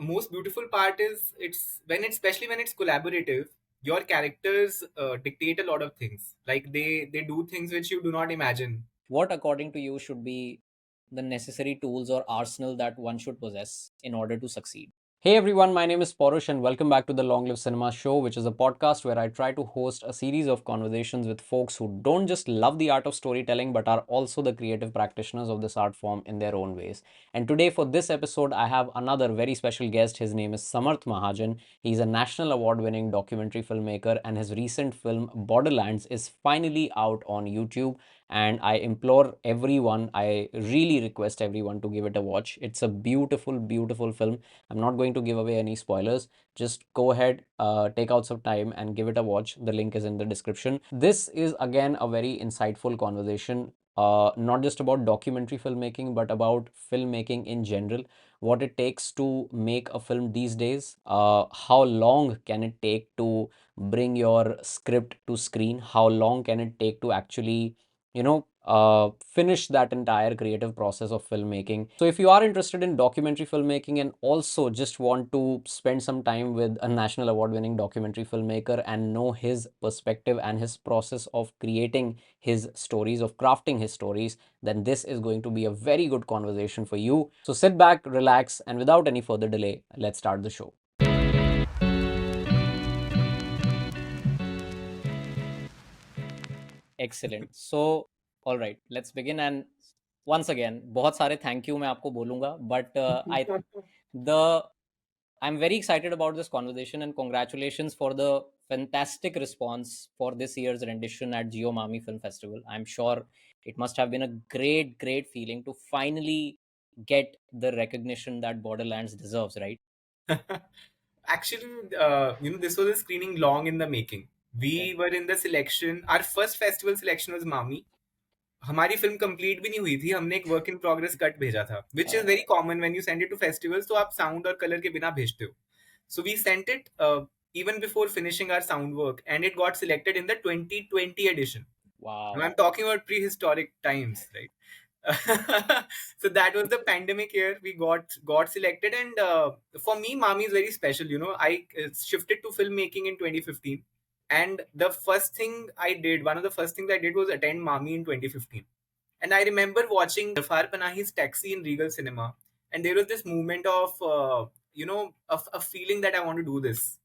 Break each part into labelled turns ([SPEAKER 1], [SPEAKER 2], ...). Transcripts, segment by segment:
[SPEAKER 1] most beautiful part is especially when it's collaborative. Your characters dictate a lot of things. Like they do things which you do not imagine.
[SPEAKER 2] What, according to you, should be the necessary tools or arsenal that one should possess in order to succeed? Hey everyone, my name is Porush and welcome back to the Long Live Cinema Show, which is a podcast where I try to host a series of conversations with folks who don't just love the art of storytelling but are also the creative practitioners of this art form in their own ways. And today, for this episode, I have another very special guest. His name is Samarth Mahajan. He's a national award winning documentary filmmaker, and his recent film Borderlands is finally out on YouTube. And I implore everyone, I really request everyone to give it a watch. It's a beautiful, beautiful film. I'm not going to give away any spoilers. Just go ahead, take out some time and give it a watch. The link is in the description. This is again a very insightful conversation, not just about documentary filmmaking, but about filmmaking in general. What it takes to make a film these days, how long can it take to bring your script to screen, how long can it take to actually finish that entire creative process of filmmaking. So if you are interested in documentary filmmaking and also just want to spend some time with a national award winning documentary filmmaker and know his perspective and his process of creating his stories, of crafting his stories, then this is going to be a very good conversation for you. So sit back, relax, and without any further delay, let's start the show. Excellent. So, all right, let's begin. And once again, बहुत सारे thank you मैं आपको बोलूँगा, but the I'm very excited about this conversation and congratulations for the fantastic response for this year's rendition at Jio MAMI Film Festival. I'm sure it must have been a great, great feeling to finally get the recognition that Borderlands deserves, right?
[SPEAKER 1] Actually, this was a screening long in the making.
[SPEAKER 2] Okay.
[SPEAKER 1] We were in the selection. Our first festival selection was Mami. हमारी film complete भी नहीं हुई थी, हमने एक work in progress cut भेजा था, which is very common when you send it to festivals, तो आप साउंड और कलर के बिना भेजते हो. So we sent it even before finishing our sound work, and it got selected in the 2020 edition. And
[SPEAKER 2] Wow.
[SPEAKER 1] I'm talking about prehistoric times, right? So that was the pandemic year. We got selected, and for me, Mami is very special. I shifted to filmmaking in 2015, and the first thing I did, one of the first things I did was attend Mami in 2015. And I remember watching Zafar Panahi's Taxi in Regal Cinema, and there was this movement of a feeling that I want to do this.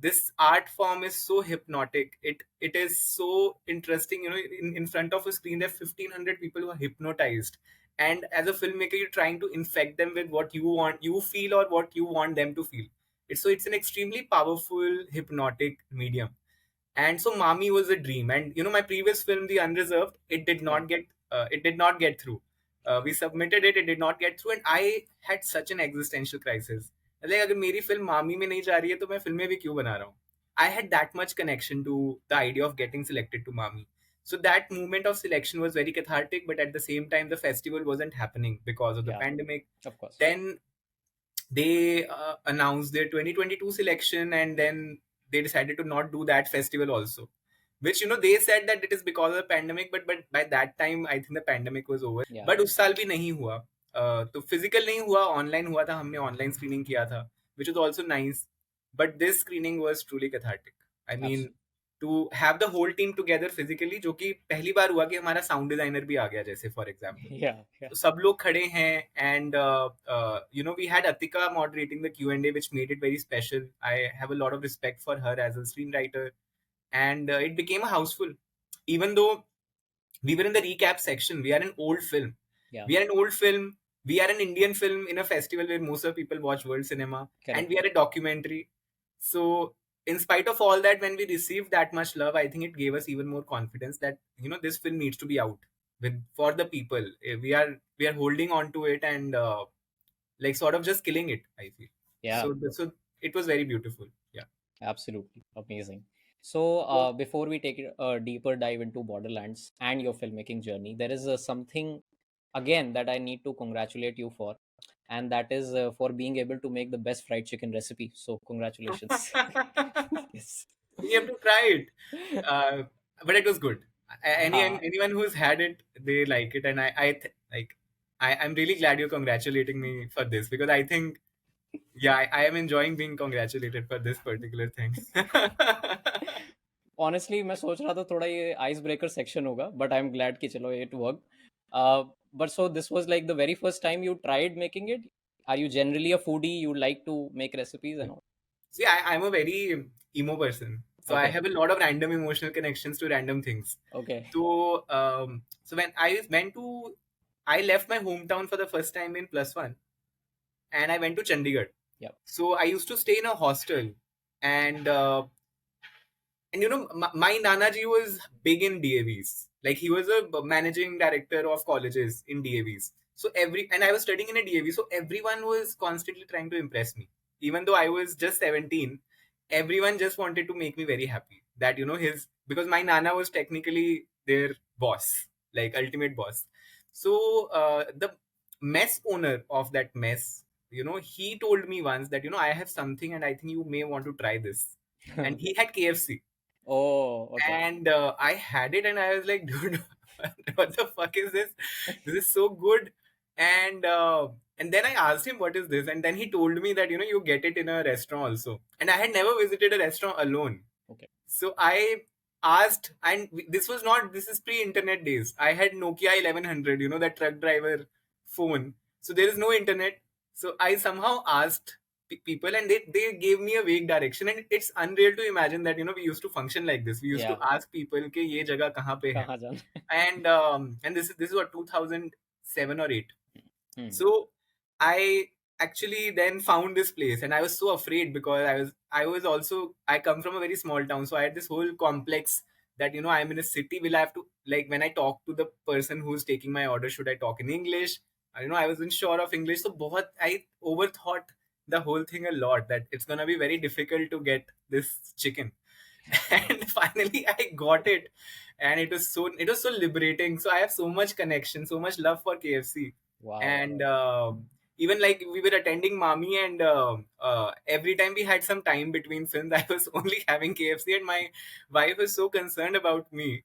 [SPEAKER 1] This art form is so hypnotic. It is so interesting. In front of a screen, there are 1,500 people who are hypnotized, and as a filmmaker, you're trying to infect them with what you feel, or what you want them to feel. It's an extremely powerful hypnotic medium. And so Mami was a dream. And my previous film, The Unreserved, it did not get through. We submitted it did not get through, and I had such an existential crisis. Like, अगर मेरी film मामी में नहीं जा रही है तो मैं फिल्में भी क्यों बना रहा हूँ. I had that much connection to the idea of getting selected to Mami. So that moment of selection was very cathartic, but at the same time, the festival wasn't happening because of the
[SPEAKER 2] Yeah,
[SPEAKER 1] pandemic.
[SPEAKER 2] of course.
[SPEAKER 1] Then they announced their 2022 selection, and then they decided to not do that festival also, which they said that it is because of the pandemic, but by that time I think the pandemic was over.
[SPEAKER 2] Yeah.
[SPEAKER 1] But उस साल भी नहीं हुआ. तो physical नहीं हुआ, online हुआ था, हमने online screening किया था, which was also nice. But this screening was truly cathartic. I mean, to have the whole team together physically, जो कि पहली बार हुआ कि हमारा sound designer भी आ गया, जैसे for example.
[SPEAKER 2] Yeah, yeah.
[SPEAKER 1] तो सब लोग खड़े हैं, and we had Atika moderating the Q&A, which made it very special. I have a lot of respect for her as a screenwriter, and it became a houseful. Even though we were in the recap section, we are an old film.
[SPEAKER 2] Yeah.
[SPEAKER 1] We are an old film. We are an Indian film in a festival where most of people watch world cinema.
[SPEAKER 2] Correct.
[SPEAKER 1] And we are a documentary. So in spite of all that, when we received that much love, I think it gave us even more confidence that this film needs to be out for the people. We are holding on to it, and like sort of just killing it, I feel.
[SPEAKER 2] Yeah.
[SPEAKER 1] So it was very beautiful. Yeah.
[SPEAKER 2] Absolutely amazing. So before we take a deeper dive into Borderlands and your filmmaking journey, there is something again that I need to congratulate you for, and that is for being able to make the best fried chicken recipe. So congratulations. Yes.
[SPEAKER 1] You have to try it. But it was good. Anyone who's had it, they like it, and I'm really glad you're congratulating me for this, because I think Yeah, I am enjoying being congratulated for this particular thing.
[SPEAKER 2] Honestly मैं सोच रहा था थोड़ा ये ice breaker section होगा, but I am glad कि चलो it work. But so this was like the very first time you tried making it. Are you generally a foodie, you like to make recipes and all?
[SPEAKER 1] See, I'm a very emo person, so I
[SPEAKER 2] okay.
[SPEAKER 1] have a lot of random emotional connections to random things.
[SPEAKER 2] Okay.
[SPEAKER 1] So when I left my hometown for the first time in plus one, and I went to Chandigarh.
[SPEAKER 2] Yep.
[SPEAKER 1] So I used to stay in a hostel, and my Nanaji was big in DAVs. Like he was a managing director of colleges in DAVs. So and I was studying in a DAV, so everyone was constantly trying to impress me. Even though I was just 17, everyone just wanted to make me very happy. That because my Nana was technically their boss, like ultimate boss. So the mess owner of that mess, he told me once that I have something and I think you may want to try this. And he had KFC.
[SPEAKER 2] Oh, okay.
[SPEAKER 1] And I had it and I was like, dude, what the fuck is this? This is so good. And then I asked him what is this, and then he told me that you get it in a restaurant also. And I had never visited a restaurant alone.
[SPEAKER 2] Okay.
[SPEAKER 1] So I asked, and this is pre-internet days. I had Nokia 1100, that truck driver phone. So there is no internet. So I somehow asked people, and they gave me a vague direction. And it's unreal to imagine that, we used to function like this. We used to
[SPEAKER 2] Yeah.
[SPEAKER 1] ask people, कि ये जगह कहाँ पे है?
[SPEAKER 2] कहाँ जाना?
[SPEAKER 1] And this is what 2007 or 8. So I actually then found this place, and I was so afraid because I come from a very small town, so I had this whole complex that I'm in a city. Will I have to, like, when I talk to the person who's taking my order, should I talk in English? I wasn't sure of English, so I overthought the whole thing a lot, that it's gonna be very difficult to get this chicken. And finally I got it, and it was so liberating. So I have so much connection, so much love for KFC.
[SPEAKER 2] Wow.
[SPEAKER 1] And even like we were attending Mami, and every time we had some time between films, I was only having KFC, and my wife was so concerned about me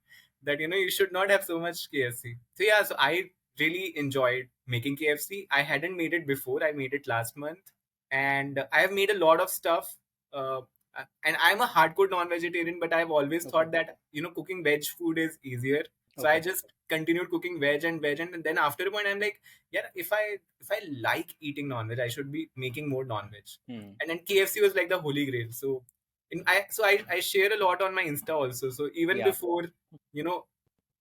[SPEAKER 1] that you should not have so much KFC. So yeah, so I really enjoyed making KFC. I hadn't made it before. I made it last month, and I have made a lot of stuff. And I'm a hardcore non-vegetarian, but I've always thought that cooking veg food is easier. So I just continued cooking veg, and then after a point, I'm like, yeah, if I like eating non-veg, I should be making more non-veg. And then KFC was like the holy grail. So I share a lot on my Insta also. So even before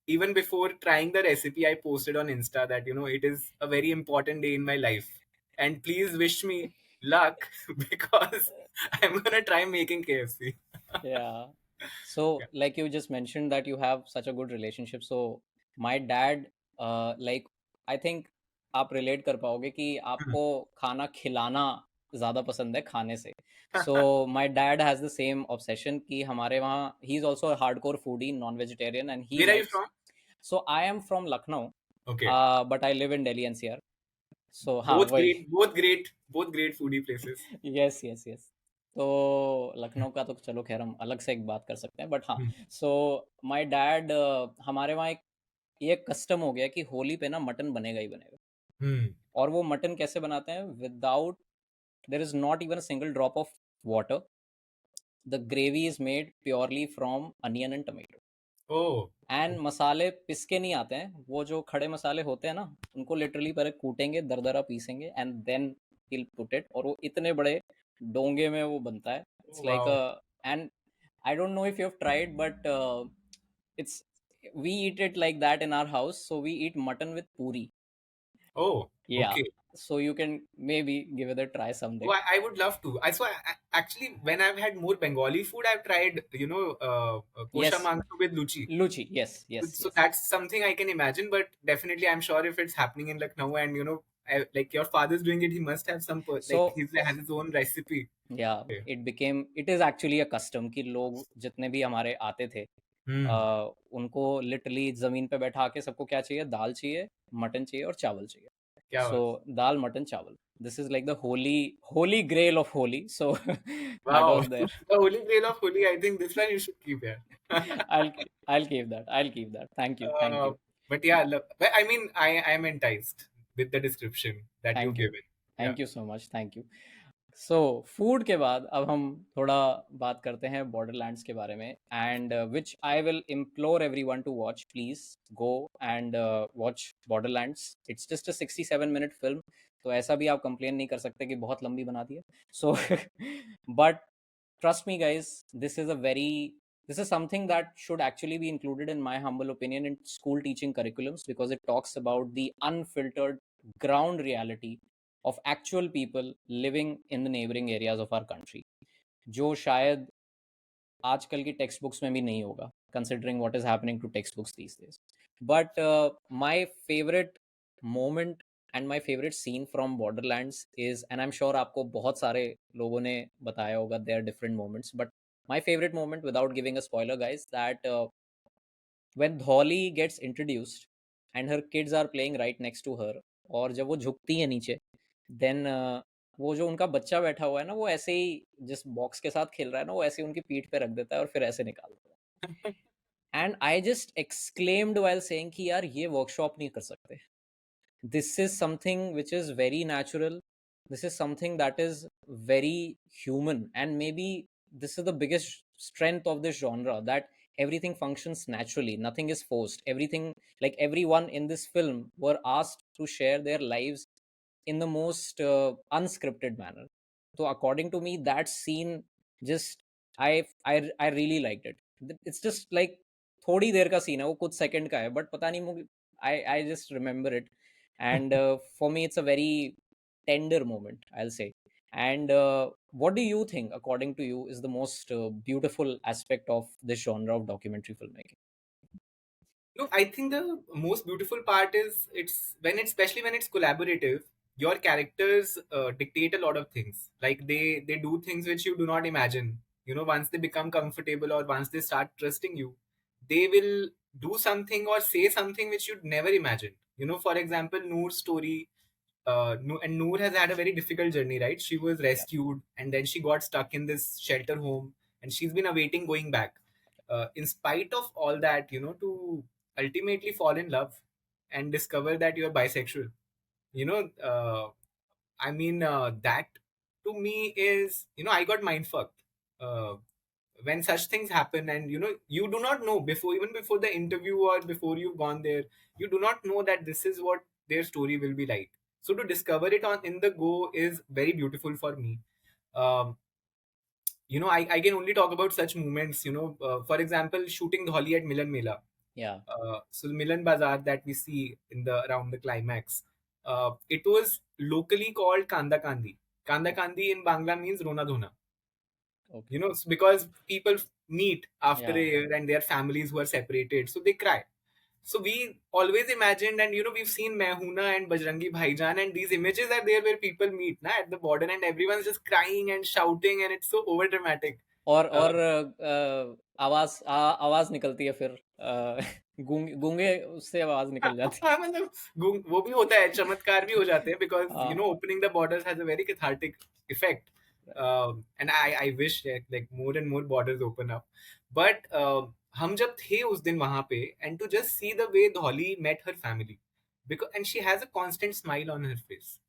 [SPEAKER 1] even before trying the recipe, I posted on Insta that it is a very important day in my life, and please wish me luck because I'm gonna try making KFC.
[SPEAKER 2] Yeah. So,
[SPEAKER 1] Yeah.
[SPEAKER 2] like you just mentioned that you have such a good relationship. So, my dad, like, I think आप relate कर पाओगे कि आपको खाना खिलाना ज़्यादा पसंद है खाने से. So, my dad has the same obsession कि हमारे वहाँ, he is also a hardcore foodie, non-vegetarian, and he
[SPEAKER 1] Where are you
[SPEAKER 2] likes.
[SPEAKER 1] from?
[SPEAKER 2] So, I am from Lucknow,
[SPEAKER 1] Okay.
[SPEAKER 2] but I live in Delhi NCR. So, हाँ
[SPEAKER 1] Both
[SPEAKER 2] वही.
[SPEAKER 1] great, both great foodie places.
[SPEAKER 2] Yes yes yes. तो लखनऊ का तो चलो खैर हम अलग से एक बात कर सकते हैं, बट हाँ. सो माय डैड, हमारे वहाँ एक ये कस्टम हो गया कि होली पे ना मटन बनेगा ही बनेगा. और वो मटन कैसे बनाते हैं? Without, there is not even a single drop of water. The gravy is made purely from onion and tomato.
[SPEAKER 1] Oh.
[SPEAKER 2] And मसाले पिस के नहीं आते हैं, वो जो खड़े मसाले होते हैं ना, उनको लिटरली पहले कूटेंगे, दरदरा पीसेंगे, and then he'll put it. और वो इतने बड़े डोंगे में वो बनता है. It's like
[SPEAKER 1] Wow.
[SPEAKER 2] and I don't know if you have tried, but it's we eat it like that in our house. So we eat mutton with puri.
[SPEAKER 1] Oh.
[SPEAKER 2] Yeah.
[SPEAKER 1] Okay.
[SPEAKER 2] So you can maybe give it a try someday.
[SPEAKER 1] Oh, I would love to. Actually, when I've had more Bengali food, I've tried, kosha
[SPEAKER 2] Yes.
[SPEAKER 1] mangso with luchi.
[SPEAKER 2] Luchi. Yes. Yes.
[SPEAKER 1] So
[SPEAKER 2] Yes.
[SPEAKER 1] that's something I can imagine, but definitely I'm sure if it's happening in Lucknow, and like your father's doing it, he must have like
[SPEAKER 2] So
[SPEAKER 1] he has his own recipe.
[SPEAKER 2] yeah, it is actually a custom कि लोग जितने भी हमारे आते थे, उनको literally जमीन पे बैठा के सबको क्या चाहिए? दाल चाहिए, मटन चाहिए और चावल चाहिए.
[SPEAKER 1] क्या
[SPEAKER 2] So दाल मटन चावल, this is like the holy grail of Holi. So that
[SPEAKER 1] Wow.
[SPEAKER 2] was there.
[SPEAKER 1] The holy grail of Holi, I think this one you should keep here.
[SPEAKER 2] I'll keep that. Thank
[SPEAKER 1] Uh,
[SPEAKER 2] you.
[SPEAKER 1] but yeah, look, but I mean, I'm enticed with the description that you've
[SPEAKER 2] Thank you.
[SPEAKER 1] given. Yeah.
[SPEAKER 2] Thank you so much. Thank you. So food के बाद अब हम थोड़ा बात करते हैं Borderlands के बारे में, and which I will implore every one two watch. Please go and watch Borderlands. It's just a 67 minute film, तो ऐसा भी आप कंप्लेन नहीं कर सकते कि बहुत लंबी बना दी है. So but trust me guys, this is something that should actually be included, in my humble opinion, in school teaching curriculums, because it talks about the unfiltered ground reality of actual people living in the neighboring areas of our country, जो शायद आजकल की text books में भी नहीं होगा, considering what is happening to textbooks these days. But my favorite moment and my favorite scene from Borderlands is, and I'm sure आपको बहुत सारे लोगों ने बताया होगा their different moments, but my favorite moment, without giving a spoiler guys, that when Dolly gets introduced and her kids are playing right next to her, और जब वो झुकती है नीचे, then वो जो उनका बच्चा बैठा हुआ है ना, वो ऐसे ही जिस बॉक्स के साथ खेल रहा है ना, वो ऐसे ही उनकी पीठ पे रख देता है और फिर ऐसे निकाल देता है. And I just exclaimed while saying कि यार ये वर्कशॉप नहीं कर सकते. This is something which is very natural. This is something that is very human, and maybe this is the biggest strength of this genre, that everything functions naturally, nothing is forced, everything, like everyone in this film were asked to share their lives in the most unscripted manner. So according to me, that scene just, I really liked it. It's just like थोड़ी देर का scene है, वो कुछ second का है, but पता नहीं मुझे, I just remember it, and for me it's a very tender moment, I'll say. And what do you think, according to you, is the most beautiful aspect of this genre of documentary filmmaking?
[SPEAKER 1] No, I think the most beautiful part is especially when it's collaborative. Your characters dictate a lot of things. Like they do things which you do not imagine. You know, once they become comfortable or once they start trusting you, they will do something or say something which you'd never imagined. You know, for example, Noor's story. And Noor has had a very difficult journey, right? She was
[SPEAKER 2] Yeah,
[SPEAKER 1] rescued and then she got stuck in this shelter home, and she's been awaiting going back. In spite of all that, you know, to ultimately fall in love and discover that you're bisexual. You know, that to me is, you know, I got mind fucked. When such things happen, and you know, you do not know before, even before the interview or before you've gone there, you do not know that this is what their story will be like. So to discover it on in the go is very beautiful for me. Um, you know, I can only talk about such moments. You know, for example, shooting Dholi at Milan Mela.
[SPEAKER 2] yeah,
[SPEAKER 1] So the Milan Bazaar that we see in the around the climax, it was locally called Kanda Kandi. Kanda Kandi in Bangla means Rona Dhona.
[SPEAKER 2] okay,
[SPEAKER 1] You know, it's because people meet after a
[SPEAKER 2] yeah.
[SPEAKER 1] year and their families who are separated, so they cry. So we always imagined, and you know, we've seen Mehuna and Bajrangi Bhaijan, and these images are there where people meet na, at the border, and everyone's just crying and shouting, and it's so over dramatic.
[SPEAKER 2] और आवाज निकलती है फिर, गूंगे उससे आवाज निकल जाती
[SPEAKER 1] हाँ, मतलब वो भी होता है, चमत्कार भी हो जाते हैं,
[SPEAKER 2] है.
[SPEAKER 1] because you know, opening the borders has a very cathartic effect. And I wish that like more and more borders open up. But हम जब थे उस दिन वहां पे, and to just see the way Dolly met her family, because and she has a constant smile on her face,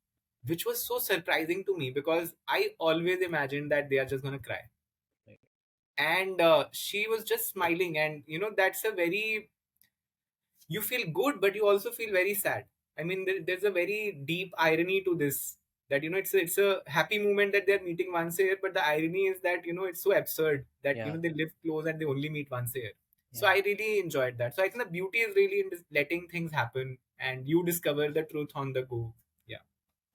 [SPEAKER 1] which was so surprising to me, because I always imagined that they are just gonna cry,
[SPEAKER 2] Right.
[SPEAKER 1] and she was just smiling, and you know, that's a very, you feel good but you also feel very sad. I mean, there's a very deep irony to this, that you know, it's a happy moment that they're meeting once a year, but the irony is that, you know, it's so absurd that, you
[SPEAKER 2] Yeah,
[SPEAKER 1] know, they live close and they only meet once a year. So
[SPEAKER 2] yeah,
[SPEAKER 1] I really enjoyed that. So I think the beauty is really in letting things happen and you discover the truth on the go. Yeah.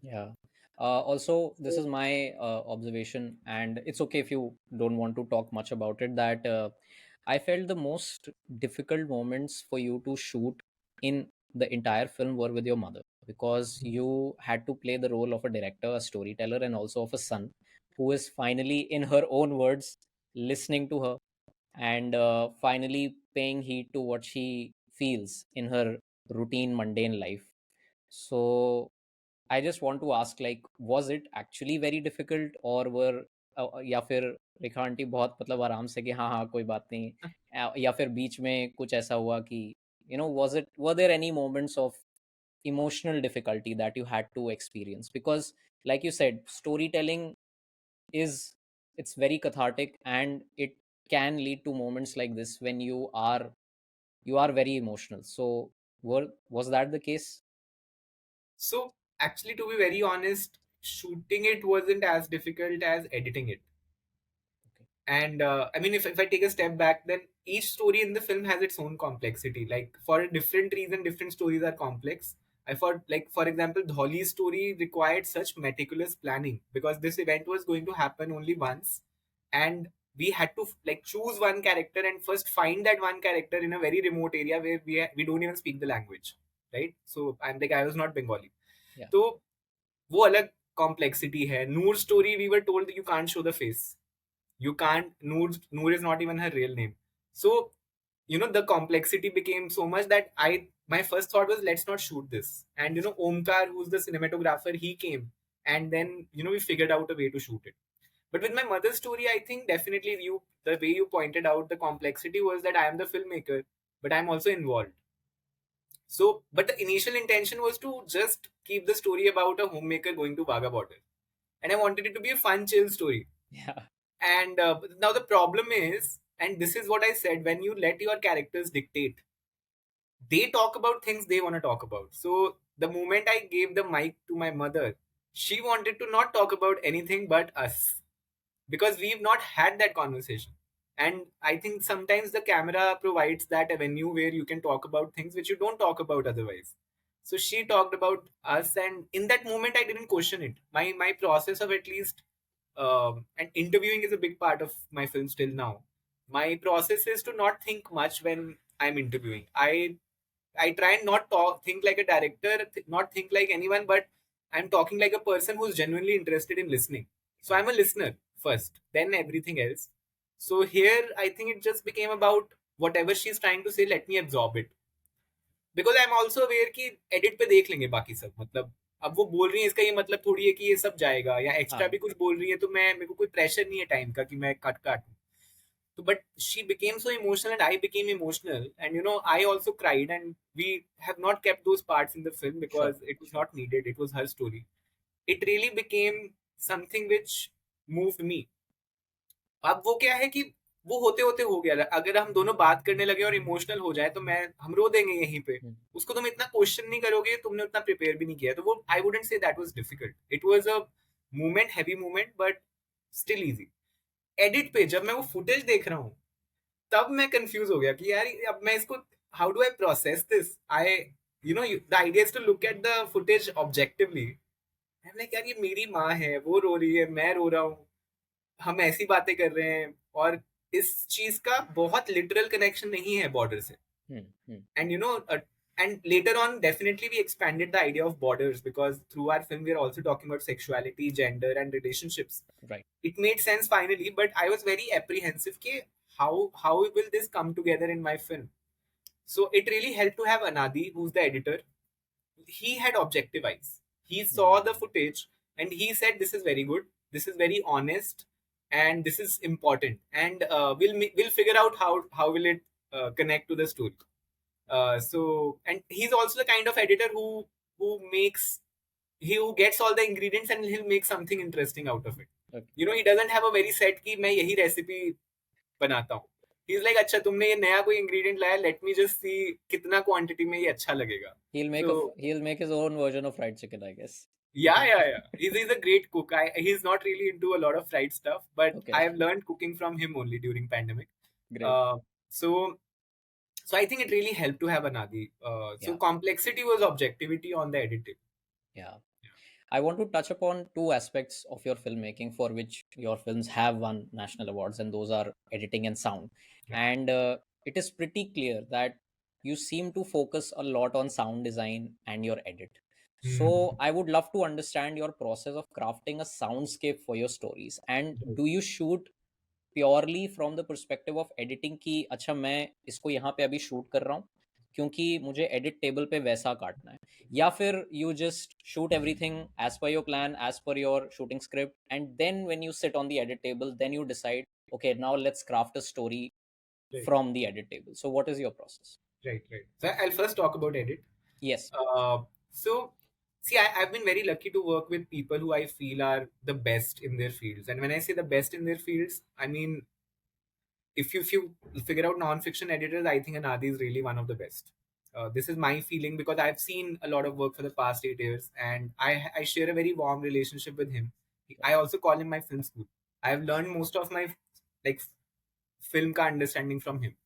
[SPEAKER 2] yeah. Also, this is my observation, and it's okay if you don't want to talk much about it, that I felt the most difficult moments for you to shoot in the entire film were with your mother, because you had to play the role of a director, a storyteller, and also of a son who is finally, in her own words, listening to her, and finally paying heed to what she feels in her routine, mundane life. So I just want to ask, like, was it actually very difficult, or were या फिर रेखा aunty बहुत मतलब आराम से कि हाँ हाँ कोई बात नहीं, या फिर बीच में कुछ ऐसा हुआ कि, you know, were there any moments of emotional difficulty that you had to experience? Because like you said, storytelling is, it's very cathartic, and it can lead to moments like this when you are very emotional. So was that the case?
[SPEAKER 1] So actually, to be very honest, shooting it wasn't as difficult as editing it.
[SPEAKER 2] Okay.
[SPEAKER 1] And I mean, if I take a step back, then each story in the film has its own complexity. Like for a different reason, different stories are complex. I thought, like for example, Dholi's story required such meticulous planning because this event was going to happen only once, and we had to like choose one character and first find that one character in a very remote area where we don't even speak the language, right? So I was not Bengali,
[SPEAKER 2] Yeah.
[SPEAKER 1] तो वो अलग complexity है. Noor story, we were told that you can't show the face. You can't. Noor is not even her real name. So the complexity became so much that my first thought was, let's not shoot this. And Omkar, who's the cinematographer, he came, and then we figured out a way to shoot it. But with my mother's story, I think definitely the way you pointed out the complexity was that I am the filmmaker, but I'm also involved. So, but the initial intention was to just keep the story about a homemaker going to Wagah border, and I wanted it to be a fun, chill story.
[SPEAKER 2] Yeah.
[SPEAKER 1] And now the problem is, and this is what I said, when you let your characters dictate, they talk about things they want to talk about. So the moment I gave the mic to my mother, she wanted to not talk about anything but us because we've not had that conversation. And I think sometimes the camera provides that avenue where you can talk about things which you don't talk about otherwise. So she talked about us, and in that moment, I didn't question it. My process of at least, and interviewing is a big part of my film still now. My process is to not think much when I'm interviewing. I try and not think like a director, not think like anyone, but I'm talking like a person who's genuinely interested in listening. So
[SPEAKER 2] Right.
[SPEAKER 1] I'm a listener first, then everything else. So here, I think it just became about whatever she's trying to say, let me absorb it. Because I am also aware कि edit पे देख लेंगे बाकी सब, मतलब अब वो बोल रही है इसका ये मतलब थोड़ी है कि ये सब जाएगा, या एक्स्ट्रा
[SPEAKER 2] हाँ.
[SPEAKER 1] भी कुछ बोल रही है तो मेरे को कोई प्रेशर नहीं है टाइम का कि मैं cut काटूं. So, but she became so emotional and I became emotional, and I also cried, and we have not kept those parts in the film
[SPEAKER 2] Sure.
[SPEAKER 1] because it was
[SPEAKER 2] Sure.
[SPEAKER 1] not needed. It was her story. It really became something which moved me. अब वो क्या है कि वो होते होते हो गया. अगर हम दोनों बात करने लगे और इमोशनल हो जाए तो हम रो देंगे यहीं पे.
[SPEAKER 2] Hmm.
[SPEAKER 1] उसको तुम इतना क्वेश्चन नहीं करोगे, तुमने उतना प्रिपेयर भी नहीं किया, तो वो I wouldn't say that was difficult. It was a movement, heavy movement, but still easy. Edit पे जब मैं वो फुटेज देख रहा हूँ, तब मैं कंफ्यूज हो गया कि यार अब मैं इसको, how do I process this. I the idea is to look at the footage objectively. I am like यार ये मेरी माँ है, वो रो रही है, मैं रो रहा हूँ, हम ऐसी बातें कर रहे हैं, और इस चीज का बहुत लिटरल कनेक्शन नहीं है बॉर्डर से.
[SPEAKER 2] Hmm. Hmm.
[SPEAKER 1] And and later on, definitely we expanded the idea of borders because through our film we are also talking about sexuality, gender, and relationships.
[SPEAKER 2] Right.
[SPEAKER 1] It made sense finally, but I was very apprehensive कि how will this come together in my film. So it really helped to have Anadi, who's the editor. He had objective eyes. He saw
[SPEAKER 2] Hmm.
[SPEAKER 1] the footage and he said, "This is very good. This is very honest, and this is important. And we'll figure out how will it connect to the story." And he's also the kind of editor who makes he who gets all the ingredients and he'll make something interesting out of it.
[SPEAKER 2] Okay.
[SPEAKER 1] He doesn't have a very set कि मैं यही recipe बनाता हूँ. He's like, अच्छा तुमने ये नया कोई ingredient लाया, let me just see कितना quantity में ये अच्छा लगेगा. So
[SPEAKER 2] He'll make his own version of fried chicken, I guess.
[SPEAKER 1] yeah. He's a great cook. He's not really into a lot of fried stuff, but
[SPEAKER 2] Okay.
[SPEAKER 1] I've learned cooking from him only during pandemic.
[SPEAKER 2] Great.
[SPEAKER 1] So I think it really helped to have Anadi. So
[SPEAKER 2] Yeah.
[SPEAKER 1] complexity was objectivity on the editing.
[SPEAKER 2] Yeah. I want to touch upon two aspects of your filmmaking for which your films have won national awards, and those are editing and sound.
[SPEAKER 1] Yeah.
[SPEAKER 2] And it is pretty clear that you seem to focus a lot on sound design and your edit. So, I would love to understand your process of crafting a soundscape for your stories. And do you shoot purely from the perspective of editing कि अच्छा मैं इसको यहाँ पे अभी shoot कर रहा हूँ क्योंकि मुझे एडिट टेबल पे वैसा काटना है, या फिर you just shoot everything as per your plan, as per your shooting script, and then when you sit on the edit table then you decide okay, now let's craft a story
[SPEAKER 1] Right.
[SPEAKER 2] from the edit table. So what is your process?
[SPEAKER 1] Right. So I'll first talk about edit.
[SPEAKER 2] Yes.
[SPEAKER 1] So See, I've been very lucky to work with people who I feel are the best in their fields. And when I say the best in their fields, I mean, if you figure out non-fiction editors, I think Anadi is really one of the best. This is my feeling because I've seen a lot of work for the past 8 years, and I share a very warm relationship with him. I also call him my film school. I've learned most of my like film ka understanding from him.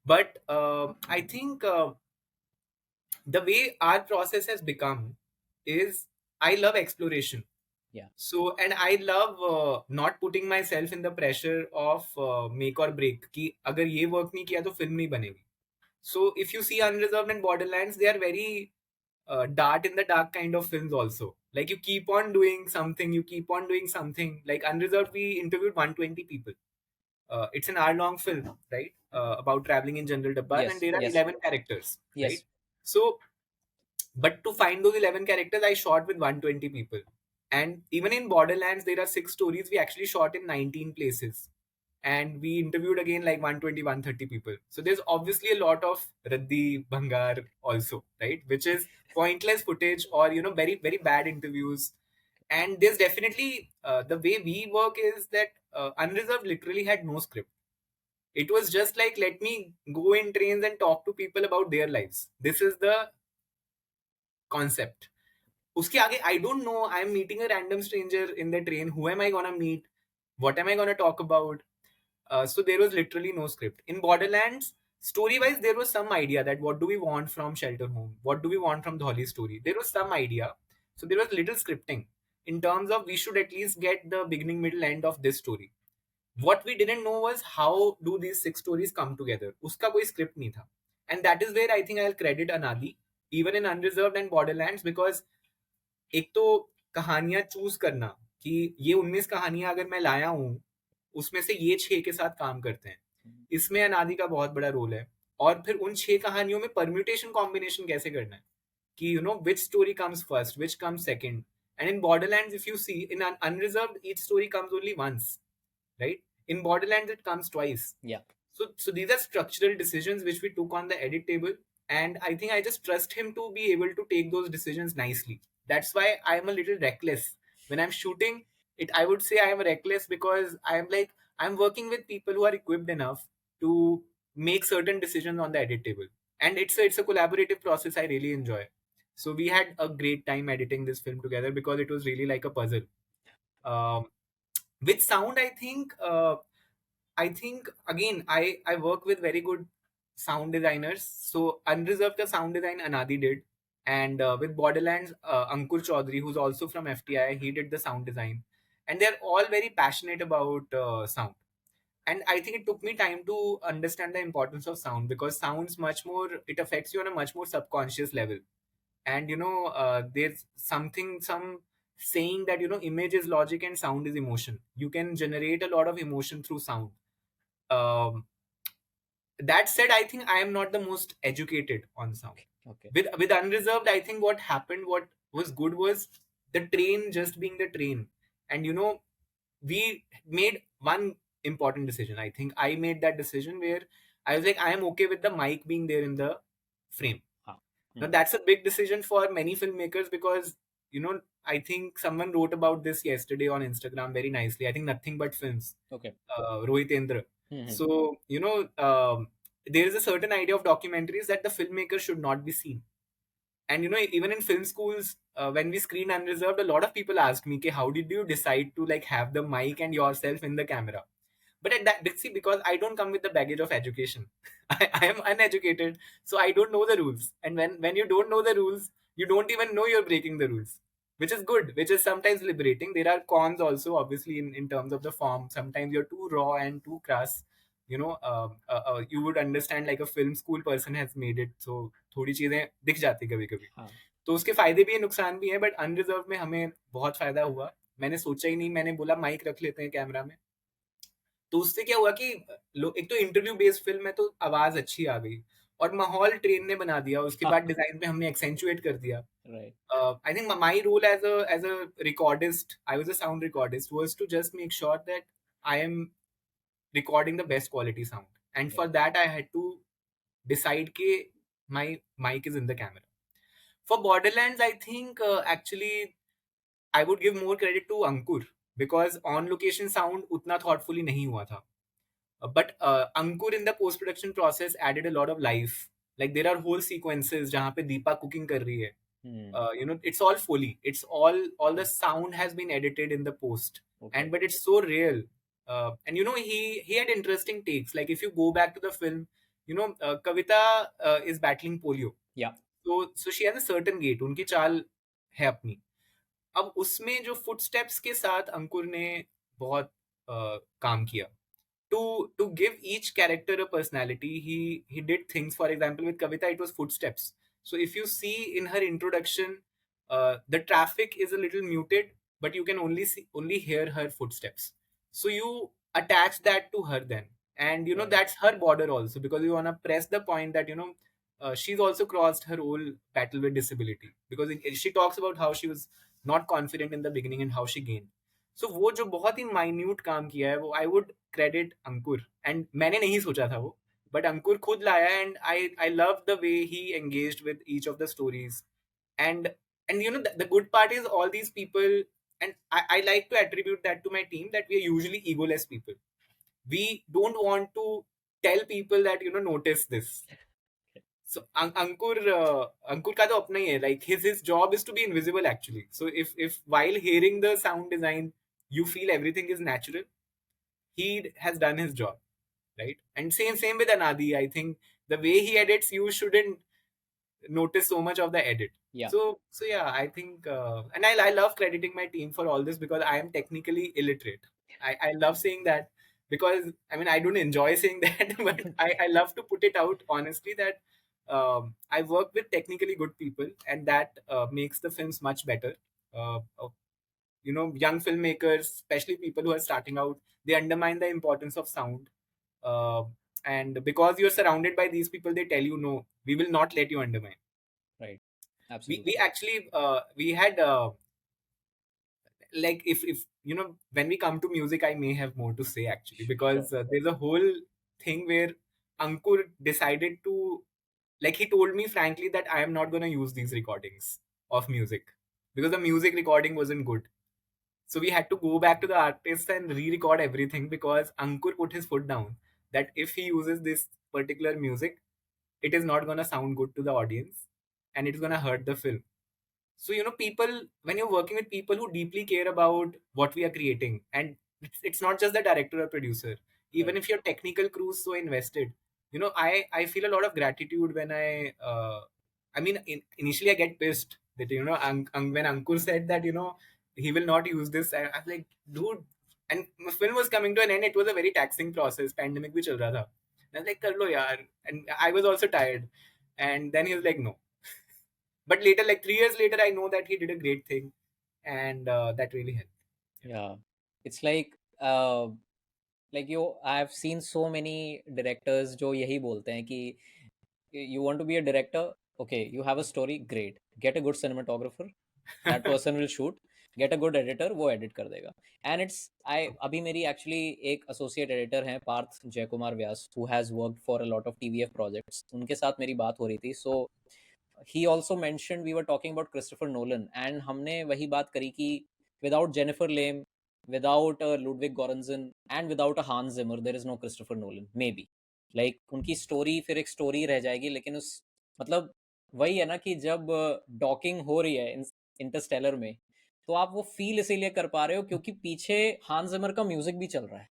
[SPEAKER 1] But I think the way our process has become is I love exploration.
[SPEAKER 2] Yeah.
[SPEAKER 1] So, and I love not putting myself in the pressure of make or break कि अगर ये work नहीं किया तो film नहीं बनेगी. So if you see Unreserved and Borderlands, they are very dart in the dark kind of films also. Like you keep on doing something, you keep on doing something. Like Unreserved, we interviewed 120 people. It's an hour-long film, right? About traveling in General Dabba, and
[SPEAKER 2] Yes.
[SPEAKER 1] there are
[SPEAKER 2] Yes.
[SPEAKER 1] 11 characters, right?
[SPEAKER 2] Yes.
[SPEAKER 1] So, but to find those 11 characters, I shot with 120 people. And even in Borderlands, there are 6 stories. We actually shot in 19 places. And we interviewed again like 120, 130 people. So there's obviously a lot of Raddi Bhangar also, right? Which is pointless footage or, very, very bad interviews. And there's definitely the way we work is that Unreserved literally had no script. It was just like, let me go in trains and talk to people about their lives. This is the concept. Uske aage, I don't know. I'm meeting a random stranger in the train. Who am I gonna meet? What am I gonna talk about? So there was literally no script. In Borderlands, story-wise, there was some idea that what do we want from Shelter Home? What do we want from Dolly's story? There was some idea. So there was little scripting in terms of we should at least get the beginning, middle, end of this story. What we didn't know was how do these 6 stories come together. Uska koi script nahi tha. And that is where I think I'll credit Anadi, even in Unreserved and Borderlands, because एक तो कहानियां choose करना कि ये 19 कहानियां अगर मैं लाया हूँ उसमें से ये 6 के साथ काम करते हैं, इसमें अनादि का बहुत बड़ा रोल है. और फिर उन 6 कहानियों में परम्यूटेशन कॉम्बिनेशन कैसे करना है कि which story comes first, which comes second. And in Borderlands if you see in Unreserved each story comes only once, right? In Borderlands, it comes twice.
[SPEAKER 2] Yeah.
[SPEAKER 1] So these are structural decisions which we took on the edit table, and I think I just trust him to be able to take those decisions nicely. That's why I am a little reckless when I'm shooting. It I would say I am reckless because I'm working with people who are equipped enough to make certain decisions on the edit table, and it's a collaborative process. I really enjoy. So we had a great time editing this film together because it was really like a puzzle. Um, with sound, I think again I work with very good sound designers. So Unreserved the sound design Anadi did, and with Borderlands, Ankur Chaudhary, who's also from FTI, he did the sound design. And they're all very passionate about sound. And I think it took me time to understand the importance of sound, because sounds much more, it affects you on a much more subconscious level. And there's some saying that image is logic and sound is emotion. You can generate a lot of emotion through sound. um, that said, I think I am not the most educated on sound.
[SPEAKER 2] Okay.
[SPEAKER 1] With Unreserved, I think what happened, what was good, was the train just being the train. And we made one important decision. I think I made that decision where I was like, I am okay with the mic being there in the frame.
[SPEAKER 2] Ah.
[SPEAKER 1] Now that's a big decision for many filmmakers, because I think someone wrote about this yesterday on Instagram very nicely. I think Nothing But Films,
[SPEAKER 2] Okay.
[SPEAKER 1] Rohitendra.
[SPEAKER 2] Mhm.
[SPEAKER 1] So there is a certain idea of documentaries that the filmmaker should not be seen. And even in film schools, when we screen Unreserved, a lot of people ask me, how did you decide to like have the mic and yourself in the camera? But at that, see, because I don't come with the baggage of education. I am uneducated, so I don't know the rules. And when you don't know the rules, you don't even know you're breaking the rules, which is good, which is sometimes liberating. There are cons also, obviously, in terms of the form. Sometimes you're too raw and too crass. You would understand like a film school person has made it, so थोड़ी चीजें दिख जाती कभी कभी.
[SPEAKER 2] हाँ.
[SPEAKER 1] तो उसके फायदे भी हैं, नुकसान भी हैं. बट अनरिजर्व में हमें बहुत फायदा हुआ. मैंने सोचा ही नहीं, मैंने बोला माइक रख लेते हैं कैमरा में. तो उससे क्या हुआ कि एक तो इंटरव्यू बेस्ड फिल्म है तो आवाज अच्छी आ गई, और माहौल ट्रेन ने बना दिया. उसके बाद डिजाइन पे हमने एक्सेंचुएट कर दिया. I think my role as a recordist, I was a sound recordist, was to just make sure that I am recording the best quality sound. And for that I had to decide कि my mic is in the camera. For Borderlands, I think actually I would give more credit to Ankur because on location sound उतना thoughtfully नहीं हुआ था. But Ankur in the post production process added a lot of life. Like there are whole sequences जहाँ पे Deepa cooking कर रही है. It's all Foley. It's all the sound has been edited in the post, and but it's so real. And he had interesting takes. Like if you go back to the film, Kavita is battling polio.
[SPEAKER 2] Yeah.
[SPEAKER 1] So she has a certain gait. उनकी चाल है अपनी. अब उसमें जो footsteps के साथ अंकुर ने बहुत काम किया. To give each character a personality, he did things. For example, with Kavita, it was footsteps. So if you see in her introduction, the traffic is a little muted, but you can only hear her footsteps. So you attach that to her then, and
[SPEAKER 2] Right.
[SPEAKER 1] that's her border also, because you wanna press the point that she's also crossed her whole battle with disability, because she talks about how she was not confident in the beginning and how she gained. सो वो जो बहुत ही minute काम किया है वो I would credit Ankur. And मैंने नहीं सोचा था वो, बट अंकुर खुद लाया. And I love the way he engaged with each of the stories. And the good part is all these people, and I like to attribute that to my team, that we are usually egoless people. We don't want to tell people that notice this. So Ankur का तो अपना ही है. Like his job is to be invisible actually. So if while hearing the sound design you feel everything is natural, he has done his job, right? And same with Anadi. I think the way he edits, you shouldn't notice so much of the edit.
[SPEAKER 2] Yeah.
[SPEAKER 1] So yeah, I think and I love crediting my team for all this because I am technically illiterate. I love saying that because I mean I don't enjoy saying that, but I love to put it out honestly that I work with technically good people, and that makes the films much better. Young filmmakers, especially people who are starting out, they undermine the importance of sound. Uh, and because you're surrounded by these people, they tell you, no, we will not let you undermine.
[SPEAKER 2] Right.
[SPEAKER 1] We
[SPEAKER 2] Absolutely.
[SPEAKER 1] actually we had like if when we come to music, I may have more to say actually, because
[SPEAKER 2] Sure.
[SPEAKER 1] there's a whole thing where Ankur decided to, like, he told me frankly that I am not going to use these recordings of music because the music recording wasn't good. So we had to go back to the artist and re-record everything because Ankur put his foot down that if he uses this particular music, it is not going to sound good to the audience and it's going to hurt the film. So people, when you're working with people who deeply care about what we are creating, and it's not just the director or producer, even
[SPEAKER 2] Right.
[SPEAKER 1] if your technical crew is so invested, I feel a lot of gratitude when I mean initially I get pissed that when Ankur said that he will not use this, I'm like, dude. And my film was coming to an end. It was a very taxing process. Pandemic bhi chal raha tha. And I was like, kar lo yaar. And I was also tired. And then he was like, no. But later, like 3 years later, I know that he did a great thing, and that really helped.
[SPEAKER 2] Yeah. It's like you I've seen so many directors जो यही बोलते हैं कि you want to be a director, okay, you have a story, great, get a good cinematographer, that person will shoot, get a good editor, वो edit कर देगा. And it's I अभी मेरी actually एक associate editor हैं पार्थ जय Kumar Vyas, who has worked for a lot of TVF projects, उनके साथ मेरी बात हो रही थी. So he also mentioned, we were talking about Christopher Nolan, and हमने वही बात करी कि without Jennifer Lame, without Ludwig Göransson, and without a Hans Zimmer, there is no Christopher Nolan. Maybe like उनकी स्टोरी फिर एक स्टोरी रह जाएगी, लेकिन उस मतलब वही है ना कि जब डॉकिंग हो रही है इंटरस्टेलर में, तो आप वो फील इसीलिए कर पा रहे हो क्योंकि पीछे हांस जिमर का म्यूजिक भी चल रहा है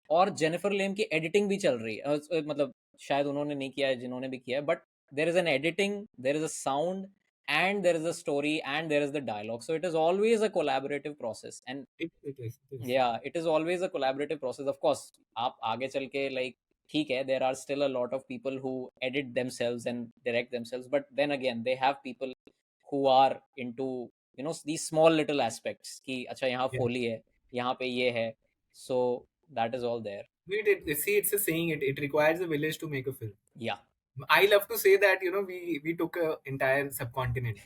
[SPEAKER 2] और जेनिफर लेम की एडिटिंग भी चल रही है. मतलब शायद उन्होंने नहीं किया है, जिन्होंने भी किया है, but there is an editing, there is a sound, and there is a story, and there is the dialogue, so it is always a collaborative process. And
[SPEAKER 1] It is.
[SPEAKER 2] yeah, it is always a collaborative process. Of course आप आगे चल के like ठीक है, there are still a lot of people who edit themselves and direct themselves, but then again they have people who are into these small little aspects कि अच्छा यहाँ
[SPEAKER 1] Yeah.
[SPEAKER 2] फोली है, यहाँ पे ये है, so that is all there.
[SPEAKER 1] See, it's a saying. It requires a village to make a film.
[SPEAKER 2] Yeah.
[SPEAKER 1] I love to say that we took a entire subcontinent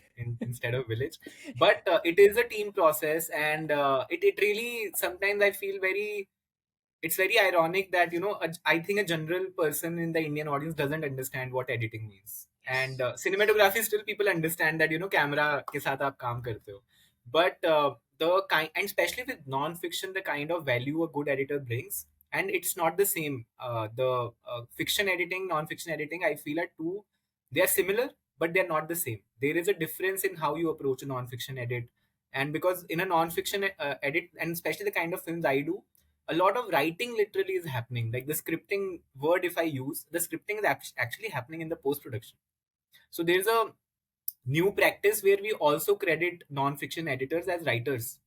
[SPEAKER 1] instead of village, but it is a team process, and it really sometimes I feel very. It's very ironic that I think a general person in the Indian audience doesn't understand what editing means.
[SPEAKER 2] Yes.
[SPEAKER 1] and cinematography still people understand that camera के साथ आप काम करते हो, but the kind, and especially with non-fiction, the kind of value a good editor brings, and it's not the same. The fiction editing, non-fiction editing, I feel are two, they are similar but they're not the same. There is a difference in how you approach a non-fiction edit, and because in a non-fiction edit, and especially the kind of films I do, a lot of writing literally is happening. Like the scripting word, if I use, the scripting is actually happening in the post production. So there's a new practice where we also credit non-fiction editors as writers,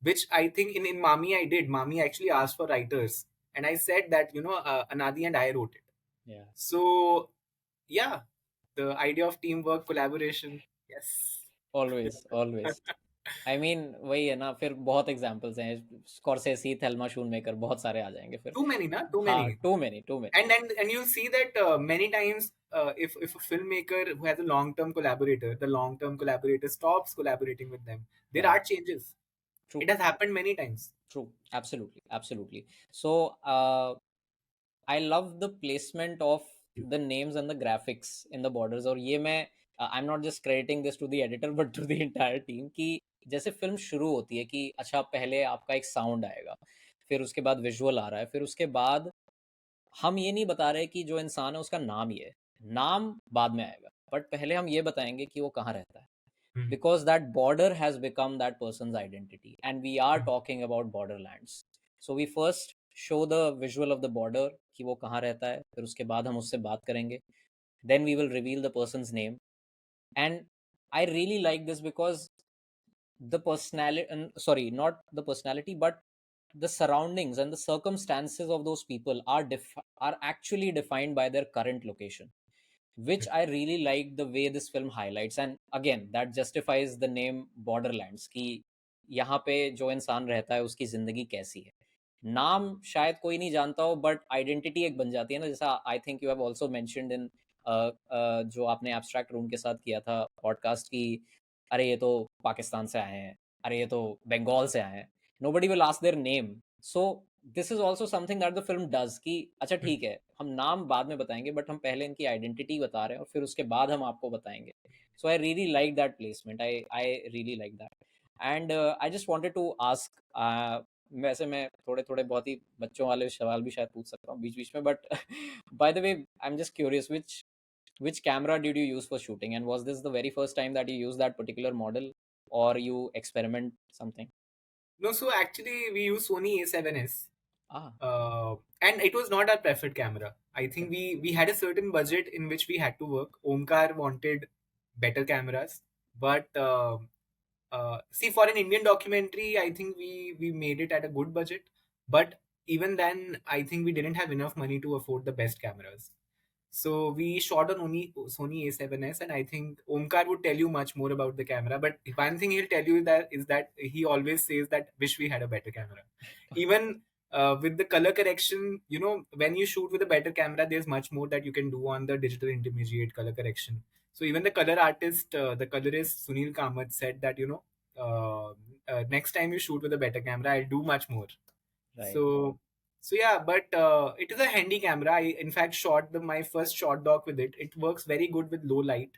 [SPEAKER 1] which I think in Mami I did. Mami actually asked for writers, and I said that Anadi and I wrote it.
[SPEAKER 2] Yeah.
[SPEAKER 1] So yeah, the idea of teamwork, collaboration, yes.
[SPEAKER 2] Always, always. I mean वही है ना, फिर बहुत examples हैं, Scorsese, Thelma शूनमेकर, बहुत सारे आ जाएंगे फिर.
[SPEAKER 1] Too many, na, too
[SPEAKER 2] हाँ,
[SPEAKER 1] many.
[SPEAKER 2] Too many, too many.
[SPEAKER 1] And you'll see that many times, if a filmmaker who has a long term collaborator, the long term collaborator stops collaborating with them, there
[SPEAKER 2] हाँ,
[SPEAKER 1] are changes.
[SPEAKER 2] True,
[SPEAKER 1] It has happened many times.
[SPEAKER 2] True, absolutely, absolutely. So I love the placement of the names and the graphics in the borders. और ये मैं I'm not just crediting this to the editor but to the entire team कि जैसे film शुरू होती है कि अच्छा पहले आपका एक साउंड आएगा, फिर उसके बाद विजुअल आ रहा है, फिर उसके बाद हम ये नहीं बता रहे कि जो इंसान है उसका नाम ये है, नाम बाद में आएगा, बट पहले हम ये बताएंगे कि वो कहाँ रहता है,
[SPEAKER 1] Mhm.
[SPEAKER 2] because that border has become that person's identity, and we are talking about borderlands. So we first show the visual of the border कि वो कहाँ रहता है, फिर उसके बाद हम उससे बात करेंगे, then we will reveal the person's name. And I really like this because the personality, sorry, not the personality, but the surroundings and the circumstances of those people are actually defined by their current location, which I really like the way this film highlights. And again, that justifies the name Borderlands कि यहाँ पे जो इंसान रहता है उसकी ज़िंदगी कैसी है. नाम शायद कोई नहीं जानता हो, बट आइडेंटिटी एक बन जाती है ना, जैसा I think you have also mentioned in जो आपने एब्स्ट्रैक्ट रूम के साथ किया था पॉडकास्ट की, अरे ये तो पाकिस्तान से आए हैं, अरे ये तो बंगाल से आए हैं, nobody will ask their name. So this is also something that the film does कि अच्छा ठीक है, हम नाम बाद में बताएंगे बट हम पहले इनकी आइडेंटिटी बता रहे हैं और फिर उसके बाद हम आपको बताएंगे. So I really like that placement. I really like that. And I just wanted to ask, वैसे मैं थोड़े थोड़े बहुत ही बच्चों वाले सवाल भी शायद पूछ सकता हूँ बीच बीच में, but by the way, I'm just curious, which camera did you use for shooting, and was this the very first time that you used that particular model, or you experiment something?
[SPEAKER 1] No, so actually we use Sony A7S,
[SPEAKER 2] Ah,
[SPEAKER 1] and it was not our preferred camera. I think
[SPEAKER 2] okay.
[SPEAKER 1] we had a certain budget in which we had to work. Omkar wanted better cameras, but see, for an Indian documentary, I think we made it at a good budget. But even then, I think we didn't have enough money to afford the best cameras. So we shot on only Sony A7S, and I think Omkar would tell you much more about the camera. But one thing he'll tell you that is that he always says that wish we had a better camera. Even with the color correction, when you shoot with a better camera, there's much more that you can do on the digital intermediate color correction. So even the color artist, the colorist Sunil Kamath said that next time you shoot with a better camera, I'll do much more.
[SPEAKER 2] Right.
[SPEAKER 1] So yeah, but it is a handy camera. I in fact shot my first shot doc with it. It works very good with low light,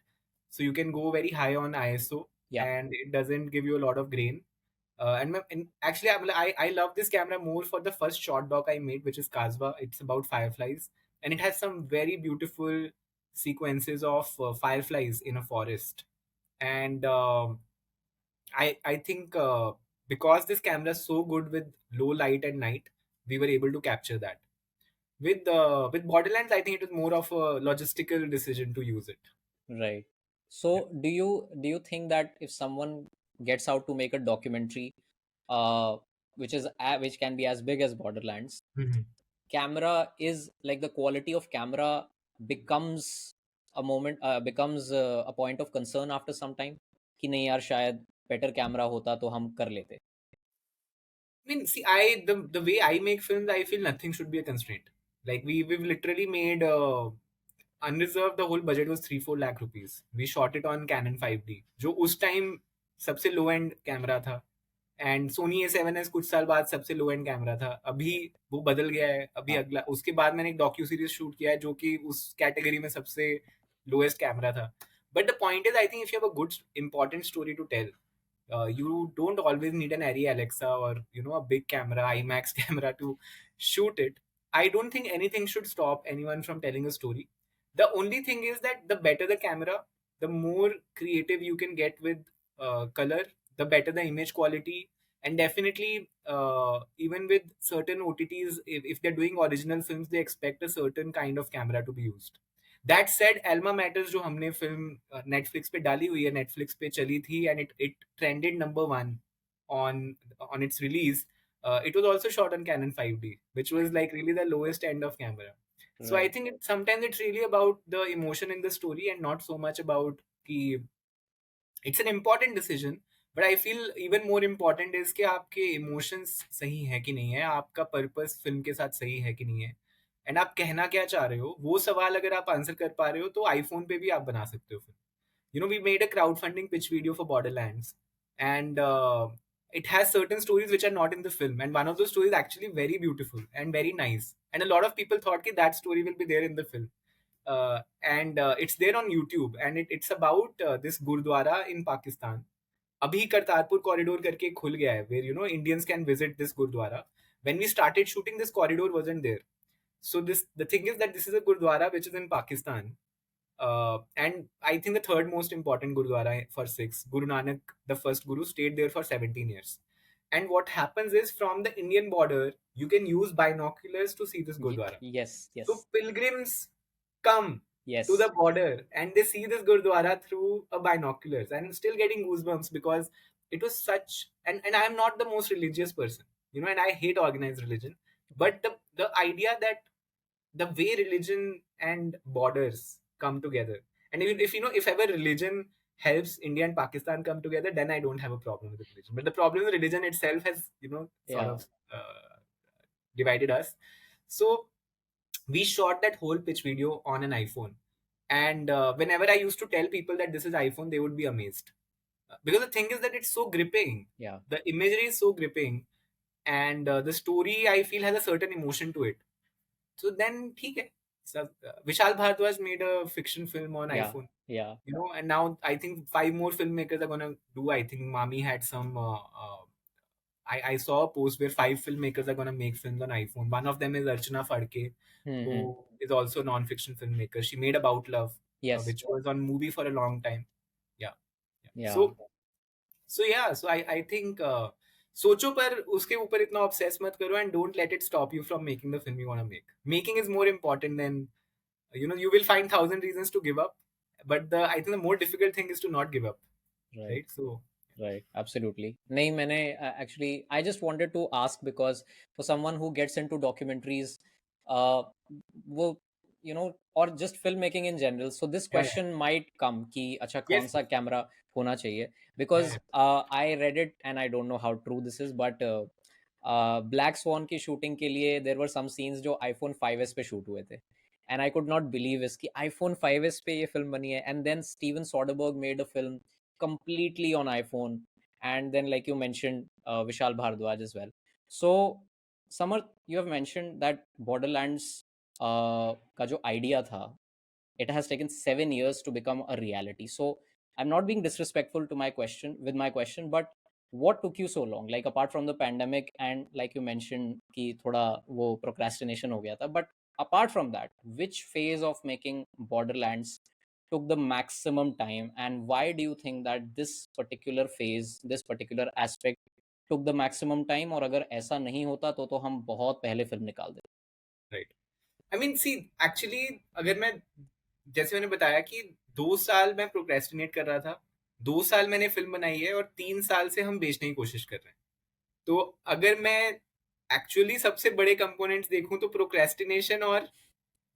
[SPEAKER 1] so you can go very high on ISO,
[SPEAKER 2] Yeah.
[SPEAKER 1] and it doesn't give you a lot of grain. And actually, I love this camera more for the first shot doc I made, which is Kasva. It's about fireflies, and it has some very beautiful sequences of fireflies in a forest. And I think because this camera is so good with low light at night, we were able to capture that. With Borderlands, I think it was more of a logistical decision to use it.
[SPEAKER 2] Right.
[SPEAKER 1] Yeah.
[SPEAKER 2] So do you think that if someone gets out to make a documentary, uh, which can be as big as Borderlands,
[SPEAKER 1] Mhm.
[SPEAKER 2] camera is like the quality of camera becomes a point of concern after some time कि नहीं यार शायद better camera होता तो हम कर लेते.
[SPEAKER 1] I mean, see, the way I make films, I feel nothing should be a constraint. Like we've literally made Unreserved. The whole budget was 3-4 lakh rupees. We shot it on Canon 5D, जो उस time सबसे low end camera था. And Soni A7S कुछ साल बाद सबसे लो and camera था. अभी वो बदल गया है. अभी
[SPEAKER 2] हाँ.
[SPEAKER 1] अगला उसके बाद मैंने एक डॉक्यू सीरीज शूट किया है जो कि उस कैटेगरी में सबसे lowest camera था. But the point is, I think if you have a good important story to tell, you don't always need an Arri Alexa or a big camera, IMAX camera to shoot it. I don't think anything should stop anyone from telling a story. The only thing is that the better the camera, the more creative you can get with color, the better the image quality. And definitely, even with certain OTTs, if they're doing original films, they expect a certain kind of camera to be used. That said Elma matters जो हमने film Netflix पे डाली हुई है, Netflix पे चली थी and it it trended number 1 on its release. It was also shot on Canon 5D, which was like really the lowest end of camera. So I
[SPEAKER 2] Right.
[SPEAKER 1] think sometimes it's really about the emotion in the story and not so much about कि it's an important decision, but I feel even more important is कि आपके emotions सही है कि नहीं है, आपका purpose film के साथ सही है कि नहीं है, एंड आप कहना क्या चाह रहे हो, वो सवाल अगर आप आंसर कर पा रहे हो तो आईफोन पे भी आप बना सकते हो film. We made a crowdfunding pitch video for Borderlands, and it has certain stories which are not in the film, and one of those stories is actually very beautiful and very nice, and a lot of people thought that that story will be there in the film. And it's there on YouTube, and it's about this gurdwara in Pakistan. अभी Kartarpur corridor करके खुल गया है, where Indians can visit this gurdwara. When we started shooting, this corridor wasn't there. So the thing is that this is a gurdwara which is in Pakistan, and I think the third most important gurdwara for Sikhs. Guru Nanak, the first guru, stayed there for 17 years. And what happens is, from the Indian border, you can use binoculars to see this gurdwara.
[SPEAKER 2] Yes,
[SPEAKER 1] So
[SPEAKER 2] yes,
[SPEAKER 1] pilgrims come to the
[SPEAKER 2] yes.
[SPEAKER 1] border and they see this gurdwara through a binoculars. And I'm still getting goosebumps because it was such. And I'm not the most religious person, and I hate organized religion. But the idea that the way religion and borders come together, and even if ever religion helps India and Pakistan come together, then I don't have a problem with religion. But the problem with religion itself has sort
[SPEAKER 2] Yeah,
[SPEAKER 1] of divided us. So we shot that whole pitch video on an iPhone, and whenever I used to tell people that this is iPhone, they would be amazed. Because the thing is that it's so gripping,
[SPEAKER 2] yeah,
[SPEAKER 1] the imagery is so gripping, and the story, I feel, has a certain emotion to it. So then, ठीक है. So, Vishal Bhardwaj made a fiction film on
[SPEAKER 2] yeah,
[SPEAKER 1] iPhone,
[SPEAKER 2] yeah.
[SPEAKER 1] and now I think 5 more filmmakers are gonna do. I think Mami had some. I saw a post where 5 filmmakers are gonna make films on iPhone. One of them is Archana Phadke,
[SPEAKER 2] Mm-hmm.
[SPEAKER 1] who is also a non-fiction filmmaker. She made About Love,
[SPEAKER 2] Yes,
[SPEAKER 1] which was on movie for a long time. Yeah, yeah.
[SPEAKER 2] yeah,
[SPEAKER 1] So I think सोचो पर उसके ऊपर इतना obsess मत करो, and don't let it stop you from making the film you want to make. Making is more important than you will find 1,000 reasons to give up, but I think the more difficult thing is to not give up,
[SPEAKER 2] right.
[SPEAKER 1] right? So
[SPEAKER 2] Right, absolutely. नहीं मैंने actually I just wanted to ask because for someone who gets into documentaries, वो or just filmmaking in general, so this
[SPEAKER 1] yeah,
[SPEAKER 2] question might come कि अच्छा कौन
[SPEAKER 1] yes,
[SPEAKER 2] सा camera होना चाहिए
[SPEAKER 1] yeah,
[SPEAKER 2] because I read it and I don't know how true this is but Black Swan की shooting के लिए there were some scenes जो iPhone 5s पे shoot हुए थे and I could not believe इसकी iPhone 5s पे ये film बनी है and then Steven Soderbergh made a film completely on iPhone, and then like you mentioned, Vishal Bhardwaj as well. So, Samarth, you have mentioned that Borderlands का जो idea था, it has taken 7 years to become a reality. So, I'm not being disrespectful to my question with my question, but what took you so long? Like apart from the pandemic and like you mentioned कि थोड़ा वो procrastination हो गया था, but apart from that, which phase of making Borderlands took the maximum time and why do you think that this particular phase, this particular aspect took the maximum time और अगर ऐसा नहीं होता तो हम बहुत पहले फिल्म निकाल देते.
[SPEAKER 1] right. I mean, see, actually, अगर मैं जैसे मैंने बताया कि 2 साल मैं प्रोक्रेस्टिनेट कर रहा था, 2 साल मैंने फिल्म बनाई है, और 3 साल से हम बेचने की कोशिश कर रहे हैं. तो अगर मैं एक्चुअली सबसे बड़े कंपोनेंट्स देखूं तो प्रोक्रेस्टिनेशन और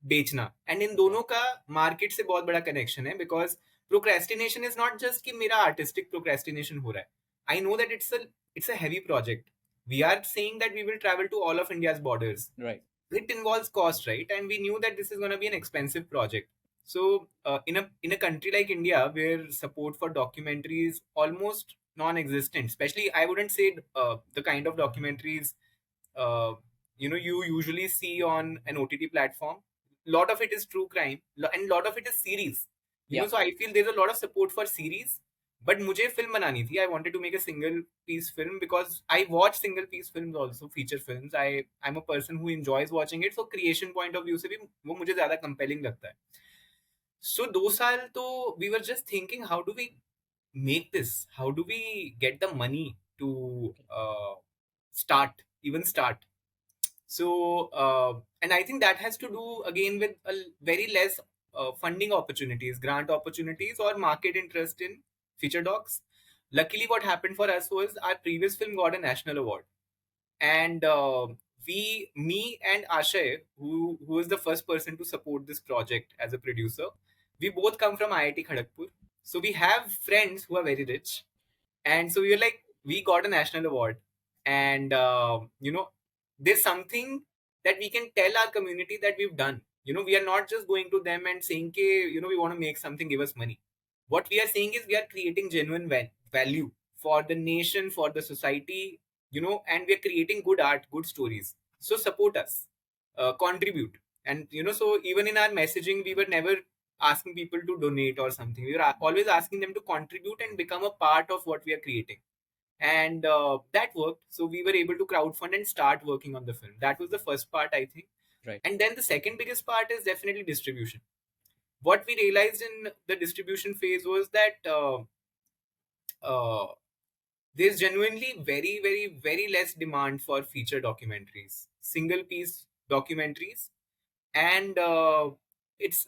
[SPEAKER 1] बेचना, एंड इन दोनों का मार्केट से बहुत बड़ा कनेक्शन है. Because procrastination is not just कि मेरा आर्टिस्टिक प्रोक्रेस्टिनेशन हो रहा है. I know that it's a heavy project. We are saying that we will travel to all of India's borders.
[SPEAKER 2] Right.
[SPEAKER 1] It involves cost, right? And we knew that this is going to be an expensive project. So in a country like India, where support for documentaries almost non-existent, especially I wouldn't say the kind of documentaries uh, you usually see on an OTT platform. Lot of it is true crime, and lot of it is series.
[SPEAKER 2] Yeah.
[SPEAKER 1] So I feel there's a lot of support for series, but मुझे film बनानी थी. I wanted to make a single piece film because I watch single piece films also, feature films. I'm a person who enjoys watching it, so creation point of view से भी वो मुझे ज़्यादा compelling लगता है. So 2 साल तो we were just thinking, how do we make this? How do we get the money to start? So, and I think that has to do again with a very less funding opportunities, grant opportunities, or market interest in feature docs. Luckily, what happened for us was our previous film got a national award, and me and Ashay, who was the first person to support this project as a producer, we both come from IIT Kharagpur, so we have friends who are very rich, and so we were like, we got a national award, and there's something that we can tell our community that we've done. We are not just going to them and saying ke, we want to make something, give us money. What we are saying is we are creating genuine value for the nation, for the society, and we are creating good art, good stories. So support us, contribute. And so even in our messaging, we were never asking people to donate or something. We were always asking them to contribute and become a part of what we are creating. And that worked. So we were able to crowdfund and start working on the film. That was the first part, I think.
[SPEAKER 2] Right.
[SPEAKER 1] And then the second biggest part is definitely distribution. What we realized in the distribution phase was that uh, there's genuinely very, very, very less demand for feature documentaries, single piece documentaries, and it's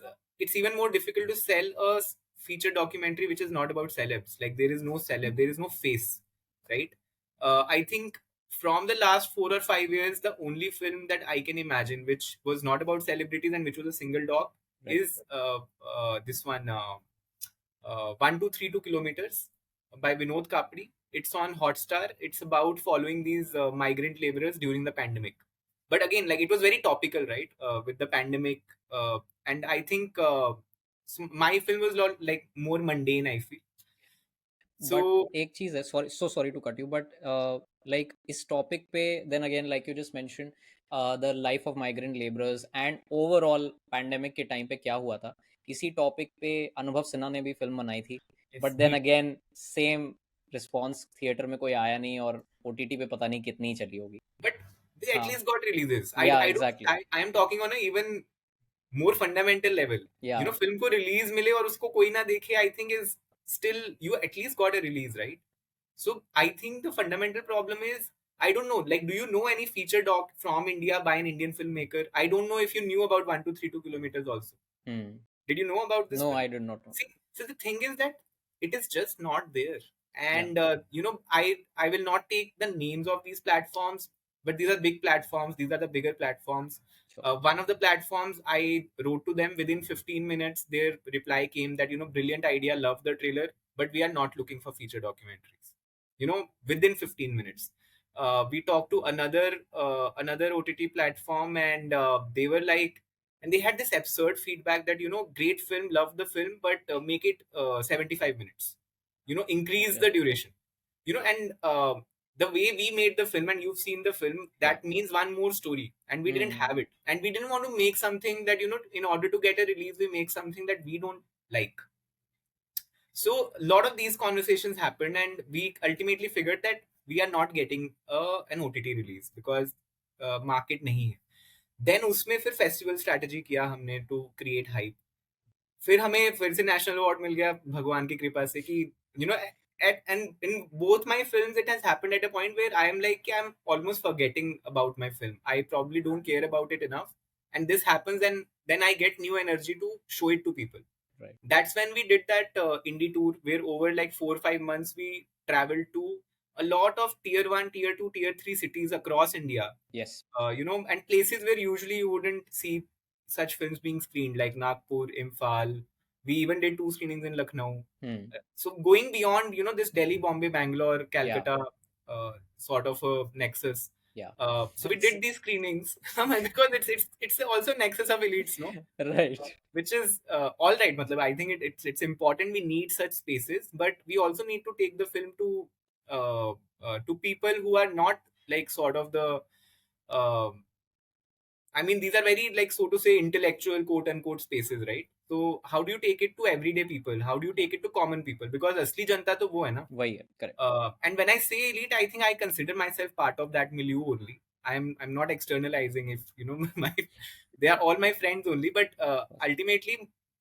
[SPEAKER 1] even more difficult to sell a feature documentary which is not about celebs. Like there is no celeb, there is no face, right? I think from the last 4 or 5 years, the only film that I can imagine which was not about celebrities and which was a single doc
[SPEAKER 2] Right.
[SPEAKER 1] is this one, 1232 kilometers by Vinod Kapdi. It's on Hotstar. It's about following these migrant laborers during the pandemic. But again, like it was very topical, right? With the pandemic, and I think my film was like more mundane, I feel.
[SPEAKER 2] But
[SPEAKER 1] So,
[SPEAKER 2] एक चीज है, sorry, so sorry to cut you, but like इस topic पे then again like you just mention the life of migrant labourers and overall pandemic के time पे क्या हुआ था, इसी टॉपिक पे अनुभव सिन्हा ने भी फिल्म बनाई थी. But
[SPEAKER 1] yes,
[SPEAKER 2] then again same response, theatre में कोई आया नहीं और ओटीटी पे पता नहीं कितनी चली होगी.
[SPEAKER 1] but they at
[SPEAKER 2] हाँ.
[SPEAKER 1] least got releases.
[SPEAKER 2] या
[SPEAKER 1] I don't.
[SPEAKER 2] Exactly.
[SPEAKER 1] I am talking on a even more fundamental level.
[SPEAKER 2] या.
[SPEAKER 1] Film को release मिले और उसको कोई ना देखे, I think is still you at least got a release, right? So I think the fundamental problem is, I don't know, like, do you know any feature doc from India by an Indian filmmaker? I don't know if you knew about 1232 kilometers also. Did you know about this
[SPEAKER 2] no,
[SPEAKER 1] film?
[SPEAKER 2] I did not know.
[SPEAKER 1] See, so the thing is that it is just not there. And I will not take the names of these platforms, but these are big platforms. These are the bigger platforms. One of the platforms, I wrote to them within 15 minutes. Their reply came that brilliant idea, love the trailer, but we are not looking for feature documentaries. Within 15 minutes. We talked to another OTT platform, and they were like, and they had this absurd feedback that great film, love the film, but make it 75 minutes. Increase the duration. And the way we made the film, and you've seen the film, that means one more story, and we didn't have it, and we didn't want to make something that in order to get a release, we make something that we don't like. So a lot of these conversations happened, and we ultimately figured that we are not getting an OTT release because market नहीं है. Then उसमें फिर festival strategy किया हमने to create hype. फिर हमें फिर से नेशनल अवार्ड मिल गया भगवान की कृपा से कि and in both my films it has happened at a point where I am like, I'm almost forgetting about my film. I probably don't care about it enough, and this happens, and then I get new energy to show it to people.
[SPEAKER 2] Right.
[SPEAKER 1] That's when we did that indie tour where over like 4 or 5 months we traveled to a lot of tier 1, tier 2, tier 3 cities across India.
[SPEAKER 2] Yes.
[SPEAKER 1] And places where usually you wouldn't see such films being screened, like Nagpur, Imphal. We even did 2 screenings in Lucknow. So going beyond, this Delhi, Bombay, Bangalore, Calcutta sort of a nexus.
[SPEAKER 2] Yeah.
[SPEAKER 1] So we did these screenings because it's also nexus of elites, no?
[SPEAKER 2] Right.
[SPEAKER 1] Which is all right. Matlab, I think it's important. We need such spaces, but we also need to take the film to people who are not like sort of the. I mean, these are very like so to say intellectual quote unquote spaces, right? तो how do you take it to everyday people, how do you take it to common people, because असली जनता तो वो है ना.
[SPEAKER 2] वही है, correct.
[SPEAKER 1] And when I say elite, I think I consider myself part of that milieu only. I'm not externalizing, if you know, my they are all my friends only, but ultimately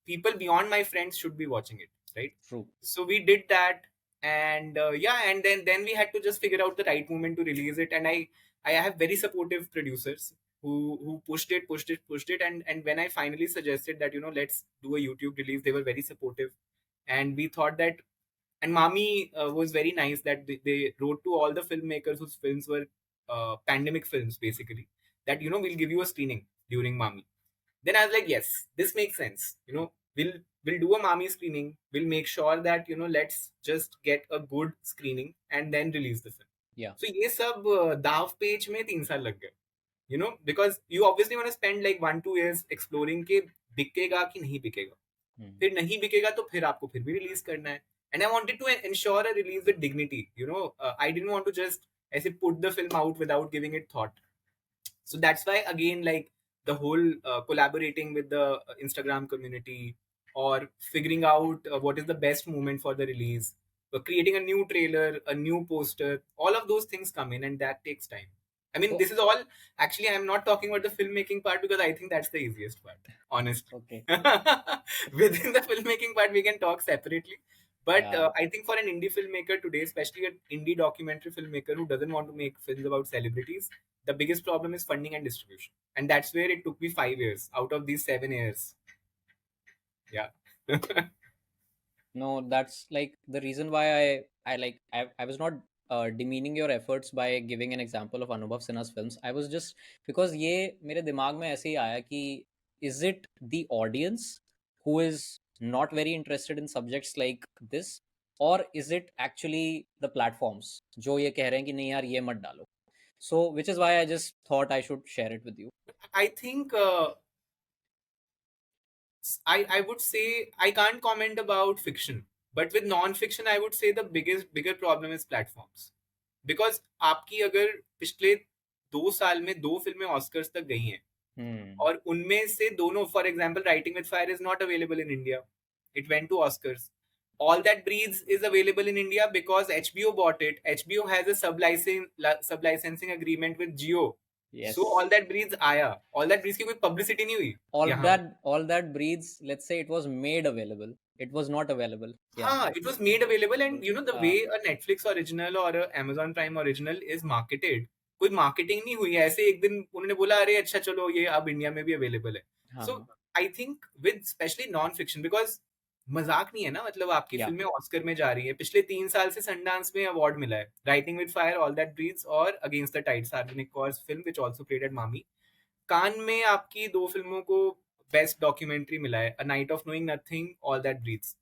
[SPEAKER 1] people beyond my friends should be watching it, right?
[SPEAKER 2] True.
[SPEAKER 1] So we did that, and yeah, and then we had to just figure out the right moment to release it. And I have very supportive producers who pushed it, and when I finally suggested that, you know, let's do a YouTube release, they were very supportive. And we thought that, and Mami was very nice that they wrote to all the filmmakers whose films were pandemic films, basically, that, you know, we'll give you a screening during Mami. Then I was like, yes, this makes sense. You know, we'll do a Mami screening. We'll make sure that, you know, let's just get a good screening and then release the film.
[SPEAKER 2] Yeah.
[SPEAKER 1] So ये सब दाव page में 3 साल लग गए. You know, because you obviously want to spend like 1-2 years exploring के बिकेगा कि नहीं बिकेगा. फिर नहीं बिकेगा तो फिर आपको फिर भी रिलीज करना है. And I wanted to ensure a release with dignity. You know, I didn't want to just ऐसे put the film out without giving it thought. So that's why, again, like the whole collaborating with the Instagram community, or figuring out what is the best moment for the release, creating a new trailer, a new poster, all of those things come in, and that takes time. I mean,
[SPEAKER 2] So,
[SPEAKER 1] this is all, actually, I'm not talking about the filmmaking part because I think that's the easiest part, honestly.
[SPEAKER 2] okay.
[SPEAKER 1] Within the filmmaking part, we can talk separately. But
[SPEAKER 2] Yeah.
[SPEAKER 1] I think for an indie filmmaker today, especially an indie documentary filmmaker who doesn't want to make films about celebrities, the biggest problem is funding and distribution. And that's where it took me 5 years out of these 7 years. Yeah.
[SPEAKER 2] No, that's like the reason why I was not demeaning your efforts by giving an example of Anubhav Sinha's films. I was just because ये मेरे दिमाग में ऐसे ही आया कि is it the audience who is not very interested in subjects like this, or is it actually the platforms जो ये कह रहे हैं कि नहीं यार ये मत डालो. So which is why I just thought I should share it with you.
[SPEAKER 1] I think I would say I can't comment about fiction, but with non-fiction, I would say the bigger problem is platforms. Because आपकी अगर पिछले 2 साल में 2 फिल्में Oscars तक गई हैं, और उनमें से दोनों, for example Writing With Fire is not available in India, it went to Oscars. All That Breathes is available in India because HBO bought it. HBO has a sub-licensing agreement with Jio.
[SPEAKER 2] Yes.
[SPEAKER 1] So All That Breathes आया. All That Breathes की कोई publicity नहीं हुई.
[SPEAKER 2] All that breathes, let's say it was made available. It was not available. Yeah.
[SPEAKER 1] हाँ, it was made available, and you know the way a Netflix original or a Amazon Prime original is marketed, कोई marketing नहीं हुई है. ऐसे एक दिन उन्होंने बोला अरे अच्छा चलो ये अब इंडिया में भी अवेलेबल है. So I think with specially non fiction, because मजाक नहीं है ना, मतलब आपकी फिल्में ऑस्कर में जा रही है. पिछले 3 साल से सनडांस में अवार्ड मिला है. Writing With Fire, All That Breathes और अगेंस्ट द टाइड, सार्वजनिक कॉज film which also played at MAMI. Cannes में आपकी 2 फिल्मों को बेस्ट डॉक्यूमेंट्री मिला है, A Night of Knowing Nothing, All That Breathes.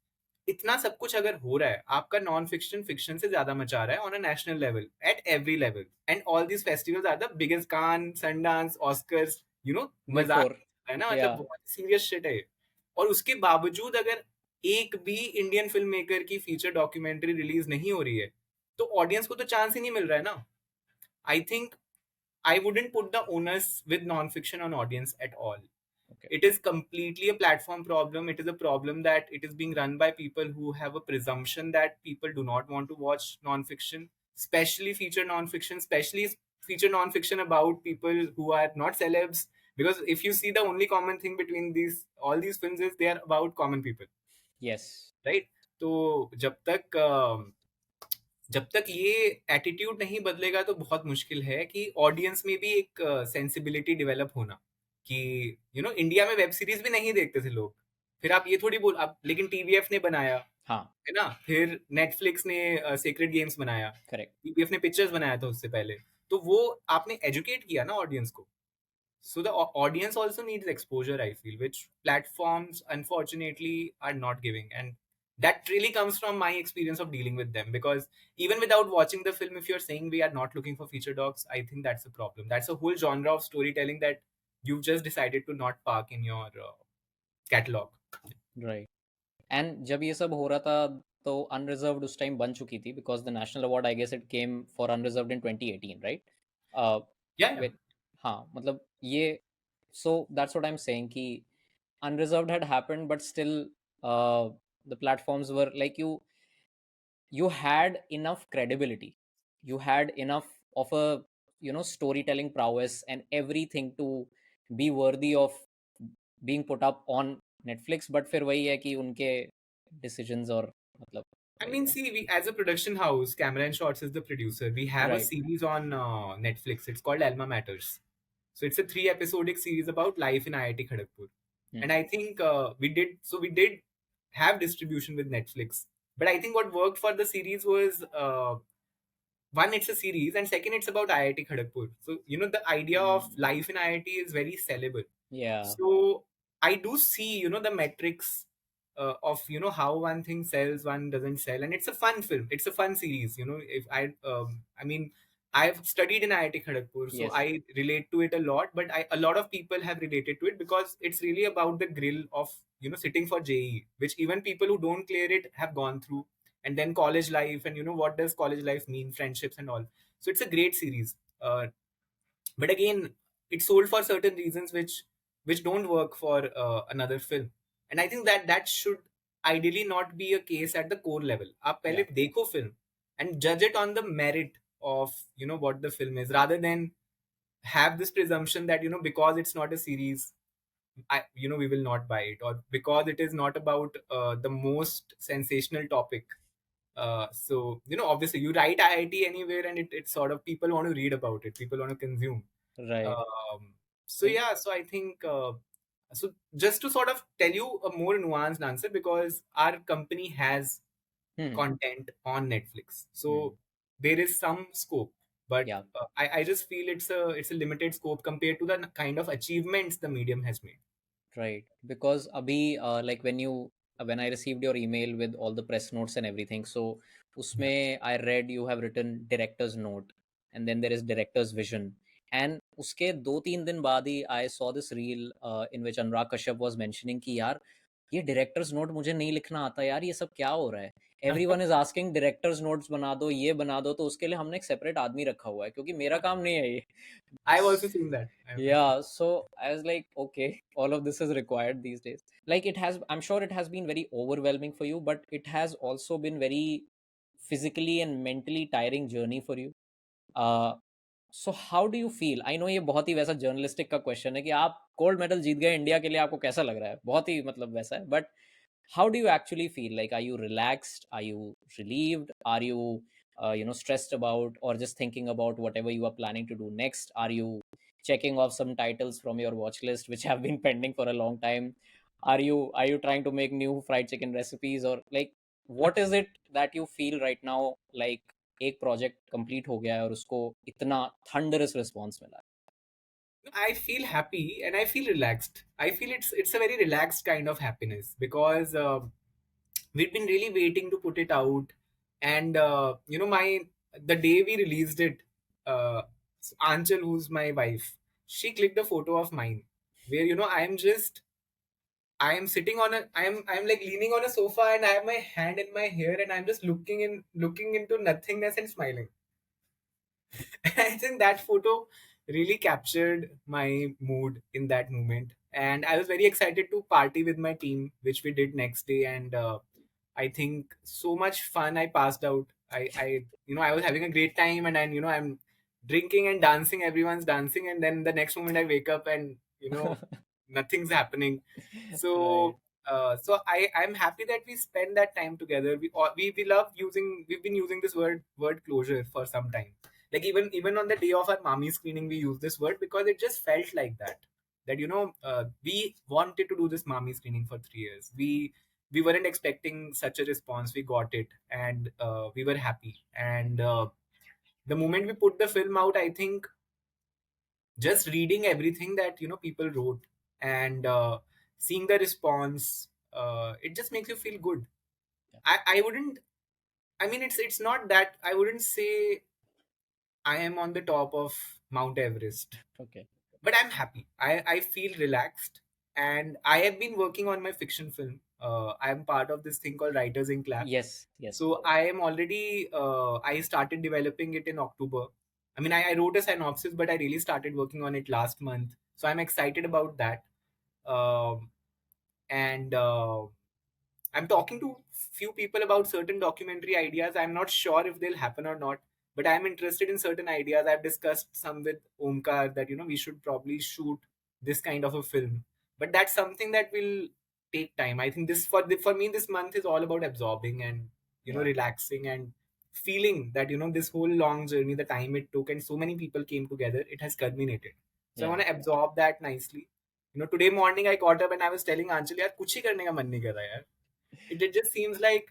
[SPEAKER 1] इतना सब कुछ अगर हो रहा है, आपका नॉन फिक्शन फिक्शन से ज्यादा मचा रहा है on a national level, at every level. And all these festivals are the biggest, Cannes, Sundance, Oscars, you know, मजाक है ना, मतलब बहुत सीरियस शिट है. और उसके बावजूद अगर एक भी इंडियन फिल्म मेकर की फीचर डॉक्यूमेंट्री रिलीज नहीं हो रही है, तो ऑडियंस को तो चांस ही नहीं मिल रहा है ना. I think I wouldn't put the onus with non-fiction on audience at all. Okay. It is completely a platform problem. It is a problem that it is being run by people who have a presumption that people do not want to watch non-fiction, especially feature non-fiction, especially feature non-fiction about people who are not celebs. Because if you see, the only common thing between all these films is they are about common people.
[SPEAKER 2] Yes.
[SPEAKER 1] Right? तो जब तक ये attitude नहीं बदलेगा तो बहुत मुश्किल है कि ऑडियंस में भी एक सेंसिबिलिटी डेवलप होना, कि यू नो इंडिया में वेब सीरीज भी नहीं देखते थे लोग. फिर आप ये थोड़ी बोल आप, लेकिन टीवीएफ ने बनाया, हाँ है ना, फिर नेटफ्लिक्स ने सीक्रेट गेम्स बनाया, करेक्ट, टीवीएफ ने पिक्चर्स बनाया था उससे पहले, तो वो आपने एजुकेट किया ना ऑडियंस को. So the audience also needs exposure, I feel, which platforms unfortunately are not giving. And that really comes from my experience of dealing with them, because even without watching the film, if you're saying we are not looking for feature docs, I think that's a problem. That's a whole genre of storytelling that you've just decided to not park in your catalog.
[SPEAKER 2] Right. And जब ये सब हो रहा था तो Unreserved उस time बन चुकी थी, because the national award, I guess it came for Unreserved in 2018, right?
[SPEAKER 1] Yeah.
[SPEAKER 2] हाँ, मतलब ये, so that's what I'm saying कि Unreserved had happened, but still, uh, the platforms were like you had enough credibility, you had enough of a storytelling prowess and everything to be worthy of being put up on Netflix. But फिर वही है कि उनके decisions और मतलब
[SPEAKER 1] I
[SPEAKER 2] वही
[SPEAKER 1] mean,
[SPEAKER 2] है.
[SPEAKER 1] see, we as a production house, Camera and Shots is the producer. We have a
[SPEAKER 2] Right.
[SPEAKER 1] series on Netflix. It's called Alma Matters. So it's a 3 episodic series about life in IIT Kharagpur.
[SPEAKER 2] Hmm.
[SPEAKER 1] And I think we did have distribution with Netflix. But I think what worked for the series was one, it's a series, and second, it's about IIT Kharagpur. So the idea of life in IIT is very sellable.
[SPEAKER 2] Yeah.
[SPEAKER 1] So I do see the metrics of how one thing sells, one doesn't sell, and it's a fun film. It's a fun series. If I mean, I've studied in IIT Kharagpur, so
[SPEAKER 2] Yes.
[SPEAKER 1] I relate to it a lot. But a lot of people have related to it because it's really about the grill of sitting for JE, which even people who don't clear it have gone through, and then college life, and what does college life mean, friendships and all. So it's a great series. But again, it's sold for certain reasons which don't work for another film, and I think that should ideally not be a case at the core level. आप
[SPEAKER 2] Yeah.
[SPEAKER 1] पहले देखो film and judge it on the merit of what the film is, rather than have this presumption that because it's not a series, we will not buy it, or because it is not about the most sensational topic. So obviously you write IIT anywhere, and it's sort of, people want to read about it, people want to consume.
[SPEAKER 2] Right.
[SPEAKER 1] So yeah, so I think so just to sort of tell you a more nuanced answer, because our company has
[SPEAKER 2] Hmm.
[SPEAKER 1] content on Netflix,
[SPEAKER 2] Hmm.
[SPEAKER 1] so there is some scope, but
[SPEAKER 2] Yeah.
[SPEAKER 1] I just feel it's a limited scope compared to the kind of achievements the medium has made.
[SPEAKER 2] Right. Because abhi, like when I received your email with all the press notes and everything, so
[SPEAKER 1] Yeah.
[SPEAKER 2] usme I read you have written director's note, and then there is director's vision. And uske 2-3 दिन बाद ही I saw this reel in which Anurag Kashyap was mentioning कि यार ये director's note मुझे नहीं लिखना आता यार, ये सब क्या हो रहा है. Everyone is asking director's notes बना दो, ये बना दो, तो उसके लिए हमने एक separate आदमी रखा हुआ है क्योंकि मेरा काम नहीं है ये.
[SPEAKER 1] I've also seen that. I've seen.
[SPEAKER 2] Yeah, so I was like, okay, all of this is required these days. Like it has, I'm sure it has been very overwhelming for you, but it has also been very physically and mentally tiring journey for you. uh, so how do you feel. I know ये बहुत ही वैसा journalistic का question है कि आप gold medal जीत गए India के लिए, आपको कैसा लग रहा है, बहुत ही मतलब वैसा है. But how do you actually feel? Like, are you relaxed, are you relieved, are you stressed about, or just thinking about whatever you are planning to do next? Are you checking off some titles from your watch list which have been pending for a long time? Are you trying to make new fried chicken recipes, or like what is it that you feel right now? Like एक project complete हो गया है और उसको इतना thunderous response मिला
[SPEAKER 1] I feel happy and I feel relaxed. I feel it's a very relaxed kind of happiness, because we've been really waiting to put it out, and my the day we released it, uh, Anchal, who's my wife, she clicked a photo of mine where I am sitting on a I'm like leaning on a sofa, and I have my hand in my hair, and I'm just looking into nothingness and smiling. I think that photo really captured my mood in that moment. And I was very excited to party with my team, which we did next day. And I think so much fun I passed out. I was having a great time, and then, I'm drinking and dancing, everyone's dancing. And then the next moment I wake up, and, nothing's happening.
[SPEAKER 2] right.
[SPEAKER 1] So, I'm happy that we spend that time together. We love we've been using this word closure for some time. Like even on the day of our Mami screening, we use this word because it just felt like that we wanted to do this Mami screening for 3 years. We weren't expecting such a response. We got it, and we were happy. And the moment we put the film out, I think just reading everything that people wrote, and seeing the response, it just makes you feel good. I wouldn't. I mean, it's not that I wouldn't say I am on the top of Mount Everest,
[SPEAKER 2] Okay.
[SPEAKER 1] but I'm happy. I feel relaxed, and I have been working on my fiction film. I am part of this thing called Writers in Lab.
[SPEAKER 2] Yes, yes.
[SPEAKER 1] So I am already. I started developing it in October. I mean, I wrote a synopsis, but I really started working on it last month. So I'm excited about that. Um, and I'm talking to few people about certain documentary ideas. I'm not sure if they'll happen or not, but I'm interested in certain ideas. I've discussed some with Omkar that we should probably shoot this kind of a film, but that's something that will take time. I think this for me this month is all about absorbing and
[SPEAKER 2] Yeah.
[SPEAKER 1] relaxing and feeling that this whole long journey, the time it took, and so many people came together, it has culminated. So I
[SPEAKER 2] Yeah.
[SPEAKER 1] want to absorb that nicely. Today morning I got up and I was telling Anjali, यार कुछ ही करने का मन नहीं कर रहा यार. It just seems like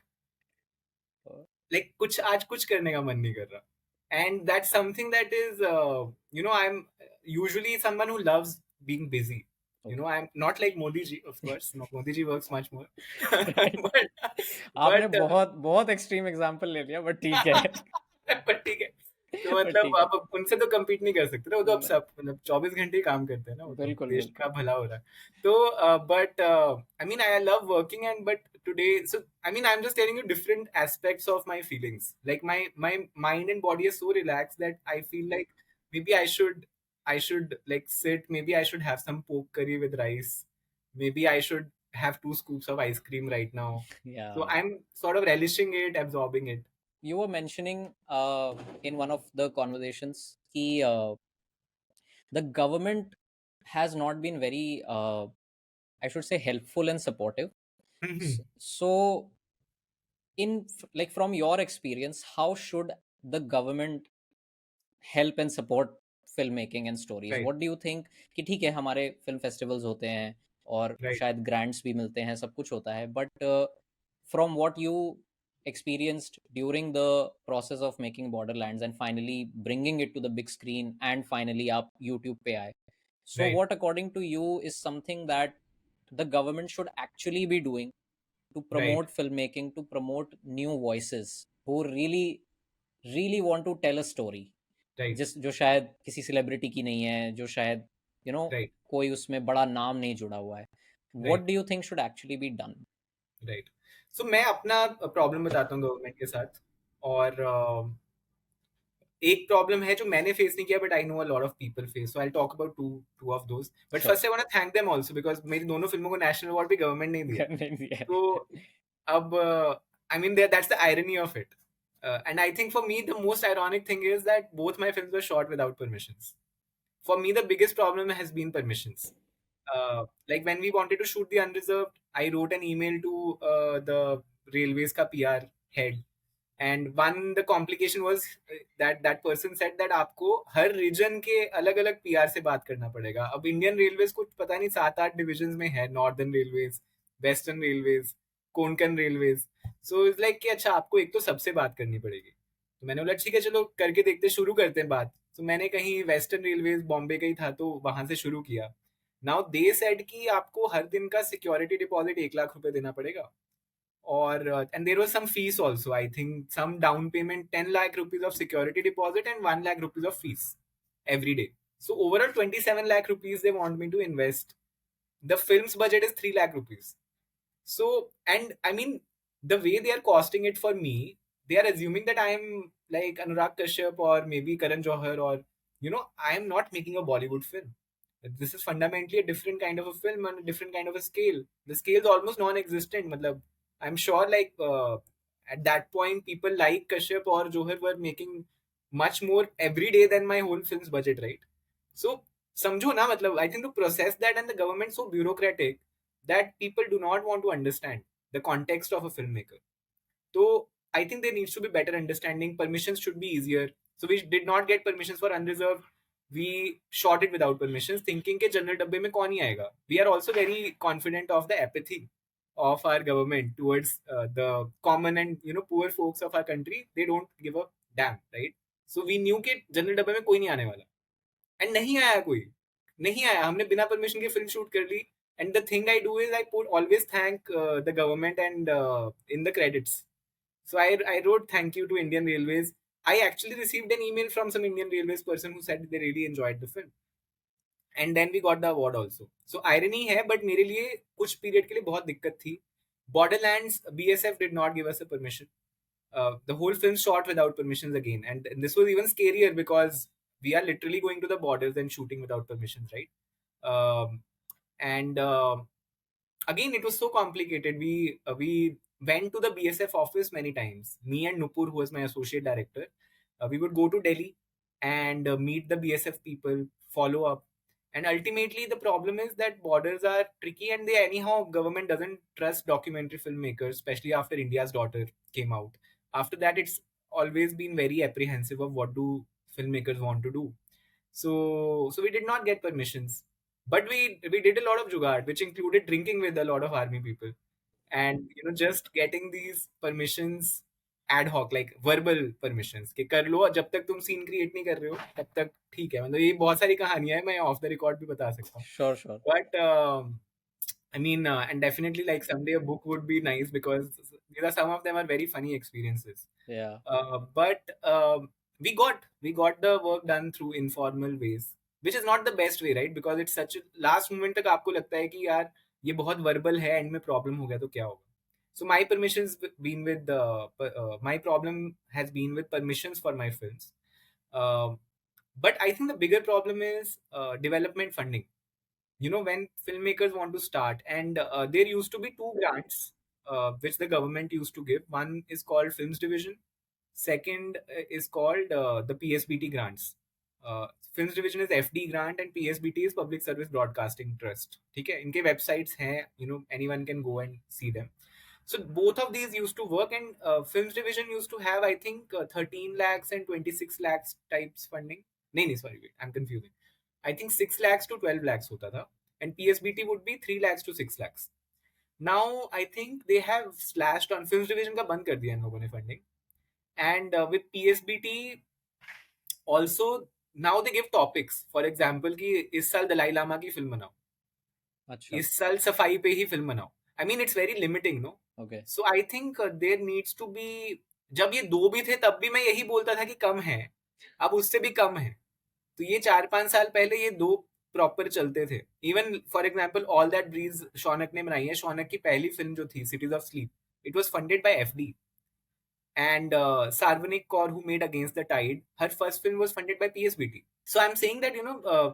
[SPEAKER 1] कुछ आज कुछ करने का मन नहीं कर रहा. And that's something that is, I'm usually someone who loves being busy.
[SPEAKER 2] Okay.
[SPEAKER 1] I'm not like Modi ji, of course. No, Modi ji works much more.
[SPEAKER 2] Right.
[SPEAKER 1] but
[SPEAKER 2] आपने
[SPEAKER 1] but
[SPEAKER 2] बहुत बहुत एक्सट्रीम एग्जांपल ले लिया, but ठीक है.
[SPEAKER 1] पर ठीक है. तो
[SPEAKER 2] बट
[SPEAKER 1] मतलब
[SPEAKER 2] ठीक है.
[SPEAKER 1] आप उनसे तो कम्पीट नहीं कर सकते ना, वो तो अब
[SPEAKER 2] न-
[SPEAKER 1] सब मतलब 24 घंटे ही काम करते हैं ना, वो तो
[SPEAKER 2] बिल्कुल
[SPEAKER 1] देश
[SPEAKER 2] बिल्कुल.
[SPEAKER 1] का भला हो रहा है. तो but I mean I love working and but today, so I mean I'm just telling you different aspects of my feelings. Like my mind and body is so relaxed that I feel like maybe I should like sit, maybe I should have some pork curry with rice, maybe I should have 2 scoops of ice cream right now. So
[SPEAKER 2] Yeah.
[SPEAKER 1] I'm sort of relishing it, absorbing it.
[SPEAKER 2] You were mentioning in one of the conversations कि the government has not been very, I should say, helpful and supportive. So, like from your experience, how should the government help and support filmmaking and stories?
[SPEAKER 1] Right,
[SPEAKER 2] What do you think कि ठीक है हमारे film festivals होते हैं और
[SPEAKER 1] right,
[SPEAKER 2] शायद grants भी मिलते हैं, सब कुछ होता है, but from what you experienced during the process of making Borderlands and finally bringing it to the big screen and finally up YouTube पे आए. So
[SPEAKER 1] right,
[SPEAKER 2] what according to you is something that the government should actually be doing to
[SPEAKER 1] right,
[SPEAKER 2] promote filmmaking, to promote new voices who really want to tell a story,
[SPEAKER 1] right,
[SPEAKER 2] जिस जो शायद किसी celebrity की नहीं है, जो शायद
[SPEAKER 1] right,
[SPEAKER 2] कोई उसमें बड़ा नाम नहीं जुड़ा हुआ है. What
[SPEAKER 1] right,
[SPEAKER 2] do you think should actually be done?
[SPEAKER 1] Right. So मैं अपना प्रॉब्लम बताता हूँ गवर्नमेंट के साथ. और एक प्रॉब्लम है जो मैंने फेस नहीं किया, but I know a lot of people face, so I talk about two of those. But
[SPEAKER 2] sure.
[SPEAKER 1] First I want to thank them also, because मेरी दोनों फिल्मों को नेशनल अवार्ड भी गवर्नमेंट ने दिया.
[SPEAKER 2] करने दिया
[SPEAKER 1] तो
[SPEAKER 2] है.
[SPEAKER 1] अब I mean that's the irony of it. And I think for me the most ironic thing is that both my films were shot without permissions. For me the biggest problem has been permissions. Like when we wanted to shoot the Unreserved, I wrote an email to the railways ka PR head, and one the complication was that person said that आपको हर reason के अलग अलग PR से बात करना पड़ेगा. अब Indian railways को पता नहीं 7-8 डिविजन में है, northern railways, western railways, Konkan railways. So it's like कि अच्छा आपको एक तो सबसे बात करनी पड़ेगी. तो मैंने बोला ठीक है चलो करके देखते, शुरू करते हैं बात. तो मैंने कहीं वेस्टर्न रेलवेज बॉम्बे का ही था तो वहां से शुरू किया. नाउ दे सेड कि आपको हर दिन का सिक्योरिटी डिपॉजिट 1 लाख रुपए देना पड़ेगा. Or and there was some fees also. I think some down payment, 10 lakh rupees of security deposit and 1 lakh rupees of fees every day. So overall 27 lakh rupees they want me to invest. The film's budget is 3 lakh rupees. So, and I mean, the way they are costing it for me, they are assuming that I am like Anurag Kashyap or maybe Karan Johar, or I am not making a Bollywood film. This is fundamentally a different kind of a film and a different kind of a scale. The scale is almost non-existent. Matlab, I'm sure like at that point people like Kashyap or Johar were making much more every day than my whole film's budget, right? So समझो ना, मतलब I think to process that and the government so bureaucratic that people do not want to understand the context of a filmmaker. So I think there needs to be better understanding. Permissions should be easier. So we did not get permissions for Unreserved. We shot it without permissions, thinking के general डब्बे में कौन ही आएगा. We are also very confident of the apathy of our government towards the common and poor folks of our country. They don't give a damn, right? So we knew कि general डब्बे में कोई नहीं आने वाला. एंड नहीं आया कोई. नहीं आया, हमने बिना परमिशन के फिल्म शूट कर ली. And the thing I do is I put always thank the government and in the credits. So I wrote thank you to Indian Railways. I actually received an email from some Indian Railways person who said they really enjoyed the film. And then we got the award also. So irony है, but मेरे लिए कुछ period के लिए बहुत दिक्कत थी. Borderlands, BSF did not give us a permission. The whole film shot without permissions again, and this was even scarier because we are literally going to the borders and shooting without permissions, right? And again, it was so complicated. We went to the BSF office many times. Me and Nupur, who was my associate director, we would go to Delhi and meet the BSF people, follow up. And ultimately, the problem is that borders are tricky, and they anyhow government doesn't trust documentary filmmakers, especially after India's Daughter came out. After that, it's always been very apprehensive of what do filmmakers want to do. So we did not get permissions, but we did a lot of jugaad, which included drinking with a lot of army people, and just getting these permissions ad hoc, like verbal permissions कि कर लो, जब तक तुम scene create नहीं कर रहे हो तब तक ठीक है. मतलब ये बहुत सारी कहानियां है, मैं ऑफ द रिकॉर्ड भी बता सकता हूँ.
[SPEAKER 2] Sure, sure.
[SPEAKER 1] But I mean, and definitely, like someday a book would be nice, because these are some of them are very funny experiences.
[SPEAKER 2] Yeah.
[SPEAKER 1] But we got the work done through informal ways, which is not the best way, right? Because it's such a last moment तक आपको लगता है कि यार ये बहुत verbal है, end में problem हो गया तो क्या होगा. So my permissions been with my problem has been with permissions for my films. But I think the bigger problem is development funding. When filmmakers want to start, and there used to be two grants which the government used to give. One is called Films Division. Second is called the PSBT grants. Films Division is FD grant, and PSBT is Public Service Broadcasting Trust. ठीक है, इनके websites हैं, anyone can go and see them. So both of these used to work, and Films Division used to have, I think, 13 lakhs and 26 lakhs types funding. नहीं, sorry, wait, I'm confusing. I think 6 lakhs to 12 lakhs होता था, and PSBT would be 3 lakhs to 6 lakhs. Now I think they have slashed on Films Division का बंद कर दिया इन लोगों ने funding, and with PSBT also now they give topics. For example, कि इस साल दलाई लामा की फिल्म बनाओ,
[SPEAKER 2] अच्छा.
[SPEAKER 1] इस साल सफाई पे ही फिल्म बनाओ. I mean, it's very limiting, no?
[SPEAKER 2] Okay.
[SPEAKER 1] So I think there needs to be. जब ये दो भी थे तब भी मैं यही बोलता था कि कम है, अब उससे भी कम है. तो ये 4-5 साल पहले ये दो प्रॉपर चलते थे. Even for example All That Breathes Shaunak ने बनाई है. शौनक की पहली फिल्म जो थी Cities of Sleep, it was funded by FD. And Sarvanik Kaur, who made Against the Tide, her first film was funded by PSBT. So I'm saying that,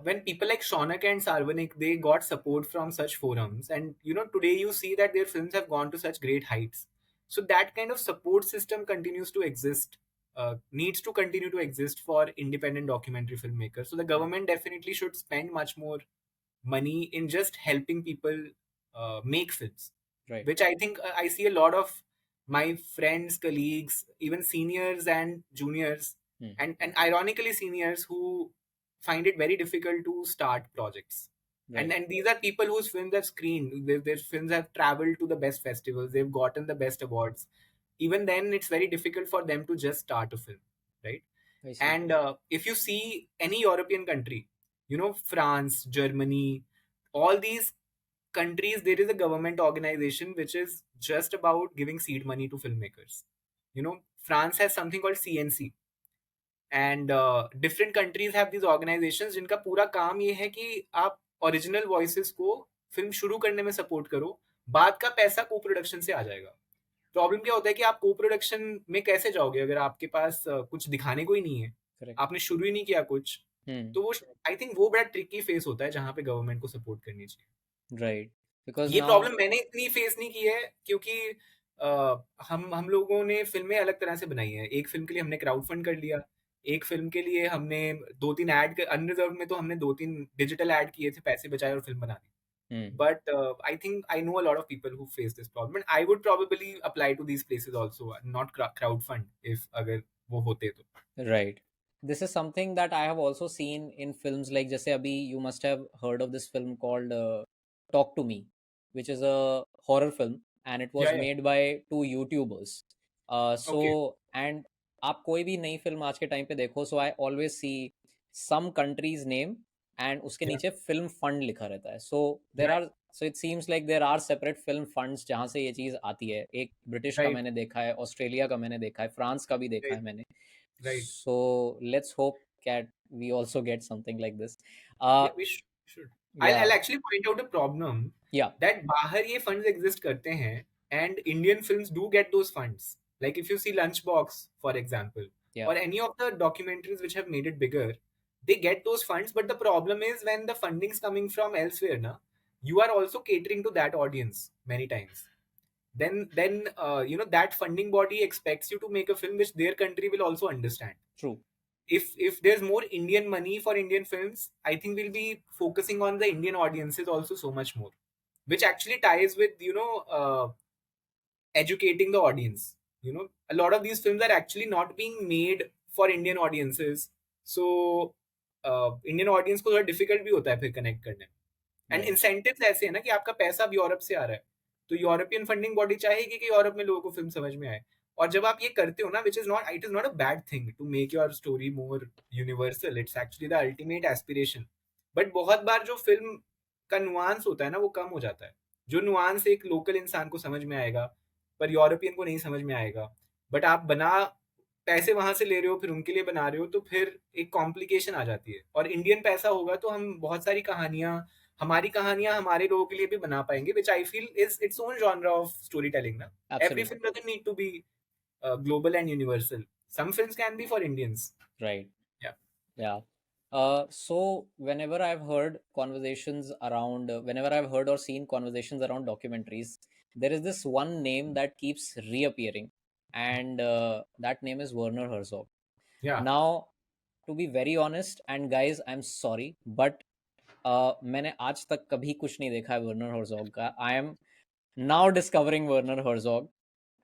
[SPEAKER 1] when people like Shaunak and Sarvanik, they got support from such forums, and today you see that their films have gone to such great heights. So that kind of support system continues to exist, needs to continue to exist for independent documentary filmmakers. So the government definitely should spend much more money in just helping people make films,
[SPEAKER 2] Right.
[SPEAKER 1] which I think I see a lot of my friends, colleagues, even seniors and juniors, and ironically seniors, who find it very difficult to start projects.
[SPEAKER 2] Right.
[SPEAKER 1] And these are people whose films have screened, their films have traveled to the best festivals, they've gotten the best awards. Even then, it's very difficult for them to just start a film, right?
[SPEAKER 2] I see.
[SPEAKER 1] And if you see any European country, France, Germany, all these countries, there is a government organization which is just about giving seed money to filmmakers. France has something called CNC, and different countries have these organizations जिनका पूरा काम ये है कि आप original voices को film शुरू करने में सपोर्ट करो, बाद का पैसा को प्रोडक्शन से आ जाएगा. प्रॉब्लम क्या होता है कि आप को प्रोडक्शन में कैसे जाओगे अगर आपके पास कुछ दिखाने को ही नहीं है.
[SPEAKER 2] Correct.
[SPEAKER 1] आपने शुरू ही नहीं किया कुछ. तो वो आई थिंक वो बड़ा ट्रिकी फेस होता है जहाँ पे गवर्नमेंट को सपोर्ट करनी चाहिए.
[SPEAKER 2] Right. Because
[SPEAKER 1] ये
[SPEAKER 2] now,
[SPEAKER 1] प्रॉब्लम मैंने इतनी फेस नहीं की है, क्योंकि हम लोगों ने फिल्में अलग तरह से बनाई है. एक फिल्म के लिए हमने क्राउड फंड कर लिया, एक फिल्म के लिए हमने 2-3 ऐड, अनरिजर्व में तो हमने 2-3 डिजिटल ऐड किए थे, पैसे बचाए और फिल्म बना दी. But I think I know a lot of people who face this problem, and I would probably apply to these places also, not crowdfund, if अगर वो होते तो.
[SPEAKER 2] right. This is something that I have also seen in films like, जैसे अभी you must have heard of this film called Talk to Me, which is a horror film, and it was
[SPEAKER 1] Yeah, yeah.
[SPEAKER 2] made by two YouTubers. So
[SPEAKER 1] Okay.
[SPEAKER 2] and आप कोई भी नई film आज के time पे देखो, so I always see some country's name and उसके
[SPEAKER 1] Yeah.
[SPEAKER 2] नीचे film fund लिखा रहता है. So there
[SPEAKER 1] Right.
[SPEAKER 2] are, so it seems like there are separate film funds जहाँ से ये चीज़ आती है. एक ब्रिटिश का
[SPEAKER 1] Right.
[SPEAKER 2] मैंने देखा है, ऑस्ट्रेलिया का मैंने देखा है, फ्रांस का भी देखा
[SPEAKER 1] Right.
[SPEAKER 2] है मैंने.
[SPEAKER 1] Right.
[SPEAKER 2] So let's hope that we also get something like this.
[SPEAKER 1] Yeah, we should.
[SPEAKER 2] Yeah.
[SPEAKER 1] I'll actually point out a problem.
[SPEAKER 2] Yeah.
[SPEAKER 1] That बाहर ये funds exist करते हैं, and Indian films do get those funds. Like if you see Lunchbox, for example,
[SPEAKER 2] Yeah.
[SPEAKER 1] or any of the documentaries which have made it bigger, they get those funds. But the problem is when the funding's coming from elsewhere, na, you are also catering to that audience many times. Then that funding body expects you to make a film which their country will also understand.
[SPEAKER 2] True.
[SPEAKER 1] If there's more Indian money for Indian films, I think we'll be focusing on the Indian audiences also so much more, which actually ties with educating the audience. A lot of these films are actually not being made for Indian audiences, so Indian audience को थोड़ा difficult भी होता है फिर connect करने. And
[SPEAKER 2] Right.
[SPEAKER 1] Incentives ऐसे है ना कि आपका पैसा अब यूरोप से आ रहा है, तो यूरोपियन फंडिंग बॉडी चाहेगी कि यूरोप में लोगों को फिल्म समझ में आए. और जब आप ये करते हो ना, which is not a bad thing to make your story more universal, it's actually the ultimate aspiration. But बहुत बार जो फिल्म का नुआंस होता है ना, वो कम हो जाता है. जो नुआंस एक लोकल इंसान को समझ में आएगा पर यूरोपियन को नहीं समझ में आएगा, बट आप बना पैसे वहां से ले रहे हो, फिर उनके लिए बना रहे हो, तो फिर एक कॉम्प्लिकेशन आ जाती है. और इंडियन पैसा होगा तो हम बहुत सारी कहानियां, हमारी कहानियां हमारे लोगों के लिए भी बना पाएंगे, which I feel is its own genre of story telling ना. Every
[SPEAKER 2] Absolutely.
[SPEAKER 1] Film doesn't need to be global and universal. Some films can be for Indians.
[SPEAKER 2] Right.
[SPEAKER 1] Yeah.
[SPEAKER 2] Yeah. So whenever I've heard conversations around, whenever I've heard or seen conversations around documentaries, there is this one name that keeps reappearing, and that name is Werner Herzog.
[SPEAKER 1] Yeah.
[SPEAKER 2] Now, to be very honest, and guys, I'm sorry, but मैंने आज तक कभी कुछ नहीं देखा है Werner Herzog का. I am now discovering Werner Herzog,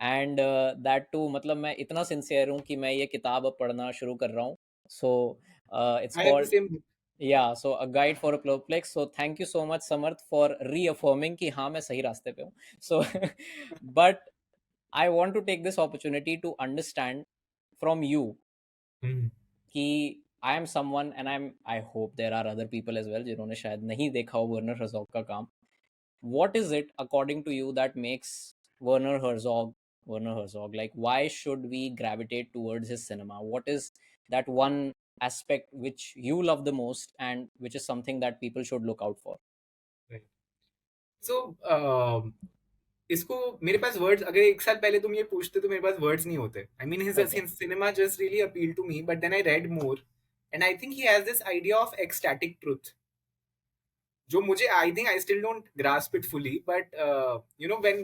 [SPEAKER 2] and that too, मतलब मैं इतना सिंसियर हूँ कि मैं ये किताब अब पढ़ना शुरू कर रहा हूँ. So it's
[SPEAKER 1] I have the
[SPEAKER 2] called,
[SPEAKER 1] same book.
[SPEAKER 2] yeah, so a guide for a plurplex. So thank you so much, Samarth, for reaffirming कि हाँ मैं सही रास्ते पे हूँ. So but I want to take this opportunity to understand from you
[SPEAKER 1] Hmm.
[SPEAKER 2] कि I am someone, and I hope there are other people as well जिन्होंने शायद नहीं देखा हो वर्नर हर्जॉग का काम. What is it according to you that makes Werner Herzog Werner Herzog? Like, why should we gravitate towards his cinema? What is that one aspect which you love the most, and which is something that people should look out for?
[SPEAKER 1] Right. So, इसको मेरे पास words, अगर एक साल पहले तुम ये पूछते तो मेरे पास वर्ड्स नहीं होते. I mean his
[SPEAKER 2] Okay.
[SPEAKER 1] Cinema just really appeal to me, but then I read more and I think he has this idea of ecstatic truth, जो मुझे, I think I still don't grasp it fully, but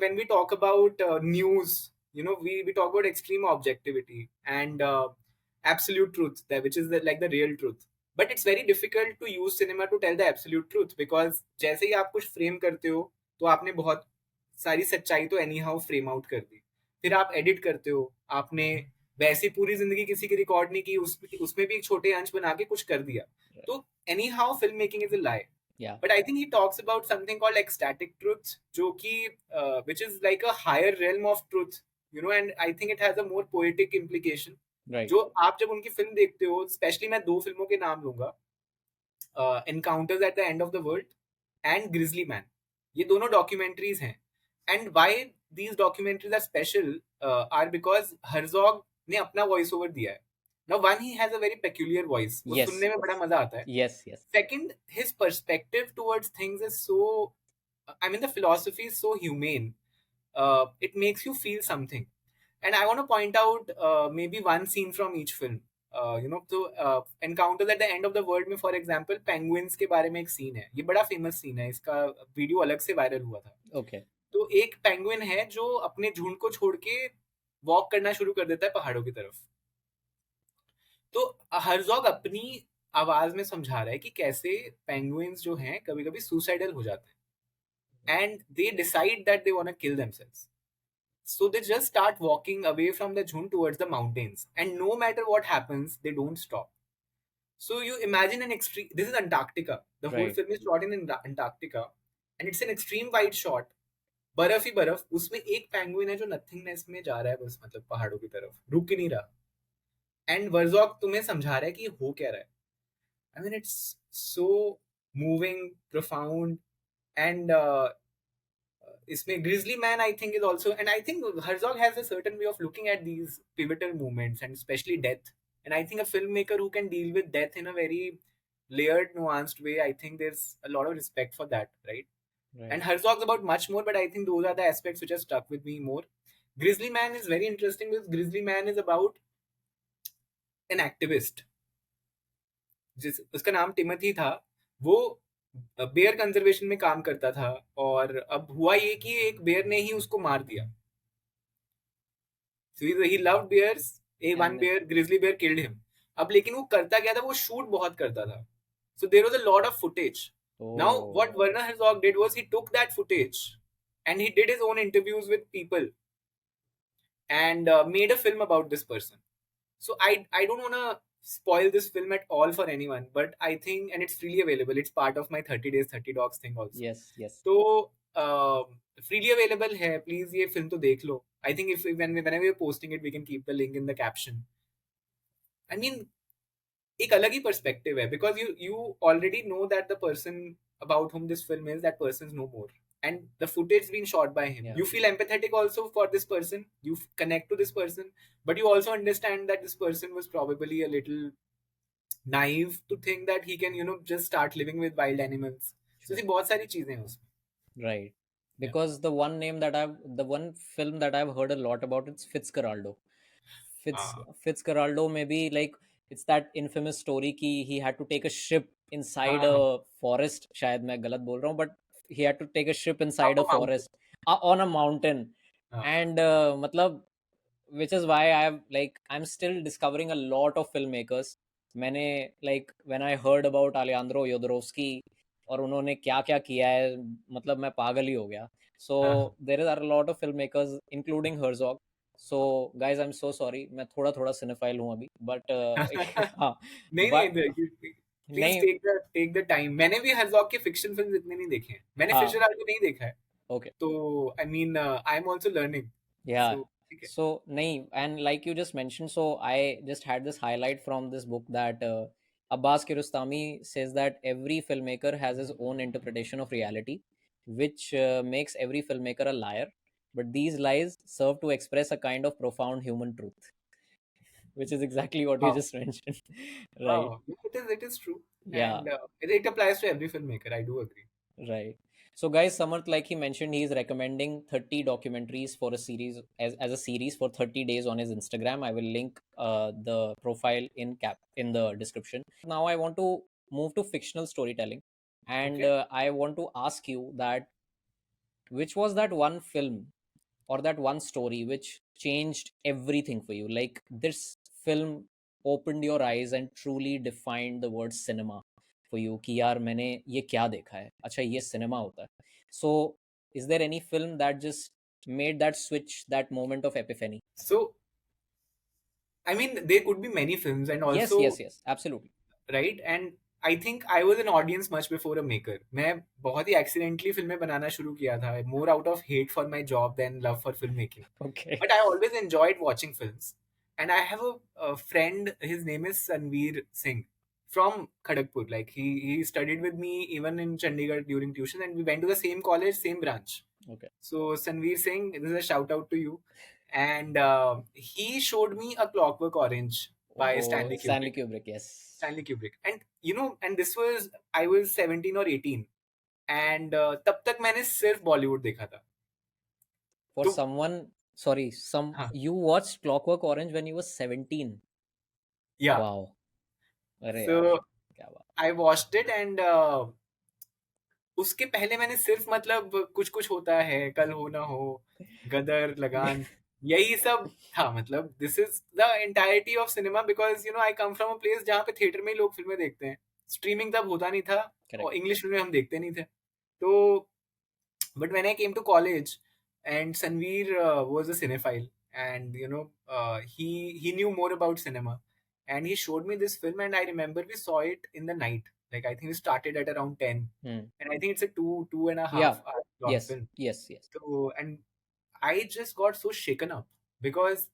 [SPEAKER 1] when we talk about news, we talk about extreme objectivity and absolute truth, which is like the real truth. But it's very difficult to use cinema to tell the absolute truth, because जैसे ही आप कुछ frame करते हो तो आपने बहुत सारी सच्चाई तो एनी हाउ फ्रेम आउट कर दी. फिर आप एडिट करते हो, आपने वैसी पूरी जिंदगी किसी की रिकॉर्ड नहीं की, उसमें भी एक छोटे अंश बना के कुछ कर दिया. तो any how film making is a lie.
[SPEAKER 2] Yeah.
[SPEAKER 1] But I think he talks about something called ecstatic truth, जो कि which is like a higher realm of truth, and I think it has a more poetic implication.
[SPEAKER 2] Right.
[SPEAKER 1] जो आप जब उनकी film देखते हो, specially मैं दो फिल्मों के नाम लूंगा, Encounters at the End of the World and Grizzly Man. ये दोनों डॉक्यूमेंट्रीज हैं. And why these documentaries are special are because Herzog ने अपना वॉइस ओवर दिया है. Now, one, he has a very peculiar voice. वो
[SPEAKER 2] Yes.
[SPEAKER 1] सुनने में बड़ा मजा आता है.
[SPEAKER 2] Yes. Yes.
[SPEAKER 1] Second, his perspective towards things is so, I mean, the philosophy is so humane. It makes you feel something. And I want to point out maybe one scene from each film. तो Encounters at the End of the World में, for example, penguins के बारे में एक scene है. ये बड़ा famous scene है, इसका वीडियो अलग से वायरल हुआ था.
[SPEAKER 2] Okay.
[SPEAKER 1] तो एक पेंगुइन है जो अपने झुंड को छोड़ के वॉक करना शुरू कर देता है पहाड़ों की तरफ. तो हर्जॉग अपनी आवाज में समझा रहा है कि कैसे पेंगुइन्स जो हैं कभी कभी सुसाइडल हो जाते हैं, and they decide that they want to kill themselves. So they just start walking away from the Jhund towards the mountains, and no matter what happens, they don't stop. So you imagine an extreme. This is Antarctica. The whole
[SPEAKER 2] Right.
[SPEAKER 1] film is shot in Antarctica, and it's an extreme wide shot. बर्फ ही बर्फ, उसमें एक penguin है जो nothingness में जा रहा है, बस मतलब पहाड़ों की तरफ रुक ही नहीं रहा. एंड वर्जॉक तुम्हें समझा रहा है कि हो क्या रहा है. I mean, it's so moving, profound, and इसमें Grizzly Man, I think, is also, and I think Herzog has a certain way of looking at these pivotal moments and especially death. And I think a filmmaker who can deal with death in a very layered, nuanced way, I think there's a lot of respect for that, right?
[SPEAKER 2] Right.
[SPEAKER 1] And Herzog's about much more, but I think those are the aspects which have stuck with me more. Grizzly Man is very interesting because Grizzly Man is about an activist. उसका नाम Timothy था. वो bear conservation में काम करता था, और अब हुआ ये कि एक बेयर ने ही उसको मार दिया. So he loved bears. A one
[SPEAKER 2] And then,
[SPEAKER 1] bear, grizzly bear killed him. अब लेकिन वो करता क्या था, वो शूट बहुत करता था. So there was a lot of footage. Now what
[SPEAKER 2] oh,
[SPEAKER 1] Werner Herzog did was he took that footage and he did his own interviews with people and made a film about this person. So I don't want to spoil this film at all for anyone, but I think, and it's freely available. It's part of my 30 days 30 dogs thing also.
[SPEAKER 2] yes, yes,
[SPEAKER 1] तो freely available है, please ये film तो देख लो. I think if whenever we're posting it, we can keep the link in the caption. I mean, एक अलग ही perspective है, because you already know that the person about whom this film is, that person's no more, and the footage been shot by him.
[SPEAKER 2] yeah,
[SPEAKER 1] You feel empathetic also for this person. You connect to this person, but you also understand that this person was probably a little naive to think that he can just start living with wild animals. So
[SPEAKER 2] sure,
[SPEAKER 1] see, बहुत सारी चीजें हैं उसमें.
[SPEAKER 2] right.
[SPEAKER 1] Yeah.
[SPEAKER 2] Because the one film that I've heard a lot about, it's Fitzcarraldo.
[SPEAKER 1] हाँ.
[SPEAKER 2] Fitzcarraldo, maybe like it's that infamous story कि he had to take a ship inside
[SPEAKER 1] हाँ.
[SPEAKER 2] a forest. शायद मैं गलत बोल रहा हूँ, but he had to take a ship
[SPEAKER 1] Up
[SPEAKER 2] inside
[SPEAKER 1] a
[SPEAKER 2] a
[SPEAKER 1] mountain.
[SPEAKER 2] forest on a mountain,
[SPEAKER 1] हाँ.
[SPEAKER 2] and मतलब which is why I'm still discovering a lot of filmmakers. मैंने like when I heard about Alejandro Jodorowsky और उन्होंने क्या क्या किया है, मतलब मैं पागल ही हो गया. So
[SPEAKER 1] हाँ.
[SPEAKER 2] there are a lot of filmmakers including Herzog. So guys, I'm so sorry, मैं थोड़ा थोड़ा cinephile हूँ अभी, but हाँ,
[SPEAKER 1] नहीं
[SPEAKER 2] but
[SPEAKER 1] नहीं, प्लीज
[SPEAKER 2] नहीं,
[SPEAKER 1] टेक द टाइम. मैंने भी हर्जॉग के फिक्शन फिल्म इतने नहीं देखे हैं. मैंने
[SPEAKER 2] हाँ,
[SPEAKER 1] फिशर आर्ट नहीं देखा है.
[SPEAKER 2] okay.
[SPEAKER 1] तो I mean I am also learning.
[SPEAKER 2] Yeah.
[SPEAKER 1] सो ठीक है.
[SPEAKER 2] So, nahi, and like you just mentioned, so I just had this highlight from this book that Abbas Kiarostami says that every filmmaker has his own interpretation of reality, which makes every filmmaker a liar. But these lies serve to express a kind of profound human truth, which is exactly what you
[SPEAKER 1] Wow.
[SPEAKER 2] just mentioned, right?
[SPEAKER 1] Oh, it is true,
[SPEAKER 2] Yeah.
[SPEAKER 1] and it applies to every filmmaker. I do agree.
[SPEAKER 2] Right. So, guys, Samarth, like he mentioned, he is recommending 30 documentaries for a series as a series for 30 days on his Instagram. I will link the profile in the description. Now, I want to move to fictional storytelling, and
[SPEAKER 1] Okay.
[SPEAKER 2] I want to ask you that which was that one film or that one story which changed everything for you? Like this film opened your eyes and truly defined the word cinema for you कि यार मैंने ये क्या देखा है, अच्छा ये cinema होता है. So is there any film that just made that switch, that moment of epiphany?
[SPEAKER 1] So I mean, there could be many films, and
[SPEAKER 2] Yes,
[SPEAKER 1] also,
[SPEAKER 2] yes, yes, absolutely.
[SPEAKER 1] right, and I think I was an audience much before a maker. मैं बहुत ही accidentally फिल्में बनाना शुरू किया था, more out of hate for my job than love for filmmaking.
[SPEAKER 2] Okay.
[SPEAKER 1] But I always enjoyed watching films. And I have a friend, his name is Sanveer Singh from Kharagpur. Like he studied with me even in Chandigarh during tuition, and we went to the same college, same branch.
[SPEAKER 2] Okay.
[SPEAKER 1] So Sanveer Singh, this is a shout out to you. And he showed me A Clockwork Orange by
[SPEAKER 2] Oh,
[SPEAKER 1] Stanley
[SPEAKER 2] Stanley
[SPEAKER 1] Kubrick.
[SPEAKER 2] Kubrick, yes.
[SPEAKER 1] Stanley Kubrick. And and this was, I was 17 or 18. And तब तक मैंने सिर्फ बॉलीवुड देखा था.
[SPEAKER 2] For
[SPEAKER 1] तो
[SPEAKER 2] someone, sorry,
[SPEAKER 1] हाँ.
[SPEAKER 2] you watched Clockwork Orange when you were 17.
[SPEAKER 1] Yeah.
[SPEAKER 2] Wow. अरे यार,
[SPEAKER 1] So
[SPEAKER 2] क्या बात.
[SPEAKER 1] I watched it, and उसके पहले मैंने सिर्फ मतलब कुछ कुछ होता है, कल हो ना हो, गदर, लगान, यही सब था. मतलब this is the entirety of cinema, because I come from a place जहाँ पे थिएटर में ही लोग फिल्में देखते हैं. स्ट्रीमिंग तब होता नहीं था,
[SPEAKER 2] Correct.
[SPEAKER 1] और इंग्लिश फिल्में हम देखते नहीं थे. तो but when I came to college, and Sanveer was a cinephile, and he knew more about cinema, and he showed me this film, and I remember we saw it in the night. Like I think we started at around 10,
[SPEAKER 2] Hmm.
[SPEAKER 1] and I think it's a two and a
[SPEAKER 2] Yeah.
[SPEAKER 1] half hour long
[SPEAKER 2] Yes.
[SPEAKER 1] film.
[SPEAKER 2] Yes. Yes.
[SPEAKER 1] So, and I just got so shaken up, because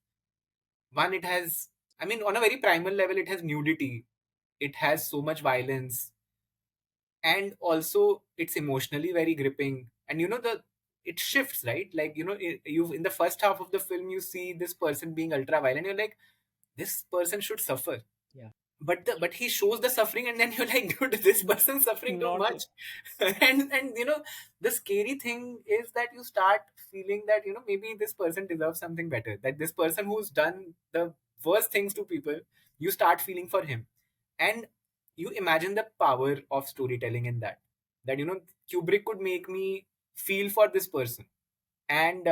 [SPEAKER 1] one, it has, I mean, on a very primal level, it has nudity, it has so much violence, and also it's emotionally very gripping. And the it shifts, right? Like you in the first half of the film, you see this person being ultra violent, you're like, this person should suffer.
[SPEAKER 2] Yeah.
[SPEAKER 1] But he shows the suffering, and then you're like, dude, this person's suffering too
[SPEAKER 2] Not.
[SPEAKER 1] much. And the scary thing is that you start feeling that maybe this person deserves something better, that this person who's done the worst things to people, you start feeling for him. And you imagine the power of storytelling in that. that Kubrick could make me feel for this person. And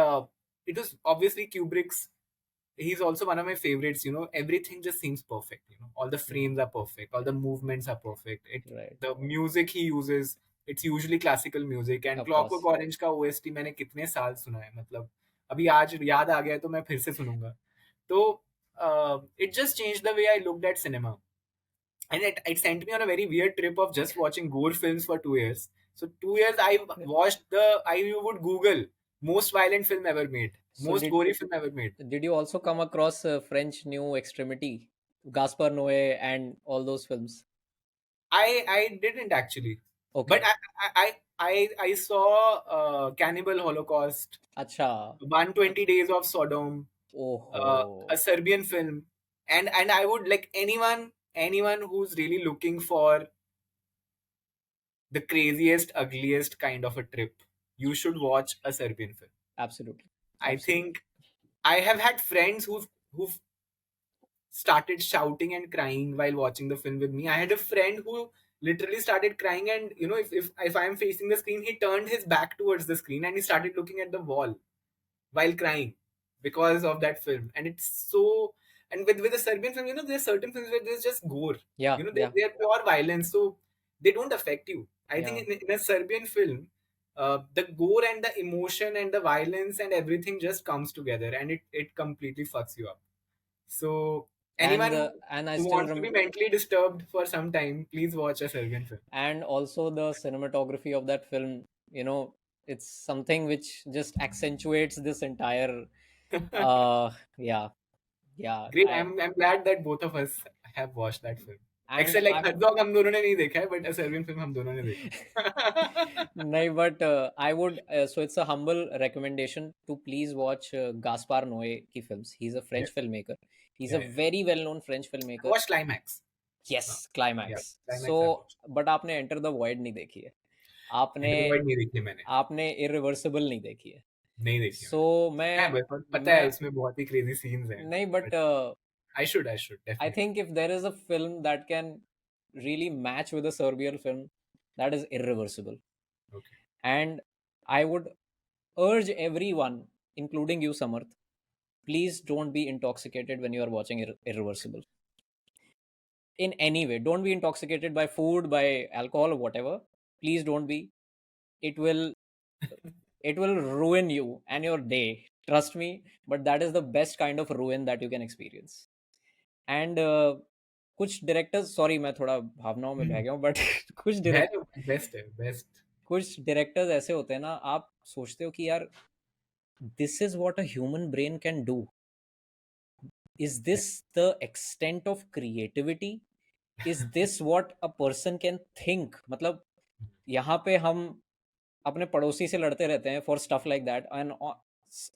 [SPEAKER 1] it was obviously Kubrick's. He's also one of my favorites. Everything just seems perfect. All the
[SPEAKER 2] Mm,
[SPEAKER 1] frames are perfect, all the movements are perfect.
[SPEAKER 2] right.
[SPEAKER 1] The music he uses, it's usually classical music. And
[SPEAKER 2] Of
[SPEAKER 1] Clockwork
[SPEAKER 2] course.
[SPEAKER 1] Orange का OST मैंने कितने साल सुना है, मतलब अभी आज याद आ गया है तो मैं फिर से सुनूंगा. तो it just changed the way I looked at cinema. And it sent me on a very weird trip of just watching gore films for 2 years. So 2 years I would Google most violent film ever made,
[SPEAKER 2] So
[SPEAKER 1] most gory film ever made.
[SPEAKER 2] did you also come across French New Extremity, Gaspar Noé, and all those films?
[SPEAKER 1] I didn't actually, but
[SPEAKER 2] Okay.
[SPEAKER 1] I saw Cannibal Holocaust,
[SPEAKER 2] Acha.
[SPEAKER 1] 120 Days of Sodom,
[SPEAKER 2] Oh,
[SPEAKER 1] a Serbian film, and I would like anyone who's really looking for the craziest, ugliest kind of a trip, you should watch a Serbian film.
[SPEAKER 2] absolutely.
[SPEAKER 1] I
[SPEAKER 2] Absolutely.
[SPEAKER 1] think I have had friends who've started shouting and crying while watching the film with me. I had a friend who literally started crying, and if I am facing the screen, he turned his back towards the screen and he started looking at the wall while crying because of that film. And it's so, and with a Serbian film, there's certain films where there's just gore.
[SPEAKER 2] Yeah, yeah,
[SPEAKER 1] They're pure violence, so they don't affect you. I
[SPEAKER 2] yeah.
[SPEAKER 1] think in a Serbian film, the gore and the emotion and the violence and everything just comes together, and it completely fucks you up. So anyone
[SPEAKER 2] And I
[SPEAKER 1] who
[SPEAKER 2] still
[SPEAKER 1] wants to be mentally disturbed for some time, please watch a Serbian film.
[SPEAKER 2] and also the cinematography of that film, you know, it's something which just accentuates this entire yeah, yeah.
[SPEAKER 1] Great.
[SPEAKER 2] I
[SPEAKER 1] I'm glad that both of us have watched that film.
[SPEAKER 2] and
[SPEAKER 1] Except like
[SPEAKER 2] I
[SPEAKER 1] Herzog हम दोनों ने नहीं देखा है, but a Serbian film हम दोनों ने देखा.
[SPEAKER 2] No, but I would. So it's a humble recommendation to please watch Gaspar Noé ki films. He's a
[SPEAKER 1] Yeah,
[SPEAKER 2] French filmmaker. He's a
[SPEAKER 1] yeah, yeah.
[SPEAKER 2] very well-known French
[SPEAKER 1] I
[SPEAKER 2] filmmaker.
[SPEAKER 1] watched Climax.
[SPEAKER 2] Yes,
[SPEAKER 1] Yeah,
[SPEAKER 2] Climax.
[SPEAKER 1] Climax I
[SPEAKER 2] So,
[SPEAKER 1] watched.
[SPEAKER 2] but आपने Enter the Void नहीं देखी है. आपने
[SPEAKER 1] Enter the Void नहीं देखी मैंने.
[SPEAKER 2] आपने Irreversible नहीं देखी है.
[SPEAKER 1] नहीं देखी
[SPEAKER 2] So
[SPEAKER 1] मैंने. बस पता है
[SPEAKER 2] मैं
[SPEAKER 1] उसमें बहुत ही crazy scenes हैं.
[SPEAKER 2] नहीं,
[SPEAKER 1] But
[SPEAKER 2] but
[SPEAKER 1] I should
[SPEAKER 2] I
[SPEAKER 1] definitely.
[SPEAKER 2] think if there is a film that can really match with a Serbian film, that is Irreversible.
[SPEAKER 1] Okay.
[SPEAKER 2] And I would urge everyone, including you, Samarth, please don't be intoxicated when you are watching Irreversible. In any way, don't be intoxicated by food, by alcohol, or whatever. Please don't be. It will it will ruin you and your day. Trust me. But that is the best kind of ruin that you can experience. And कुछ directors, sorry मैं थोड़ा भावनाओं में बह गया हूँ, but
[SPEAKER 1] है तो बेस्ट है बेस्ट.
[SPEAKER 2] कुछ डायरेक्टर्स ऐसे होते हैं ना, आप सोचते हो कि यार this is what a human brain can do. Is this the extent of creativity? Is this what a person can think? मतलब यहाँ पे हम अपने पड़ोसी से लड़ते रहते हैं for stuff like that,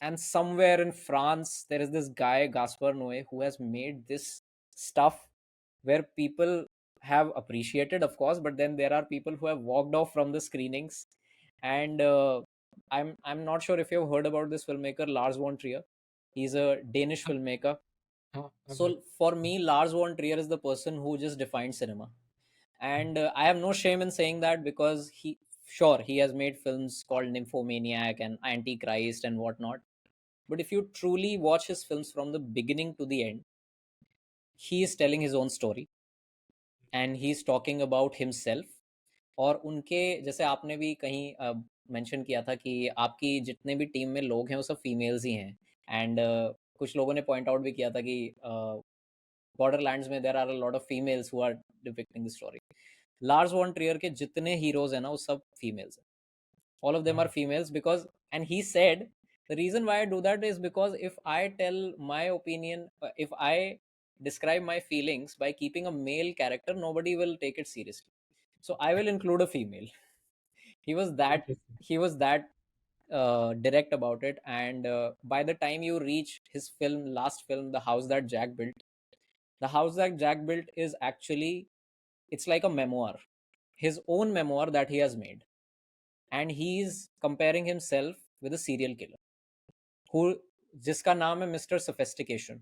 [SPEAKER 2] and somewhere in France there is this guy Gaspar Noé who has made this stuff where people have appreciated, of course, but then there are people who have walked off from the screenings. And I'm not sure if you've heard about this filmmaker Lars von Trier. He's a Danish filmmaker.
[SPEAKER 1] हाँ
[SPEAKER 2] So for me, Lars von Trier is the person who just defined cinema. And I have no shame in saying that, because he has made films called Nymphomaniac and Antichrist and whatnot. But if you truly watch his films from the beginning to the end, he is telling his own story and he is talking about himself. और उनके जैसे आपने भी कहीं mention किया था कि आपकी जितने भी टीम में लोग हैं वो सब फीमेल्स ही हैं. एंड कुछ लोगों ने पॉइंट आउट भी किया था कि बॉर्डरलैंड्स में there are a lot of females who are depicting the story. Lars von Trier के जितने हीरोज हैं ना, वो सब फीमेल्स हैं. All of them are females. Because, and he said, the reason why I do that is because if I tell my opinion, if I describe my feelings by keeping a male character, nobody will take it seriously. So I will include a female. he was that
[SPEAKER 1] Interesting.
[SPEAKER 2] he was that direct about it. And by the time you reach his last film, The House That Jack Built, The House That Jack Built is actually, it's like a memoir, his own memoir that he has made. And he's comparing himself with a serial killer who, जिसका नाम है mister sophistication,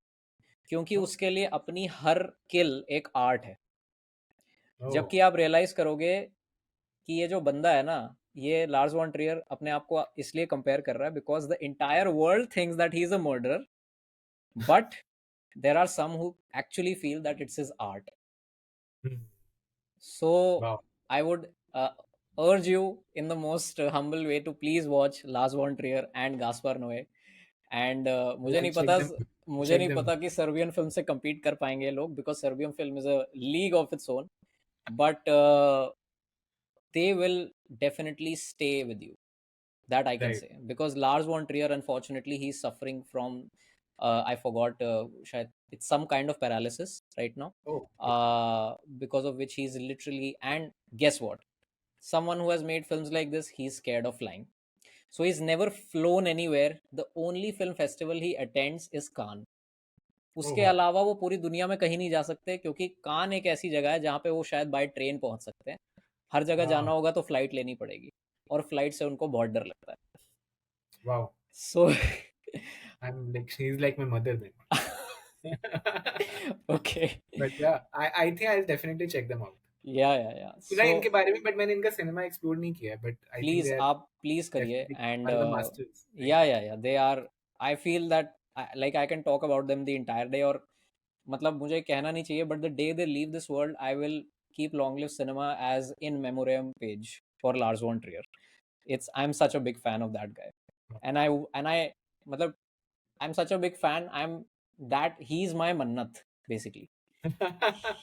[SPEAKER 2] क्योंकि
[SPEAKER 1] Oh,
[SPEAKER 2] उसके लिए अपनी हर किल एक art है.
[SPEAKER 1] oh,
[SPEAKER 2] जबकि आप रियलाइज करोगे कि ये जो बंदा है ना, ये लार्स वॉन ट्रियर अपने आप को इसलिए कंपेयर कर रहा है because the entire world thinks that he is a murderer, but there are some who actually feel that it's his art.
[SPEAKER 1] Hmm.
[SPEAKER 2] So
[SPEAKER 1] Wow.
[SPEAKER 2] I would urge you in the most humble way to please watch Lars von Trier and Gaspar Noé. And
[SPEAKER 1] I'll check them.
[SPEAKER 2] मुझे
[SPEAKER 1] Check
[SPEAKER 2] नहीं
[SPEAKER 1] them.
[SPEAKER 2] पता कि Serbian film से compete कर पाएंगे ये लोग, because Serbian film is a league of its own, but they will definitely stay with you. That I can
[SPEAKER 1] Right.
[SPEAKER 2] say, because Lars von Trier, unfortunately, he's suffering from I forgot, it's some kind of paralysis right now,
[SPEAKER 1] Oh. Okay.
[SPEAKER 2] because of which he's literally, and guess what? Someone who has made films like this, he's scared of flying. So he's never flown anywhere. The only film festival he attends is Cannes.
[SPEAKER 1] Oh
[SPEAKER 2] उसके
[SPEAKER 1] wow.
[SPEAKER 2] अलावा वो पूरी दुनिया में कहीं नहीं जा सकते, क्योंकि कान एक ऐसी जगह है जहाँ पे वो शायद बाय ट्रेन पहुंच सकते हैं. हर जगह जाना
[SPEAKER 1] Wow.
[SPEAKER 2] होगा तो फ्लाइट लेनी पड़ेगी, और फ्लाइट से उनको बहुत डर लगता है.
[SPEAKER 1] Wow.
[SPEAKER 2] So
[SPEAKER 1] She's like my mother then.
[SPEAKER 2] okay.
[SPEAKER 1] But yeah, I think I'll definitely check them out.
[SPEAKER 2] Yeah.
[SPEAKER 1] सुना है इनके
[SPEAKER 2] So
[SPEAKER 1] बारे में, बट मैंने इनका सिनेमा एक्सप्लोर नहीं किया है, but I think
[SPEAKER 2] please,
[SPEAKER 1] they are
[SPEAKER 2] आप please करिए.
[SPEAKER 1] Definitely
[SPEAKER 2] And
[SPEAKER 1] one of the masters, right?
[SPEAKER 2] yeah, they are. I feel that like I can talk about them the entire day, और मतलब मुझे कहना नहीं चाहिए, but the day they leave this world, I will keep Long Live Cinema as in memoriam page for Lars von Trier. I'm such a big fan of that guy, and I मतलब I'm such a big fan. He's my mannat basically.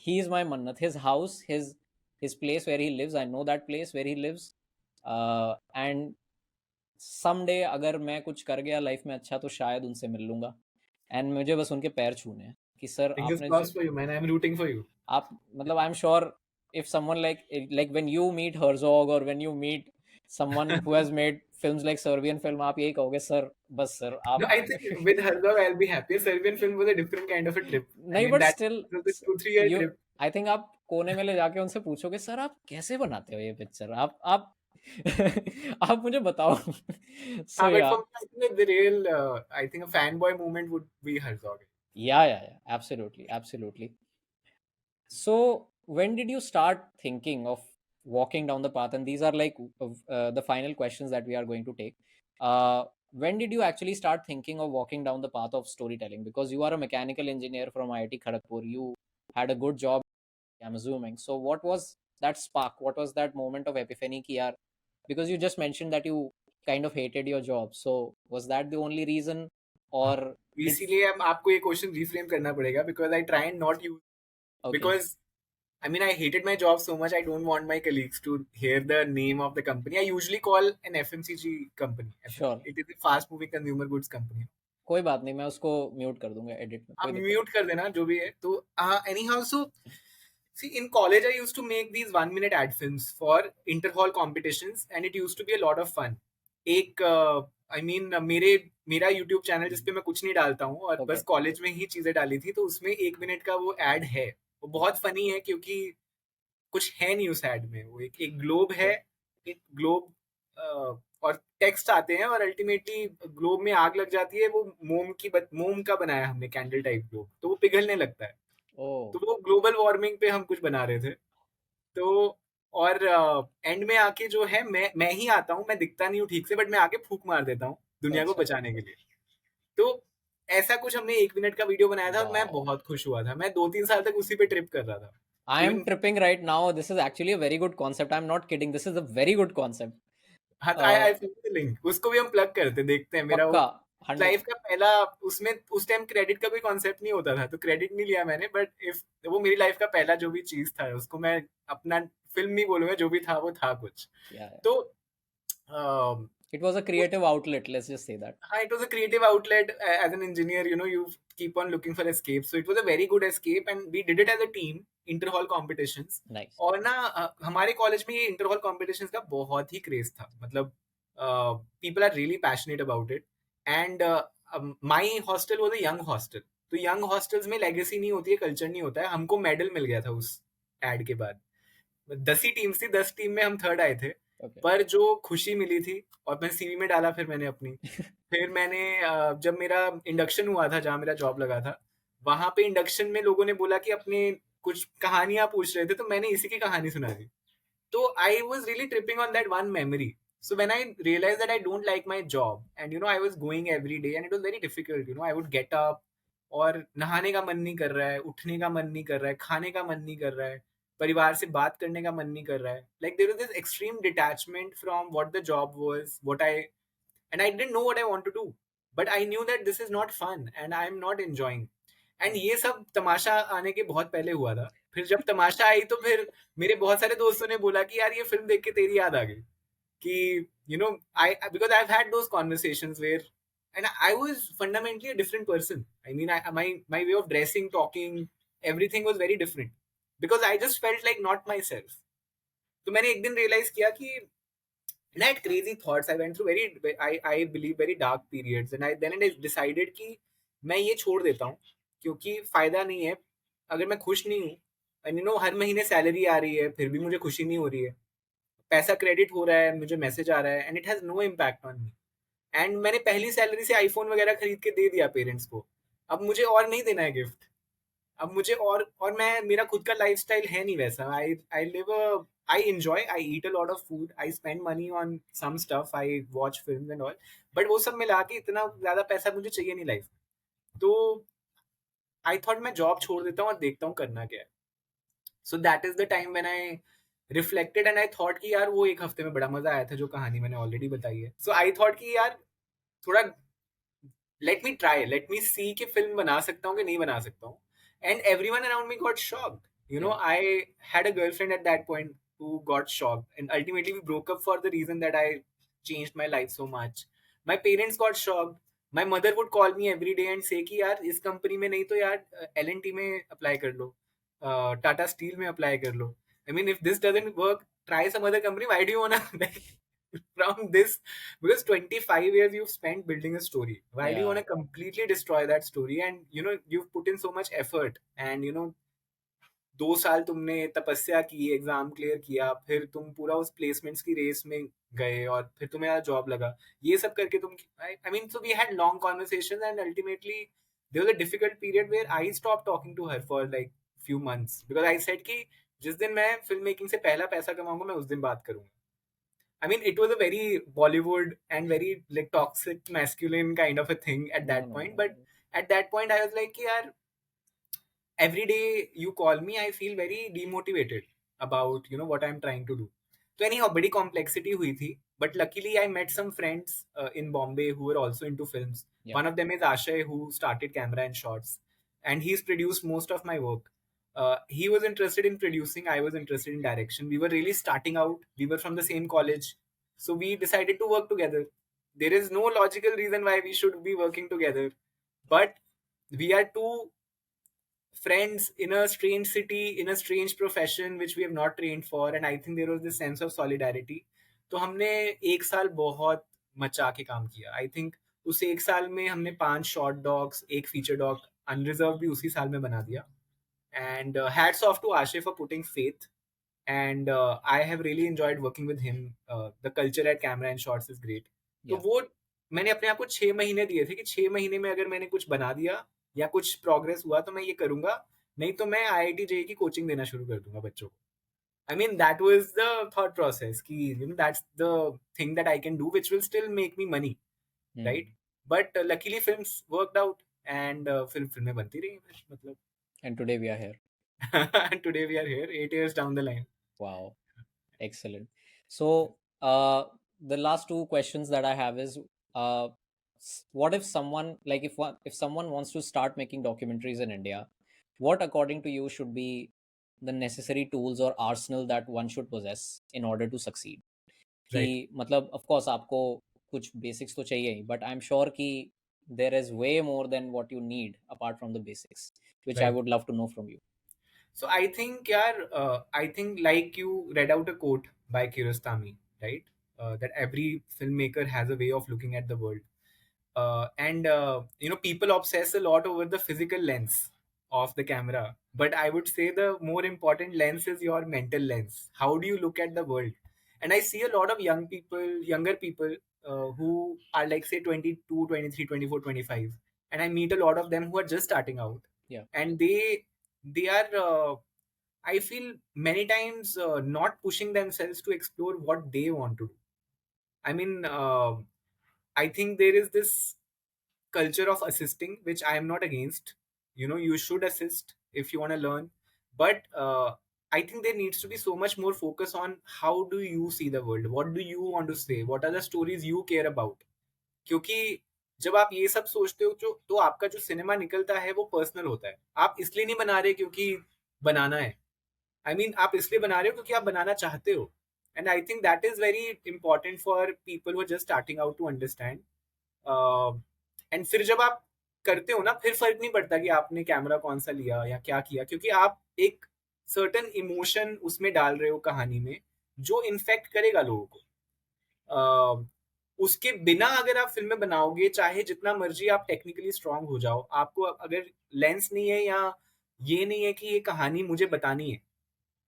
[SPEAKER 2] He's my mannat. His house, his place where he lives. I know that place where he lives. And someday अगर मैं कुछ कर गया life में अच्छा, तो शायद उनसे मिल लूंगा. एंड मुझे बस उनके पैर छूने हैं कि सर
[SPEAKER 1] Fingers
[SPEAKER 2] आपने जो
[SPEAKER 1] crossed for you, man. I'm rooting for you.
[SPEAKER 2] आप मतलब, I am sure, if someone like when you meet Herzog, or when you meet someone who has made films like Serbian film, आप यही कहोगे sir, बस sir
[SPEAKER 1] No,
[SPEAKER 2] आप
[SPEAKER 1] I think with Herzog I'll be happier. Serbian film was a different kind of a trip. I
[SPEAKER 2] नहीं,
[SPEAKER 1] mean
[SPEAKER 2] but
[SPEAKER 1] that
[SPEAKER 2] still
[SPEAKER 1] was a 2-3 year
[SPEAKER 2] you,
[SPEAKER 1] trip.
[SPEAKER 2] I think आप कोने में ले जाके उनसे पूछोगे सर आप कैसे बनाते हो ये पिक्चर, आप आप मुझे बताओ. सो
[SPEAKER 1] But
[SPEAKER 2] या
[SPEAKER 1] for me, I think the real, I think a fanboy moment would be Herzog.
[SPEAKER 2] या absolutely. So when did you start thinking of walking down the path? And these are like the final questions that we are going to take. When did you actually start thinking of walking down the path of storytelling? Because you are a mechanical engineer from IIT Kharagpur. You had a good job, I'm assuming. So what was that spark? What was that moment of epiphany ki yaar? Because you just mentioned that you kind of hated your job. So was that the only reason,
[SPEAKER 1] हाँ,
[SPEAKER 2] or did
[SPEAKER 1] इसीलिए अब आपको ये question reframe करना पड़ेगा, because I try and not use,
[SPEAKER 2] okay,
[SPEAKER 1] because I mean I hated my job so much. I don't want my colleagues to hear the name of the company. I usually call an FMCG company.
[SPEAKER 2] sure,
[SPEAKER 1] It is a fast moving consumer goods company.
[SPEAKER 2] कोई बात नहीं, मैं उसको mute कर दूंगा edit में,
[SPEAKER 1] आप
[SPEAKER 2] कोई दिक्कत
[SPEAKER 1] म्यूट कर देना जो भी है. तो anyhow, so see, in college I used to make these 1 minute ad films for inter-hall competitions, and it used to be a lot of fun. एक I mean मेरा YouTube चैनल जिसपे मैं कुछ नहीं डालता हूँ, और
[SPEAKER 2] नहीं.
[SPEAKER 1] बस
[SPEAKER 2] ओके,
[SPEAKER 1] कॉलेज में ही चीजें डाली थी, तो उसमें 1 मिनट का वो एड है. वो बहुत फनी है, क्योंकि कुछ है नहीं उस एड में. वो एक ग्लोब है,
[SPEAKER 2] ओके,
[SPEAKER 1] एक ग्लोब, और टेक्स्ट आते हैं, और अल्टीमेटली ग्लोब में आग लग जाती है. वो मोम का बनाया हमने, कैंडल टाइप ग्लोब, तो वो पिघलने लगता है.
[SPEAKER 2] ओ,
[SPEAKER 1] तो वो ग्लोबल वार्मिंग पे हम कुछ बना रहे थे. तो और एंड में आके जो है, मैं ही आता हूँ, मैं दिखता नहीं हूँ ठीक से, बट मैं आके फूक मार देता हूँ दुनिया को
[SPEAKER 2] अच्छा,
[SPEAKER 1] बचाने के लिए. तो ऐसा कुछ हमने 1 मिनट का वीडियो बनाया था, और मैं
[SPEAKER 2] वाओ.
[SPEAKER 1] बहुत खुश हुआ था. मैं 2-3 साल तक उसी पे ट्रिप कर रहा था.
[SPEAKER 2] I am
[SPEAKER 1] even
[SPEAKER 2] tripping right now. This is actually a very good concept. I am not kidding, this is a very good concept.
[SPEAKER 1] हाँ, तो आई लिंक उसको भी हम प्लग करते, देखते हैं. मेरा वो
[SPEAKER 2] पक्का, 100.
[SPEAKER 1] लाइफ का पहला, उसमें उस टाइम क्रेडिट का कोई कॉन्सेप्ट नहीं होता था, तो क्रेडिट नहीं लिया मैंने. बट इफ वो मेरी लाइफ का पहला जो भी चीज था, उसको मैं अपना फिल्म नहीं बोलूंगा, जो भी था वो था कुछ.
[SPEAKER 2] या
[SPEAKER 1] तो um,
[SPEAKER 2] it was a creative outlet, let's just say that.
[SPEAKER 1] it was a creative outlet. As an engineer, you keep on looking for escape. So it was a very good escape, and we did it as a team, inter-hall competitions.
[SPEAKER 2] Nice.
[SPEAKER 1] और ना हमारे college में ये inter-hall competitions का बहुत ही craze था. मतलब people are really passionate about it. And my hostel was a young hostel. तो यंग हॉस्टल्स में लेगेसी नहीं होती है, कल्चर नहीं होता है. हमको मेडल मिल गया था उस एड के बाद. 10 ही टीम्स थी, 10 टीम में हम थर्ड आए थे.
[SPEAKER 2] ओके,
[SPEAKER 1] पर जो खुशी मिली थी, और मैं सीवी में डाला फिर मैंने अपनी. फिर मैंने जब मेरा इंडक्शन हुआ था, जहाँ मेरा जॉब लगा था, वहां पे इंडक्शन में लोगों ने बोला कि अपने कुछ कहानियां पूछ रहे थे, तो मैंने इसी की कहानी सुना दी. So I was really tripping on that one memory. So when I realized that I don't like my job, and I was going every day, and it was very difficult. I would get up, और नहाने का मन नहीं कर रहा है, उठने का मन नहीं कर रहा है, खाने का मन नहीं कर रहा है, परिवार से बात करने का मन नहीं कर रहा है. Like there was this extreme detachment from what the job was, and I didn't know what I want to do. But I knew that this is not fun and I'm not enjoying. And ये सब तमाशा आने के बहुत पहले हुआ था. फिर जब तमाशा आई तो फिर मेरे बहुत सारे दोस्तों ने बोला कि यार ये फिल्म देख के तेरी याद आ गई कि I because I've had those conversations where and I was fundamentally a different person. I mean, my way of dressing, talking, everything was very different because I just felt like not myself. तो मैंने एक दिन realize किया कि and I had crazy thoughts. I went through I believe very dark periods, and I decided कि मैं ये छोड़ देता हूँ क्योंकि फायदा नहीं है अगर मैं खुश नहीं हूँ. एंड हर महीने सैलरी आ रही है फिर भी मुझे खुशी नहीं हो रही है. पैसा क्रेडिट हो रहा है, मुझे मैसेज आ रहा है, and it has no impact on me. And मैंने पहली सैलरी से आईफोन वगैरह खरीद के दे दिया पेरेंट्स को. अब मुझे और नहीं देना है गिफ्ट. अब मुझे और मैं मेरा खुद का लाइफस्टाइल है नहीं वैसा. I live I enjoy, I eat a lot of food, I spend money on some stuff, I watch film and all. But वो सब मिला के इतना ज्यादा पैसा मुझे चाहिए नहीं लाइफ. तो आई थॉट मैं जॉब छोड़ देता हूँ और देखता हूँ करना क्या है. So that is the time when I reflected and I thought कि यार वो एक हफ्ते में बड़ा मजा आया था जो कहानी मैंने ऑलरेडी बताई है. सो आई थॉट कि यार थोड़ा let me try, let me see कि फिल्म बना सकता हूँ कि नहीं बना सकता हूँ. And everyone around me got shocked.
[SPEAKER 2] Yeah.
[SPEAKER 1] I had a girlfriend at that point who got shocked, and ultimately we broke up for the reason that I changed my life so much. My parents got shocked. My mother would call me every day and say कि यार इस company में नहीं तो यार L&T में apply कर लो, Tata steel में अप्लाई कर लो. I mean, if this doesn't work, try some other company. Why do you wanna like from this? Because 25 years you've spent building a story. Why do you want
[SPEAKER 2] Yeah.
[SPEAKER 1] to completely destroy that story? And you've put in so much effort, and 2 साल तुमने तपस्या की, exam clear किया, फिर तुम पूरा उस placements की रेस में गए और फिर तुम्हें यार जॉब लगा. ये सब करके तुम I mean so we had long conversations and ultimately there was a difficult period where I stop talking to her for like few months because I said कि जिस दिन मैं फिल्म मेकिंग से पहला पैसा कमाऊंगा मैं उस दिन बात करूंगा. I mean, it was a very Bollywood and very like toxic masculine kind of a thing at
[SPEAKER 2] No,
[SPEAKER 1] that
[SPEAKER 2] no,
[SPEAKER 1] point.
[SPEAKER 2] no.
[SPEAKER 1] But at that point, I was like, yaar, every day you call me, I feel very demotivated about what I'm trying to do. So anyhow, bड़ी complexity हुई थी. But luckily, I met some friends in Bombay who were also into films.
[SPEAKER 2] Yeah.
[SPEAKER 1] One of them is Ashay, who started Camera and Shots, and he's produced most of my work. He was interested in producing. I was interested in direction. We were really starting out. We were from the same college, so we decided to work together. There is no logical reason why we should be working together, but we are two friends in a strange city, in a strange profession which we have not trained for, and I think there was this sense of solidarity. तो हमने एक साल बहुत मचा के काम किया. I think उस एक साल में हमने 5 शॉर्ट डॉग्स, एक फीचर डॉग, अनरिजर्व भी उसी साल में बना दिया. एंड हैट्स ऑफ टू आशे for putting faith. And I have really enjoyed working with him. The culture eight camera and shots is great. तो
[SPEAKER 2] Yeah.
[SPEAKER 1] वो मैंने अपने आप को 6 महीने दिए थे कि 6 महीने में अगर मैंने कुछ बना दिया या कुछ प्रोग्रेस हुआ तो मैं ये करूंगा, नहीं तो मैं IIT जेई की कोचिंग देना शुरू कर दूंगा बच्चों को. I mean that was the thought process कि that's the thing that I can do which will still make me money,
[SPEAKER 2] Hmm.
[SPEAKER 1] Right. But luckily films worked out and फिल्में बनती रही फिर मतलब.
[SPEAKER 2] And today we are here.
[SPEAKER 1] And today we are here 8 years down the line.
[SPEAKER 2] Wow. Excellent. So, the last two questions that I have is, what if someone like if someone wants to start making documentaries in India, what according to you should be the necessary tools or arsenal that one should possess in order to succeed? कि
[SPEAKER 1] Right.
[SPEAKER 2] मतलब of course आपको कुछ basics तो चाहिए ही, but I'm sure कि there is way more than what you need apart from the basics, which I
[SPEAKER 1] Right.
[SPEAKER 2] would love to know from you.
[SPEAKER 1] So I think, yaar, I think like you read out a quote by Kiarostami, right? That every filmmaker has a way of looking at the world. And people obsess a lot over the physical lens of the camera, but I would say the more important lens is your mental lens. How do you look at the world? And I see a lot of younger people who are like say 22, 23, 24, 25, and I meet a lot of them who are just starting out,
[SPEAKER 2] Yeah.
[SPEAKER 1] and they are I feel many times not pushing themselves to explore what they want to do. I mean, I think there is this culture of assisting, which I am not against. You should assist if you want to learn, but I think there needs to be so much more focus on how do you see the world, what do you want to say, what are the stories you care about. क्योंकि जब आप ये सब सोचते हो तो आपका जो सिनेमा निकलता है वो पर्सनल होता है. आप इसलिए नहीं बना रहे क्योंकि बनाना है. आई मीन आप इसलिए बना रहे हो क्योंकि आप बनाना चाहते हो. And I think that is very important for people who are just starting out to understand. And फिर जब आप करते हो ना, फिर फर्क नहीं पड़ता कि आपने कैमरा कौन सा लिया या क्या किया, क्योंकि आप एक सर्टन इमोशन उसमें डाल रहे हो कहानी में, जो इन्फेक्ट करेगा लोगों को. अ, उसके बिना अगर आप फिल्में बनाओगे, चाहे जितना मर्जी आप टेक्निकली स्ट्रांग हो जाओ, आपको अगर लेंस नहीं है या ये नहीं है कि ये कहानी मुझे बतानी है.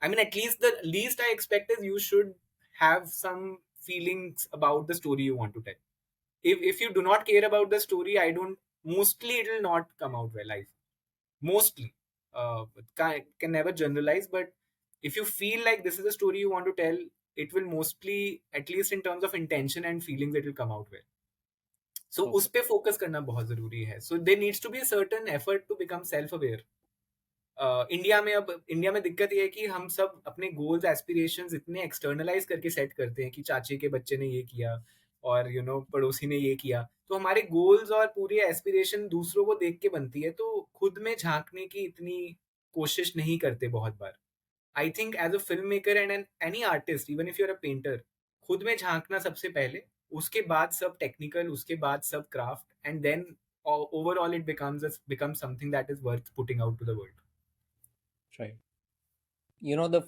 [SPEAKER 1] I mean, at least the least I expect is you should have some feelings about the story you want to tell. If you do not care about the story, I don't. Mostly, it will not come out well. I mostly can never generalize, but if you feel like this is a story you want to tell, it will mostly, at least in terms of intention and feelings, it will come out well. So उस
[SPEAKER 2] Okay.
[SPEAKER 1] पे focus करना बहुत जरूरी है. So there needs to be a certain effort to become self-aware. India में दिक्कत ये है कि हम सब अपने गोल्स एस्पिरेशंस इतने एक्सटर्नलाइज करके सेट करते हैं कि चाची के बच्चे ने ये किया और पड़ोसी ने ये किया, तो हमारे गोल्स और पूरी एस्पिरेशन दूसरों को देख के बनती है, तो खुद में झांकने की इतनी कोशिश नहीं करते बहुत बार. I think as a film maker and any artist, even if you are a painter, खुद में झांकना सबसे पहले, उसके बाद सब टेक्निकल, उसके बाद सब craft, and then overall it becomes something that is worth putting out to the world.
[SPEAKER 2] Right. You know, the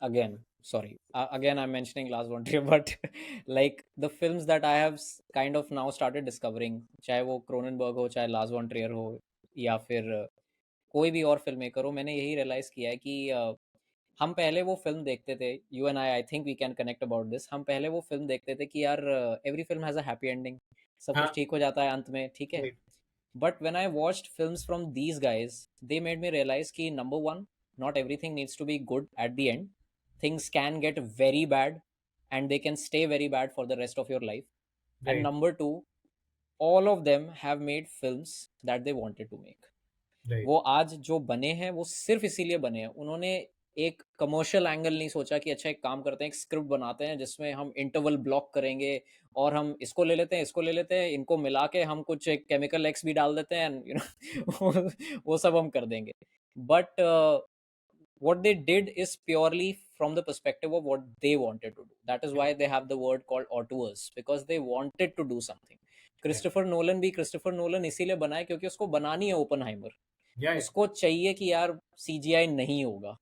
[SPEAKER 2] again, sorry, again I'm mentioning Lars von Trier, but like the films that I have kind of now started discovering, चाहे वो क्रोननबर्ग हो, चाहे Lars von trier हो, या फिर कोई भी और फिल्म मेकर हो, मैंने यही रियलाइज किया है कि हम पहले वो फिल्म देखते थे, you and I think we can connect about this. हम पहले वो फिल्म देखते थे कि यार every film has a happy ending, सब कुछ
[SPEAKER 1] हाँ.
[SPEAKER 2] ठीक हो जाता है अंत में, ठीक है.
[SPEAKER 1] Right.
[SPEAKER 2] But when I watched films from these guys, they made me realize कि number one, not everything needs to be good at the end. Things can get very bad and they can stay very bad for the rest of your life. And
[SPEAKER 1] Right.
[SPEAKER 2] number two, all of them have made films that they wanted to make.
[SPEAKER 1] Right.
[SPEAKER 2] वो आज जो बने हैं वो सिर्फ इसीलिए बने हैं. उन्होंने एक कमर्शियल एंगल नहीं सोचा कि अच्छा एक काम करते हैं, एक स्क्रिप्ट बनाते हैं जिसमें हम इंटरवल ब्लॉक करेंगे और हम इसको ले लेते हैं, इसको ले लेते हैं, इनको मिला के हम कुछ एक केमिकल एक्स भी डाल देते हैं, यू नो वो सब हम कर देंगे. But what they did is purely from the perspective of what they wanted to do. That is why they have the word called auteurs, because they wanted to do something.
[SPEAKER 1] Yeah.
[SPEAKER 2] Christopher Nolan भी Christopher Nolan इसीलिए बना है क्योंकि उसको बनानी है Oppenheimer.
[SPEAKER 1] Yeah. Yeah.
[SPEAKER 2] उसको चाहिए कि यार सीजीआई नहीं होगा,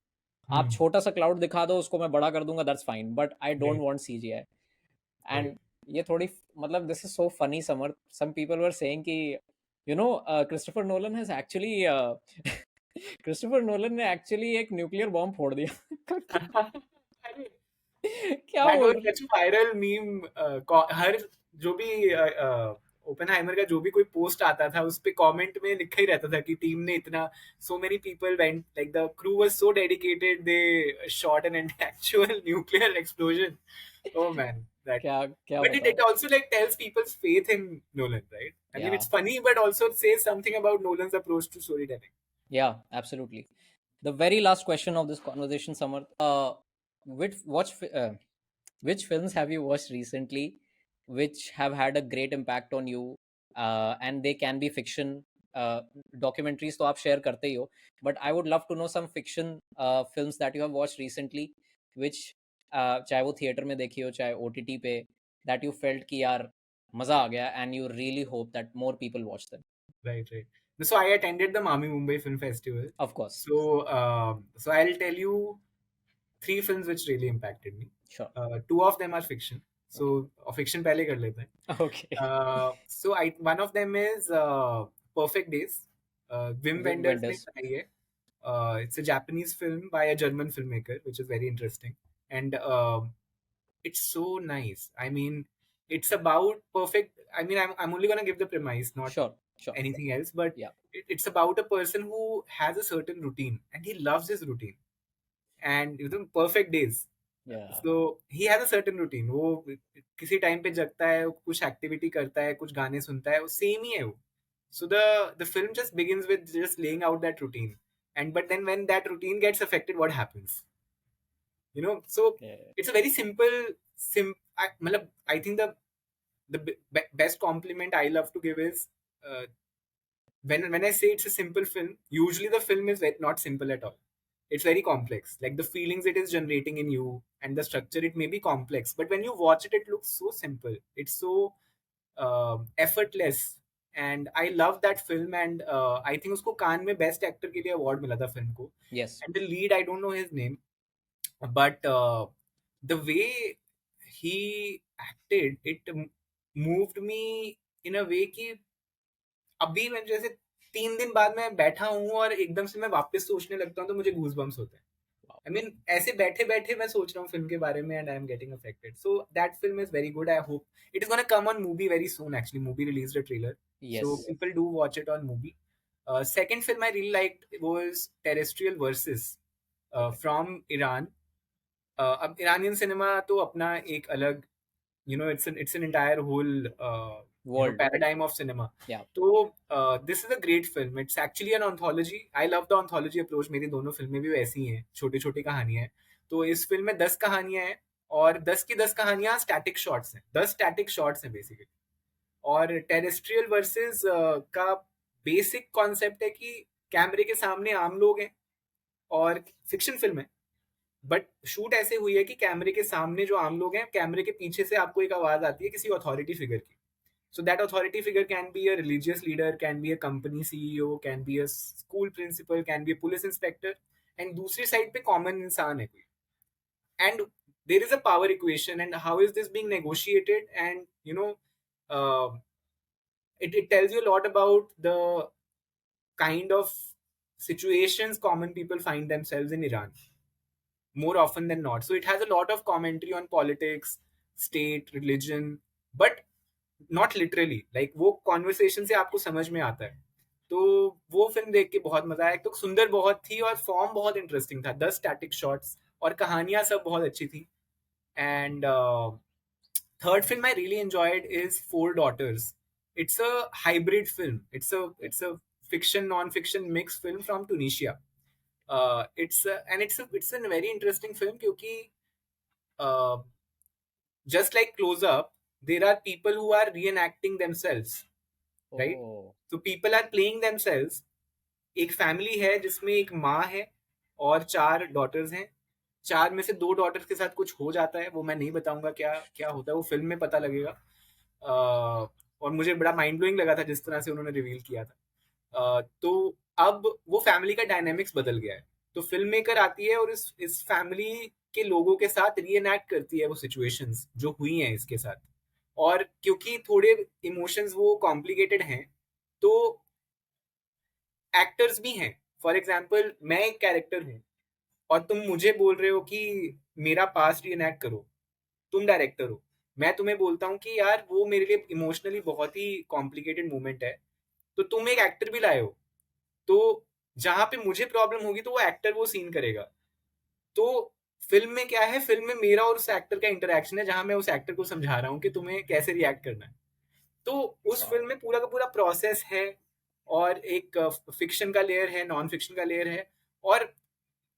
[SPEAKER 2] आप
[SPEAKER 1] Hmm.
[SPEAKER 2] छोटा सा क्लाउड दिखा दो, उसको मैं बड़ा कर दूंगा, that's fine, but I don't
[SPEAKER 1] Right.
[SPEAKER 2] Want CGI.
[SPEAKER 1] Right.
[SPEAKER 2] And ये थोड़ी, मतलब this is so funny summer, some people were saying कि you know Christopher Nolan has actually Christopher Nolan ने एक्चुअली एक न्यूक्लियर बॉम्ब फोड़ दिया.
[SPEAKER 1] अरे,
[SPEAKER 2] क्या
[SPEAKER 1] that was
[SPEAKER 2] बोल.
[SPEAKER 1] such a viral meme. हर जो भी ओपनहाइमर का जो भी कोई पोस्ट आता था, उस पे कमेंट में लिखा ही रहता था कि टीम ने इतना, so many people went, like the crew was so dedicated, they shot an actual nuclear explosion. Oh man, that.
[SPEAKER 2] क्या क्या
[SPEAKER 1] But it
[SPEAKER 2] बताओ.
[SPEAKER 1] also like tells people's faith in Nolan, right? I mean,
[SPEAKER 2] या
[SPEAKER 1] it's funny, but also it says something about Nolan's approach to storytelling.
[SPEAKER 2] या absolutely. The very last question of this conversation, Samarth, which watch which films have you watched recently which have had a great impact on you, and they can be fiction, documentaries तो आप share करते ही हो, but I would love to know some fiction films that you have watched recently which चाहे वो theater में देखी हो चाहे OTT पे, that you felt कि यार मजा आ गया and you really hope that more people watch them.
[SPEAKER 1] Right, right. So I attended the MAMI Mumbai Film Festival.
[SPEAKER 2] Of course.
[SPEAKER 1] So I'll tell you three films which really impacted me.
[SPEAKER 2] Sure.
[SPEAKER 1] Two of them are fiction.
[SPEAKER 2] Okay.
[SPEAKER 1] So fiction पहले कर लेते हैं.
[SPEAKER 2] Okay.
[SPEAKER 1] So one of them is Perfect Days. Wim
[SPEAKER 2] Wim
[SPEAKER 1] Wenders ने
[SPEAKER 2] Wenders.
[SPEAKER 1] बनाई है. It's a Japanese film by a German filmmaker, which is very interesting. And it's so nice. I mean, it's about perfect. I mean, I'm only gonna give the premise, not
[SPEAKER 2] Sure. Sure.
[SPEAKER 1] anything else. But
[SPEAKER 2] Yeah.
[SPEAKER 1] it's about a person who has a certain routine, and he loves his routine. and perfect days.
[SPEAKER 2] Yeah.
[SPEAKER 1] So he has a certain routine. वो किसी time पे जगता है, कुछ activity करता है, कुछ गाने सुनता है, वो सेम ही है वो. So the film just begins with just laying out that routine, and but then when that routine gets affected, what happens? So
[SPEAKER 2] Yeah.
[SPEAKER 1] it's a very मतलब I think the best compliment I love to give is, uh, when I say it's a simple film, usually the film is not simple at all. It's very complex. Like the feelings it is generating in you and the structure, it may be complex, but when you watch it, it looks so simple. It's so effortless, and I love that film. And I think उसको कान में best actor के लिए award मिला था film को.
[SPEAKER 2] Yes.
[SPEAKER 1] And the lead, I don't know his name, but the way he acted, it moved me in a way कि अभी मैं जैसे 3 दिन बाद मैं बैठा हूँ और एकदम से मैं वापस सोचने लगता हूँ तो मुझे गूज बम्स होते हैं.
[SPEAKER 2] Wow.
[SPEAKER 1] I mean, ऐसे बैठे बैठे मैं सोच रहा हूँ फिल्म के बारे में, and I am getting affected. So that film is very good. I hope it is gonna come on movie very soon. Actually, movie released a trailer, so
[SPEAKER 2] Yes.
[SPEAKER 1] people do watch it on movie. Second film I really liked was Terrestrial Versus,
[SPEAKER 2] Okay.
[SPEAKER 1] from Iran. अब Iranian cinema तो अपना एक अलग, it's an entire whole
[SPEAKER 2] World.
[SPEAKER 1] paradigm of cinema.
[SPEAKER 2] Yeah.
[SPEAKER 1] तो this is a great film. It's actually an anthology. I love the anthology approach. मेरी दोनों फिल्में भी वैसी हैं, छोटी छोटी कहानियां हैं. तो इस फिल्म में 10 कहानियां हैं, और 10 की 10 कहानियां स्टैटिक शॉट्स हैं. 10 स्टैटिक शॉट्स हैं बेसिकली. और टेरेस्ट्रियल वर्सेस का बेसिक कॉन्सेप्ट है कि कैमरे के सामने आम लोग हैं, और फिक्शन फिल्म है, बट शूट ऐसे हुई है कि कैमरे के सामने जो आम लोग हैं, कैमरे के पीछे से आपको एक आवाज आती है किसी अथॉरिटी फिगर की. So that authority figure can be a religious leader, can be a company CEO, can be a school principal, can be a police inspector, and दूसरी साइड पे कॉमन इंसान है कोई. And there is a power equation, and how is this being negotiated, and it tells you a lot about the kind of situations common people find themselves in Iran more often than not. So it has a lot of commentary on politics, state, religion, but not literally. Like वो conversation से आपको समझ में आता है. तो वो film देख के बहुत मजा आया. एक तो सुंदर बहुत थी और फॉर्म बहुत इंटरेस्टिंग था. 10 स्टैटिक शॉट्स और कहानियां सब बहुत अच्छी थी. And third film I really enjoyed is Four Daughters. It's a hybrid film. It's a fiction non-fiction mixed film from Tunisia. It's a very interesting film क्योंकि uh, just like Close Up, there are people who are reenacting themselves, right?
[SPEAKER 2] Oh.
[SPEAKER 1] So people are playing themselves. एक family है जिसमें एक माँ है और 4 daughters हैं. 4 में से 2 डॉटर्स के साथ कुछ हो जाता है, वो मैं नहीं बताऊंगा क्या क्या होता है, वो फिल्म में पता लगेगा. और मुझे बड़ा माइंड ब्लोइंग लगा था जिस तरह से उन्होंने रिवील किया था. तो अब वो फैमिली का डायनेमिक्स बदल गया है. तो फिल्म मेकर आती है और इस फैमिली के लोगों के साथ रीएनैक्ट करती है वो सिचुएशंस जो हुई हैं इसके साथ. और क्योंकि थोड़े इमोशंस वो कॉम्प्लिकेटेड हैं, तो एक्टर्स भी हैं. फॉर एग्जाम्पल, मैं एक कैरेक्टर हूँ और तुम मुझे बोल रहे हो कि मेरा पास्ट रीएनैक्ट करो. तुम डायरेक्टर हो, मैं तुम्हें बोलता हूँ कि यार वो मेरे लिए इमोशनली बहुत ही कॉम्प्लिकेटेड मोमेंट है, तो तुम एक एक्टर भी लाए हो, तो जहां पे मुझे प्रॉब्लम होगी तो वो एक्टर वो सीन करेगा. तो फिल्म में क्या है, फिल्म में मेरा और उस एक्टर का इंटरेक्शन है जहां मैं उस एक्टर को समझा रहा हूँ कि तुम्हें कैसे रिएक्ट करना है. तो उस
[SPEAKER 2] Wow.
[SPEAKER 1] फिल्म में पूरा का पूरा प्रोसेस है, और एक फिक्शन का लेयर है, नॉन फिक्शन का लेयर है. और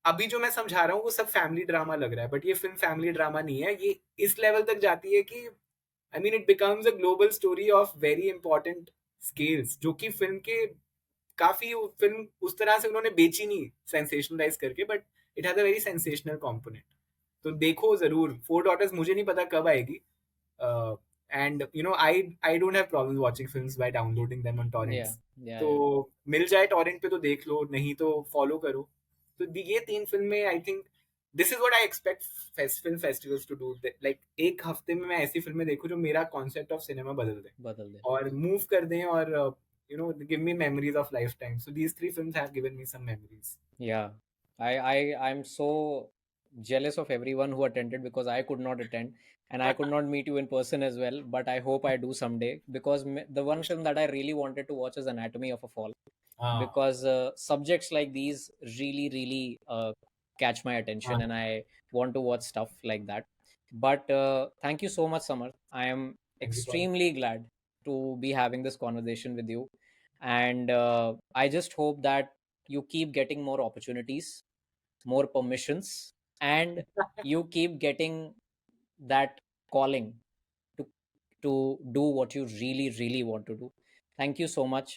[SPEAKER 1] अभी जो मैं समझा रहा हूँ वो सब फैमिली ड्रामा लग रहा है, बट ये फिल्म फैमिली ड्रामा नहीं है. ये इस लेवल तक जाती है कि I mean it becomes a global story of very important scales, जो कि फिल्म के काफी, फिल्म उस तरह से उन्होंने बेची नहीं सेंसेशनलाइज करके, but it has a very sensational component. तो देखो जरूर. फोर डॉटर्स मुझे नहीं पता कब आएगी. And I don't have problem watching films by downloading them on
[SPEAKER 2] Yeah.
[SPEAKER 1] Torrents.
[SPEAKER 2] Yeah.
[SPEAKER 1] तो
[SPEAKER 2] Yeah.
[SPEAKER 1] मिल जाए टॉरेंट पे तो देख लो, नहीं तो फॉलो करो. तो ये 3 फिल्में, I think this is what I expect film festivals to do. Like एक हफ्ते में मैं ऐसी फिल्में देखूं जो मेरा कॉन्सेप्ट ऑफ सिनेमा बदल दें
[SPEAKER 2] बदल दे.
[SPEAKER 1] और मूव कर दें, और give me memories of lifetime. So these 3 films have given me some memories.
[SPEAKER 2] Yeah. I'm so jealous of everyone who attended because I could not attend and I could not meet you in person as well. But I hope I do someday because the one film that I really wanted to watch is Anatomy of a Fall
[SPEAKER 1] Ah,
[SPEAKER 2] because subjects like these really, really catch my attention, and I want to watch stuff like that. But thank you so much, Samar. I am
[SPEAKER 1] Thank you, Paul.
[SPEAKER 2] extremely glad to be having this conversation with you. And I just hope that you keep getting more opportunities, more permissions, and you keep getting that calling to do what you really, really want to do. Thank you so much.